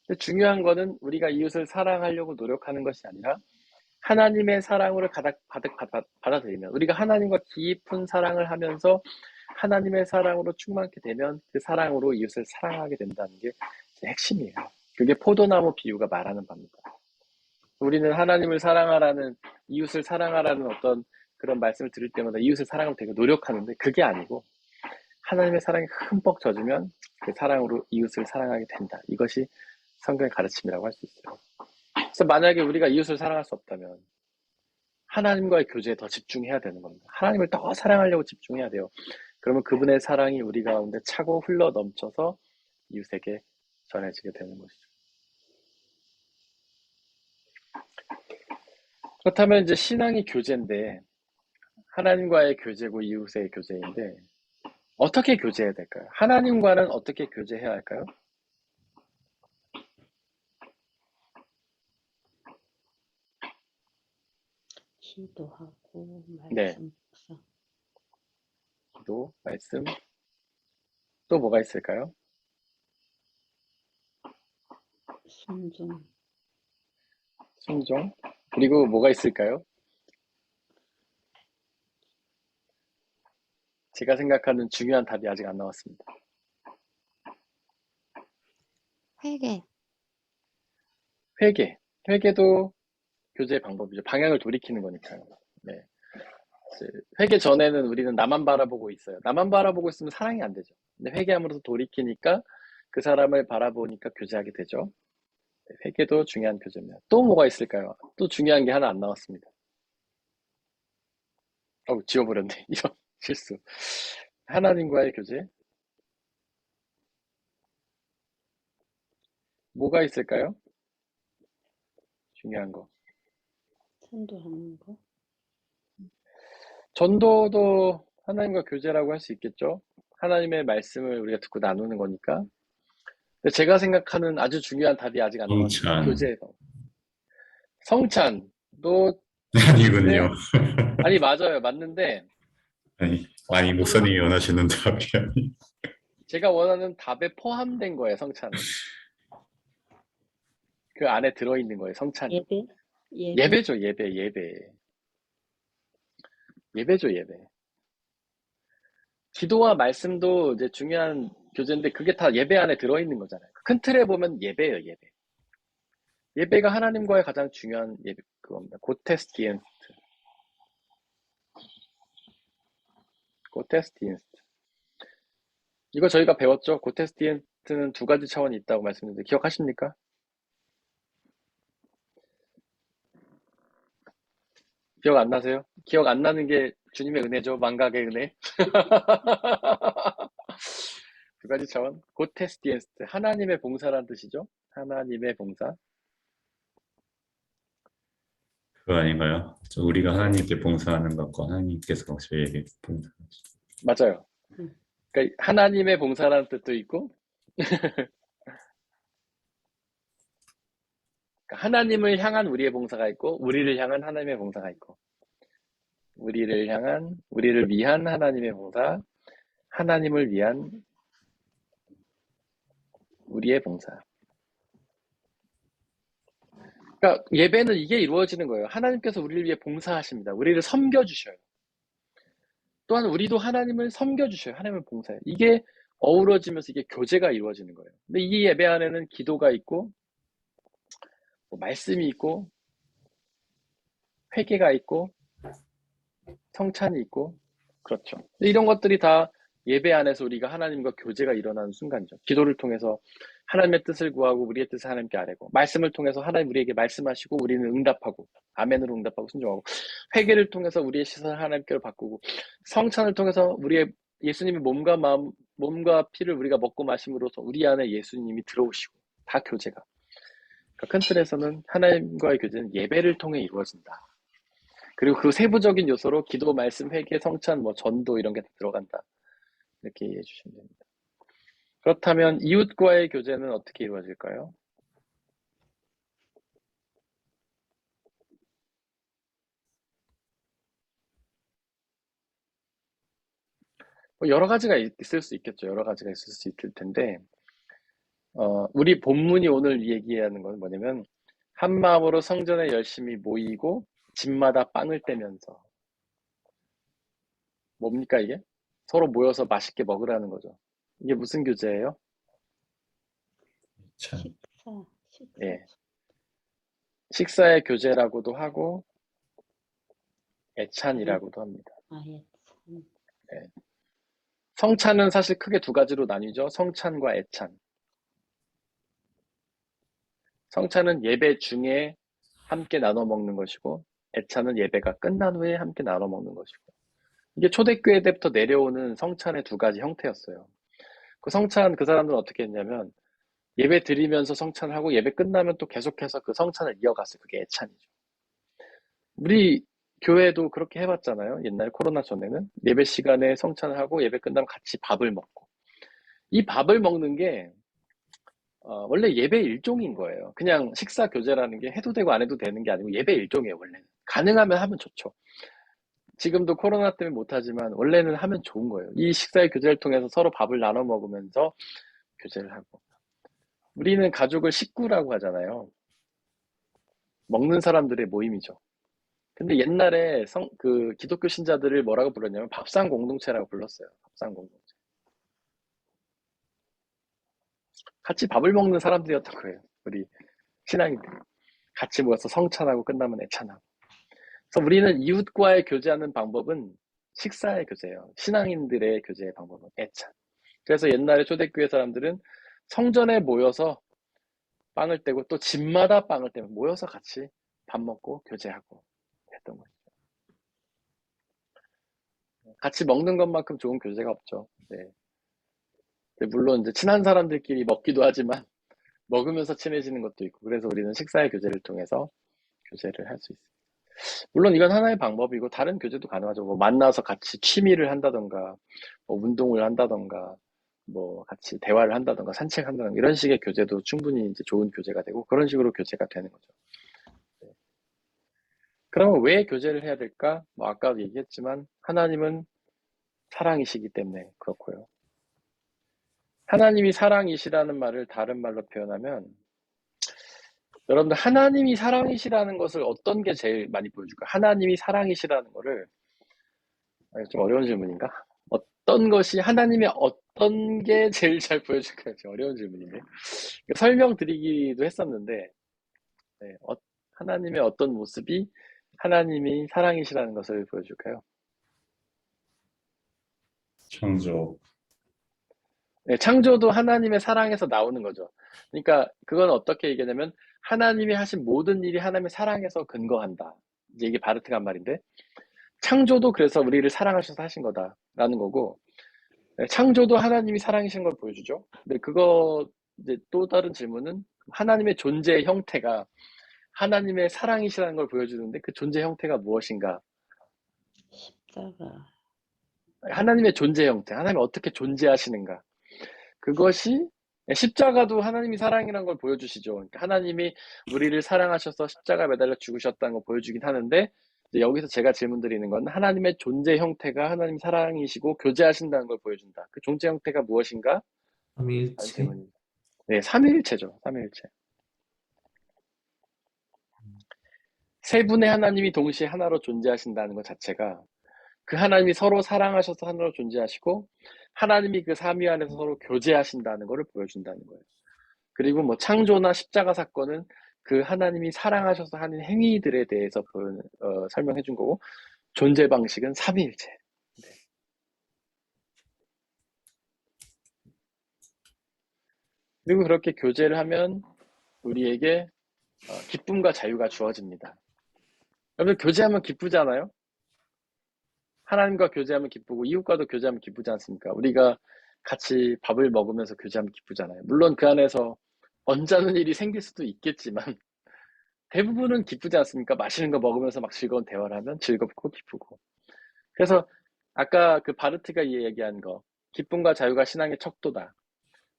근데 중요한 거는 우리가 이웃을 사랑하려고 노력하는 것이 아니라 하나님의 사랑으로 받아들이면, 우리가 하나님과 깊은 사랑을 하면서 하나님의 사랑으로 충만케 되면 그 사랑으로 이웃을 사랑하게 된다는 게 핵심이에요. 그게 포도나무 비유가 말하는 바입니다. 우리는 하나님을 사랑하라는, 이웃을 사랑하라는 어떤 그런 말씀을 들을 때마다 이웃을 사랑하면 되게 노력하는데 그게 아니고 하나님의 사랑이 흠뻑 젖으면 그 사랑으로 이웃을 사랑하게 된다. 이것이 성경의 가르침이라고 할 수 있어요. 그래서 만약에 우리가 이웃을 사랑할 수 없다면 하나님과의 교제에 더 집중해야 되는 겁니다. 하나님을 더 사랑하려고 집중해야 돼요. 그러면 그분의 사랑이 우리 가운데 차고 흘러 넘쳐서 이웃에게 전해지게 되는 것이죠. 그렇다면 이제 신앙이 교제인데, 하나님과의 교제고 이웃의 교제인데 어떻게 교제해야 될까요? 하나님과는 어떻게 교제해야 할까요? 기도하고 네. 말씀 묵상. 기도, 말씀, 또 뭐가 있을까요? 순종. 순종, 그리고 뭐가 있을까요? 제가 생각하는 중요한 답이 아직 안 나왔습니다. 회개. 회개도 교제의 방법이죠. 방향을 돌이키는 거니까요. 네. 회개 전에는 우리는 나만 바라보고 있어요. 나만 바라보고 있으면 사랑이 안 되죠. 근데 회개함으로써 돌이키니까 그 사람을 바라보니까 교제하게 되죠. 회개도 중요한 교제입니다. 또 뭐가 있을까요? 또 중요한 게 하나 안 나왔습니다. 지워버렸네. 이런 실수. 하나님과의 교제. 뭐가 있을까요? 중요한 거. 전도하는 거. 전도도 하나님과 교제라고 할 수 있겠죠? 하나님의 말씀을 우리가 듣고 나누는 거니까. 근데 제가 생각하는 아주 중요한 답이 아직 안 나왔습니다. 성찬. 교제에서. 성찬도 아니군요. 아니, 맞아요. 맞는데 아니, 목사님이 원하시는 답이 아니. 제가 원하는 답에 포함된 거예요, 성찬은. 그 안에 들어있는 거예요, 성찬이. 예배. 예배죠, 예배. 예배죠, 예배. 기도와 말씀도 이제 중요한 교제인데 그게 다 예배 안에 들어있는 거잖아요. 큰 틀에 보면 예배예요, 예배. 예배가 하나님과의 가장 중요한 예배, 그겁니다. 고테스티엔스트. 고테스티엔스트. 이거 저희가 배웠죠? 고테스티엔스트는 두 가지 차원이 있다고 말씀드렸는데 기억하십니까? 기억 안 나세요? 기억 안 나는 게 주님의 은혜죠. 망각의 은혜. 두 가지 차원. 고테스티엔스트. 하나님의 봉사라는 뜻이죠. 하나님의 봉사. 그거 아닌가요? 우리가 하나님께 봉사하는 것과 하나님께서 저희에게 봉사하시죠. 맞아요. 그러니까 하나님의 봉사라는 뜻도 있고 그러니까 하나님을 향한 우리의 봉사가 있고 우리를 향한 하나님의 봉사가 있고 우리를 위한 하나님의 봉사, 하나님을 위한 우리의 봉사. 그러니까 그러니까 예배는 이게 이루어지는 거예요. 하나님께서 우리를 위해 봉사하십니다. 우리를 섬겨주셔요. 또한 우리도 하나님을 섬겨주셔요. 하나님을 봉사해요. 이게 어우러지면서 이게 교제가 이루어지는 거예요. 근데 이 예배 안에는 기도가 있고, 뭐 말씀이 있고, 회개가 있고, 성찬이 있고, 그렇죠. 근데 이런 것들이 다 예배 안에서 우리가 하나님과 교제가 일어나는 순간이죠. 기도를 통해서 하나님의 뜻을 구하고 우리의 뜻을 하나님께 아뢰고, 말씀을 통해서 하나님 우리에게 말씀하시고 우리는 응답하고, 아멘으로 응답하고 순종하고, 회개를 통해서 우리의 시선을 하나님께로 바꾸고, 성찬을 통해서 우리의 예수님의 몸과 피를 우리가 먹고 마심으로써 우리 안에 예수님이 들어오시고, 다 교제가. 그러니까 큰 틀에서는 하나님과의 교제는 예배를 통해 이루어진다. 그리고 그 세부적인 요소로 기도, 말씀, 회개, 성찬, 뭐 전도 이런 게 다 들어간다. 이렇게 이해해 주시면 됩니다. 그렇다면 이웃과의 교제는 어떻게 이루어질까요? 뭐 여러 가지가 있을 수 있겠죠. 여러 가지가 있을 수 있을 텐데, 우리 본문이 오늘 얘기하는 건 뭐냐면, 한 마음으로 성전에 열심히 모이고 집마다 빵을 떼면서. 뭡니까 이게? 서로 모여서 맛있게 먹으라는 거죠. 이게 무슨 교제예요? 참. 식사. 예. 식사의 교제라고도 하고 애찬이라고도 합니다. 예. 참. 성찬은 사실 크게 두 가지로 나뉘죠. 성찬과 애찬. 성찬은 예배 중에 함께 나눠 먹는 것이고, 애찬은 예배가 끝난 후에 함께 나눠 먹는 것이고. 이게 초대교회 때부터 내려오는 성찬의 두 가지 형태였어요. 그 성찬, 그 사람들은 어떻게 했냐면, 예배 드리면서 성찬하고 예배 끝나면 또 계속해서 그 성찬을 이어갔어요. 그게 애찬이죠. 우리 교회도 그렇게 해봤잖아요. 옛날 코로나 전에는 예배 시간에 성찬을 하고 예배 끝나면 같이 밥을 먹고, 이 밥을 먹는 게 원래 예배 일종인 거예요. 그냥 식사 교제라는 게 해도 되고 안 해도 되는 게 아니고 예배 일종이에요. 원래는 가능하면 하면 좋죠. 지금도 코로나 때문에 못하지만 원래는 하면 좋은 거예요. 이 식사의 교제를 통해서 서로 밥을 나눠 먹으면서 교제를 하고, 우리는 가족을 식구라고 하잖아요. 먹는 사람들의 모임이죠. 근데 옛날에 그 기독교 신자들을 뭐라고 불렀냐면 밥상 공동체라고 불렀어요. 밥상 공동체. 같이 밥을 먹는 사람들이었던 거예요. 우리 신앙인들이. 같이 모여서 성찬하고 끝나면 애찬하고. 그래서 우리는 이웃과의 교제하는 방법은 식사의 교제예요. 신앙인들의 교제의 방법은 애찬. 그래서 옛날에 초대교회 사람들은 성전에 모여서 빵을 떼고 또 집마다 빵을 떼고 모여서 같이 밥 먹고 교제하고 했던 거죠. 같이 먹는 것만큼 좋은 교제가 없죠. 네. 물론 이제 친한 사람들끼리 먹기도 하지만 먹으면서 친해지는 것도 있고, 그래서 우리는 식사의 교제를 통해서 교제를 할 수 있습니다. 물론 이건 하나의 방법이고 다른 교제도 가능하죠. 뭐 만나서 같이 취미를 한다던가, 뭐 운동을 한다던가, 뭐 같이 대화를 한다던가, 산책한다던가, 이런 식의 교제도 충분히 이제 좋은 교제가 되고 그런 식으로 교제가 되는 거죠. 네. 그러면 왜 교제를 해야 될까? 뭐 아까도 얘기했지만 하나님은 사랑이시기 때문에 그렇고요. 하나님이 사랑이시라는 말을 다른 말로 표현하면, 여러분들 하나님이 사랑이시라는 것을 어떤 게 제일 많이 보여줄까요? 하나님이 사랑이시라는 거를, 좀 어려운 질문인가? 어떤 것이 하나님의 어떤 게 제일 잘 보여줄까요? 좀 어려운 질문인데. 설명드리기도 했었는데, 네, 하나님의 어떤 모습이 하나님이 사랑이시라는 것을 보여줄까요? 창조. 네, 창조도 하나님의 사랑에서 나오는 거죠. 그러니까 그건 어떻게 얘기하냐면 하나님이 하신 모든 일이 하나님의 사랑에서 근거한다. 이제 이게 바르트가 한 말인데, 창조도 그래서 우리를 사랑하셔서 하신 거다라는 거고, 네, 창조도 하나님이 사랑이신 걸 보여주죠. 근데 그거 이제 또 다른 질문은 하나님의 존재의 형태가 하나님의 사랑이시라는 걸 보여주는데 그 존재 형태가 무엇인가? 십자가. 하나님의 존재 형태, 하나님이 어떻게 존재하시는가? 그것이 십자가도 하나님이 사랑이라는 걸 보여주시죠. 그러니까 하나님이 우리를 사랑하셔서 십자가 매달려 죽으셨다는 걸 보여주긴 하는데, 이제 여기서 제가 질문 드리는 건 하나님의 존재 형태가 하나님 사랑이시고 교제하신다는 걸 보여준다. 그 존재 형태가 무엇인가? 라는 삼위일체. 질문입니다. 네, 삼위일체죠. 삼위일체. 세 분의 하나님이 동시에 하나로 존재하신다는 것 자체가 그 하나님이 서로 사랑하셔서 하나로 존재하시고 하나님이 그 삼위 안에서 서로 교제하신다는 것을 보여준다는 거예요. 그리고 뭐 창조나 십자가 사건은 그 하나님이 사랑하셔서 하는 행위들에 대해서 설명해 준 거고 존재 방식은 삼위일체. 네. 그리고 그렇게 교제를 하면 우리에게 기쁨과 자유가 주어집니다. 여러분 교제하면 기쁘잖아요? 하나님과 교제하면 기쁘고 이웃과도 교제하면 기쁘지 않습니까? 우리가 같이 밥을 먹으면서 교제하면 기쁘잖아요. 물론 그 안에서 언짢은 일이 생길 수도 있겠지만 대부분은 기쁘지 않습니까? 맛있는 거 먹으면서 막 즐거운 대화를 하면 즐겁고 기쁘고. 그래서 아까 그 바르트가 얘기한 거 기쁨과 자유가 신앙의 척도다.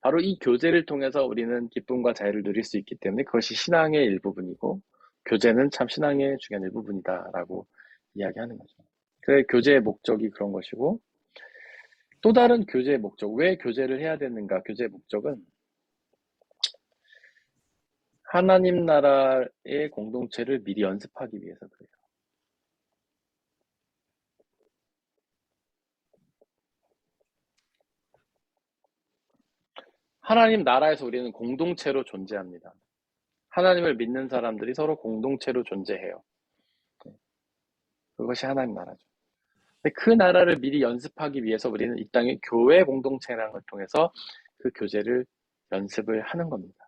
바로 이 교제를 통해서 우리는 기쁨과 자유를 누릴 수 있기 때문에 그것이 신앙의 일부분이고 교제는 참 신앙의 중요한 일부분이다라고 이야기하는 거죠. 그래서 교제의 목적이 그런 것이고 또 다른 교제의 목적, 왜 교제를 해야 되는가? 교제의 목적은 하나님 나라의 공동체를 미리 연습하기 위해서 그래요. 하나님 나라에서 우리는 공동체로 존재합니다. 하나님을 믿는 사람들이 서로 공동체로 존재해요. 그것이 하나님 나라죠. 근데 그 나라를 미리 연습하기 위해서 우리는 이 땅의 교회 공동체라는 걸 통해서 그 교제를 연습을 하는 겁니다.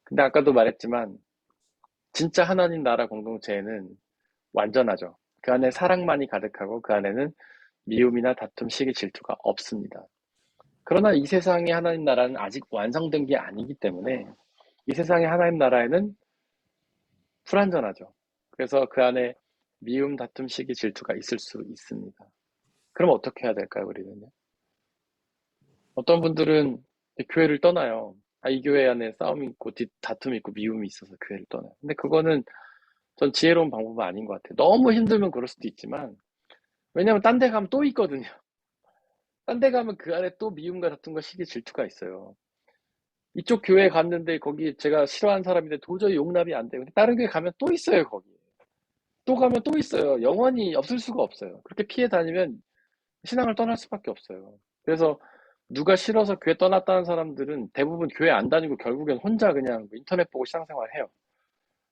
근데 아까도 말했지만 진짜 하나님 나라 공동체에는 완전하죠. 그 안에 사랑만이 가득하고 그 안에는 미움이나 다툼, 시기, 질투가 없습니다. 그러나 이 세상의 하나님 나라는 아직 완성된 게 아니기 때문에 이 세상의 하나님 나라에는 불완전하죠. 그래서 그 안에 미움, 다툼, 시기, 질투가 있을 수 있습니다. 그럼 어떻게 해야 될까요, 우리는요? 어떤 분들은 교회를 떠나요. 이 교회 안에 싸움이 있고 다툼이 있고 미움이 있어서 교회를 떠나요. 근데 그거는 전 지혜로운 방법은 아닌 것 같아요. 너무 힘들면 그럴 수도 있지만 왜냐면 딴 데 가면 또 있거든요. 딴 데 가면 그 안에 또 미움과 다툼과 시기, 질투가 있어요. 이쪽 교회에 갔는데 거기 제가 싫어하는 사람인데 도저히 용납이 안 돼요. 근데 다른 교회 가면 또 있어요, 거기. 또 가면 또 있어요. 영원히 없을 수가 없어요. 그렇게 피해 다니면 신앙을 떠날 수밖에 없어요. 그래서 누가 싫어서 교회 떠났다는 사람들은 대부분 교회 안 다니고 결국엔 혼자 그냥 인터넷 보고 신앙생활 해요.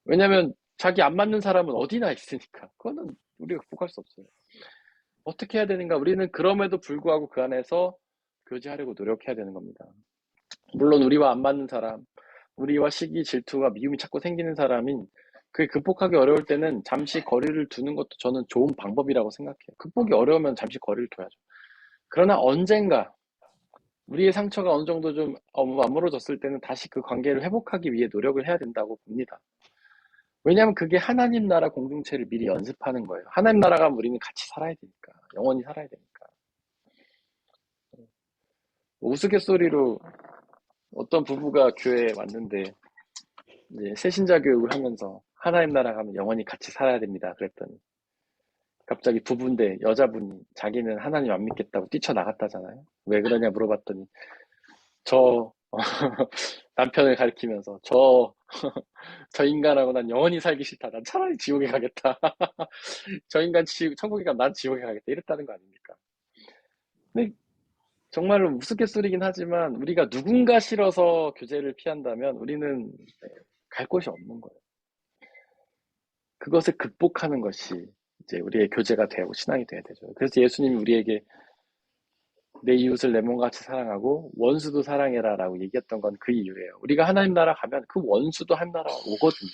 왜냐면 자기 안 맞는 사람은 어디나 있으니까. 그거는 우리가 극복할 수 없어요. 어떻게 해야 되는가? 우리는 그럼에도 불구하고 그 안에서 교제하려고 노력해야 되는 겁니다. 물론 우리와 안 맞는 사람, 우리와 시기, 질투가 미움이 자꾸 생기는 사람인 그게 극복하기 어려울 때는 잠시 거리를 두는 것도 저는 좋은 방법이라고 생각해요. 극복이 어려우면 잠시 거리를 둬야죠. 그러나 언젠가 우리의 상처가 어느 정도 좀 맞물어졌을 때는 다시 그 관계를 회복하기 위해 노력을 해야 된다고 봅니다. 왜냐하면 그게 하나님 나라 공동체를 미리 연습하는 거예요. 하나님 나라가 우리는 같이 살아야 되니까. 영원히 살아야 되니까. 우스갯소리로 어떤 부부가 교회에 왔는데 이제 새신자 교육을 하면서 하나님 나라 가면 영원히 같이 살아야 됩니다. 그랬더니 갑자기 부부인데 여자분이 자기는 하나님 안 믿겠다고 뛰쳐나갔다잖아요. 왜 그러냐 물어봤더니 저 남편을 가리키면서 저 인간하고 난 영원히 살기 싫다. 난 차라리 지옥에 가겠다. 저 인간 천국에 가면 난 지옥에 가겠다. 이랬다는 거 아닙니까? 근데 정말로 우스갯소리긴 하지만 우리가 누군가 싫어서 교제를 피한다면 우리는 갈 곳이 없는 거예요. 그것을 극복하는 것이 이제 우리의 교제가 되고 신앙이 돼야 되죠. 그래서 예수님이 우리에게 내 이웃을 내 몸같이 사랑하고 원수도 사랑해라 라고 얘기했던 건 그 이유예요. 우리가 하나님 나라 가면 그 원수도 하나님 나라 오거든요.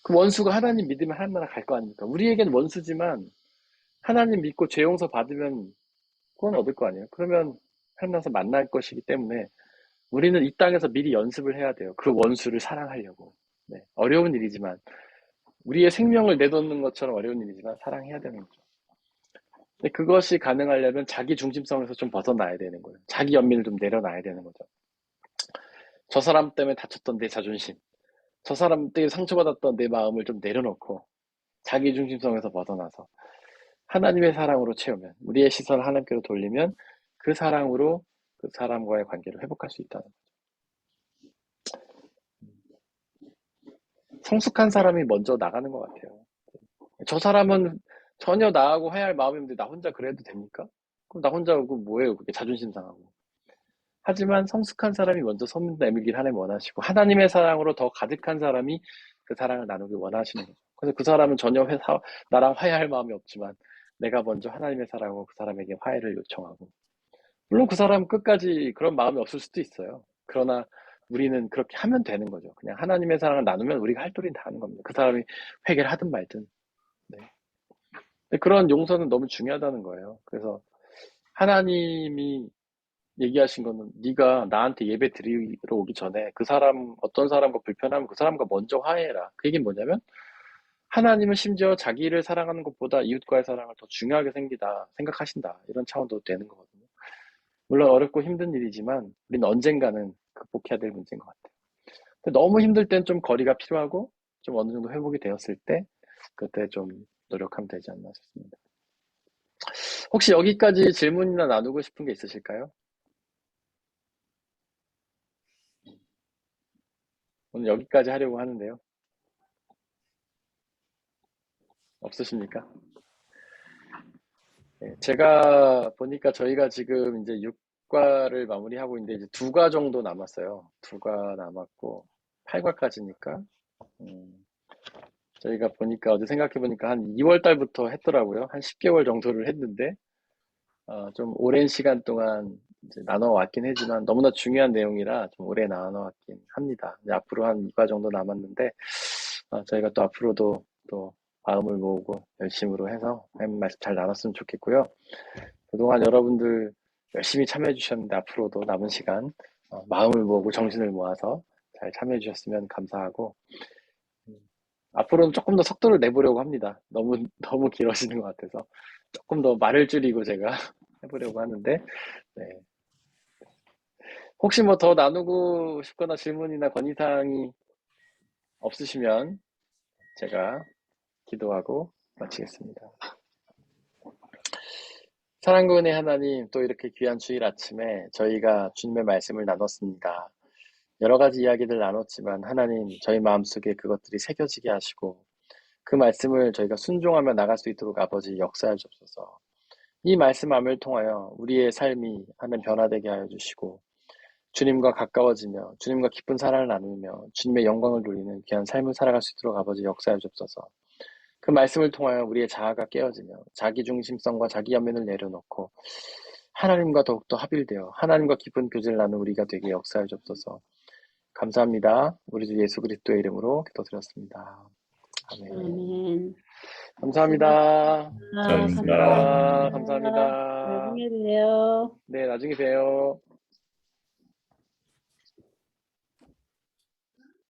그 원수가 하나님 믿으면 하나님 나라 갈 거 아닙니까? 우리에겐 원수지만 하나님 믿고 죄 용서 받으면 그건 얻을 거 아니에요. 그러면 하나님 나라에서 만날 것이기 때문에 우리는 이 땅에서 미리 연습을 해야 돼요. 그 원수를 사랑하려고. 네, 어려운 일이지만 우리의 생명을 내놓는 것처럼 어려운 일이지만 사랑해야 되는 거죠. 근데 그것이 가능하려면 자기 중심성에서 좀 벗어나야 되는 거예요. 자기 연민을 좀 내려놔야 되는 거죠. 저 사람 때문에 다쳤던 내 자존심, 저 사람 때문에 상처받았던 내 마음을 좀 내려놓고 자기 중심성에서 벗어나서 하나님의 사랑으로 채우면 우리의 시선을 하나님께로 돌리면 그 사랑으로 그 사람과의 관계를 회복할 수 있다는 거죠. 성숙한 사람이 먼저 나가는 것 같아요. 저 사람은 전혀 나하고 화해할 마음이 없는데 나 혼자 그래도 됩니까? 그럼 나 혼자 그 뭐예요? 그게 자존심 상하고. 하지만 성숙한 사람이 먼저 손 내밀길 하나님 원하시고 하나님의 사랑으로 더 가득한 사람이 그 사랑을 나누길 원하시는 거죠. 그래서 그 사람은 전혀 나랑 화해할 마음이 없지만 내가 먼저 하나님의 사랑으로 그 사람에게 화해를 요청하고 물론 그 사람은 끝까지 그런 마음이 없을 수도 있어요. 그러나 우리는 그렇게 하면 되는 거죠. 그냥 하나님의 사랑을 나누면 우리가 할 도리는 다 하는 겁니다. 그 사람이 회개를 하든 말든. 네. 근데 그런 용서는 너무 중요하다는 거예요. 그래서 하나님이 얘기하신 거는 네가 나한테 예배 드리러 오기 전에 그 사람 어떤 사람과 불편하면 그 사람과 먼저 화해해라. 그 얘기는 뭐냐면 하나님은 심지어 자기를 사랑하는 것보다 이웃과의 사랑을 더 중요하게 생각하신다. 이런 차원도 되는 거거든요. 물론 어렵고 힘든 일이지만 우리는 언젠가는 극복해야 될 문제인 것 같아요. 근데 너무 힘들 땐 좀 거리가 필요하고 좀 어느 정도 회복이 되었을 때 그때 좀 노력하면 되지 않나 싶습니다. 혹시 여기까지 질문이나 나누고 싶은 게 있으실까요? 오늘 여기까지 하려고 하는데요. 없으십니까? 네, 제가 보니까 저희가 지금 이제 6과를 마무리하고 있는데 이제 2과 정도 남았어요. 2과 남았고 8과까지니까 저희가 보니까 어제 생각해 보니까 한 2월 달부터 했더라고요. 한 10개월 정도를 했는데 좀 오랜 시간 동안 이제 나눠왔긴 하지만 너무나 중요한 내용이라 좀 오래 나눠왔긴 합니다. 이제 앞으로 한 2과 정도 남았는데 저희가 또 앞으로도 또 마음을 모으고 열심으로 해서 하나님 말씀 잘 나눴으면 좋겠고요. 그동안 여러분들 열심히 참여해 주셨는데 앞으로도 남은 시간 마음을 모으고 정신을 모아서 잘 참여해 주셨으면 감사하고 앞으로는 조금 더 속도를 내보려고 합니다. 너무 길어지는 것 같아서 조금 더 말을 줄이고 제가 해보려고 하는데 네. 혹시 뭐 더 나누고 싶거나 질문이나 건의사항이 없으시면 제가 기도하고 마치겠습니다. 사랑과 은혜 하나님, 또 이렇게 귀한 주일 아침에 저희가 주님의 말씀을 나눴습니다. 여러 가지 이야기들 나눴지만 하나님, 저희 마음속에 그것들이 새겨지게 하시고 그 말씀을 저희가 순종하며 나갈 수 있도록 아버지 역사해 주옵소서. 이 말씀함을 통하여 우리의 삶이 하나님 변화되게 하여 주시고 주님과 가까워지며 주님과 깊은 사랑을 나누며 주님의 영광을 누리는 귀한 삶을 살아갈 수 있도록 아버지 역사해 주옵소서. 그 말씀을 통하여 우리의 자아가 깨어지며 자기중심성과 자기 연민을 내려놓고 하나님과 더욱더 합일되어 하나님과 깊은 교제를 나누는 우리가 되게 역사해 주옵소서. 감사합니다. 우리 주 예수 그리스도의 이름으로 기도드렸습니다. 아멘. 아멘. 감사합니다. 감사합니다. 감사합니다. 나중에 봬요. 네, 나중에 봬요.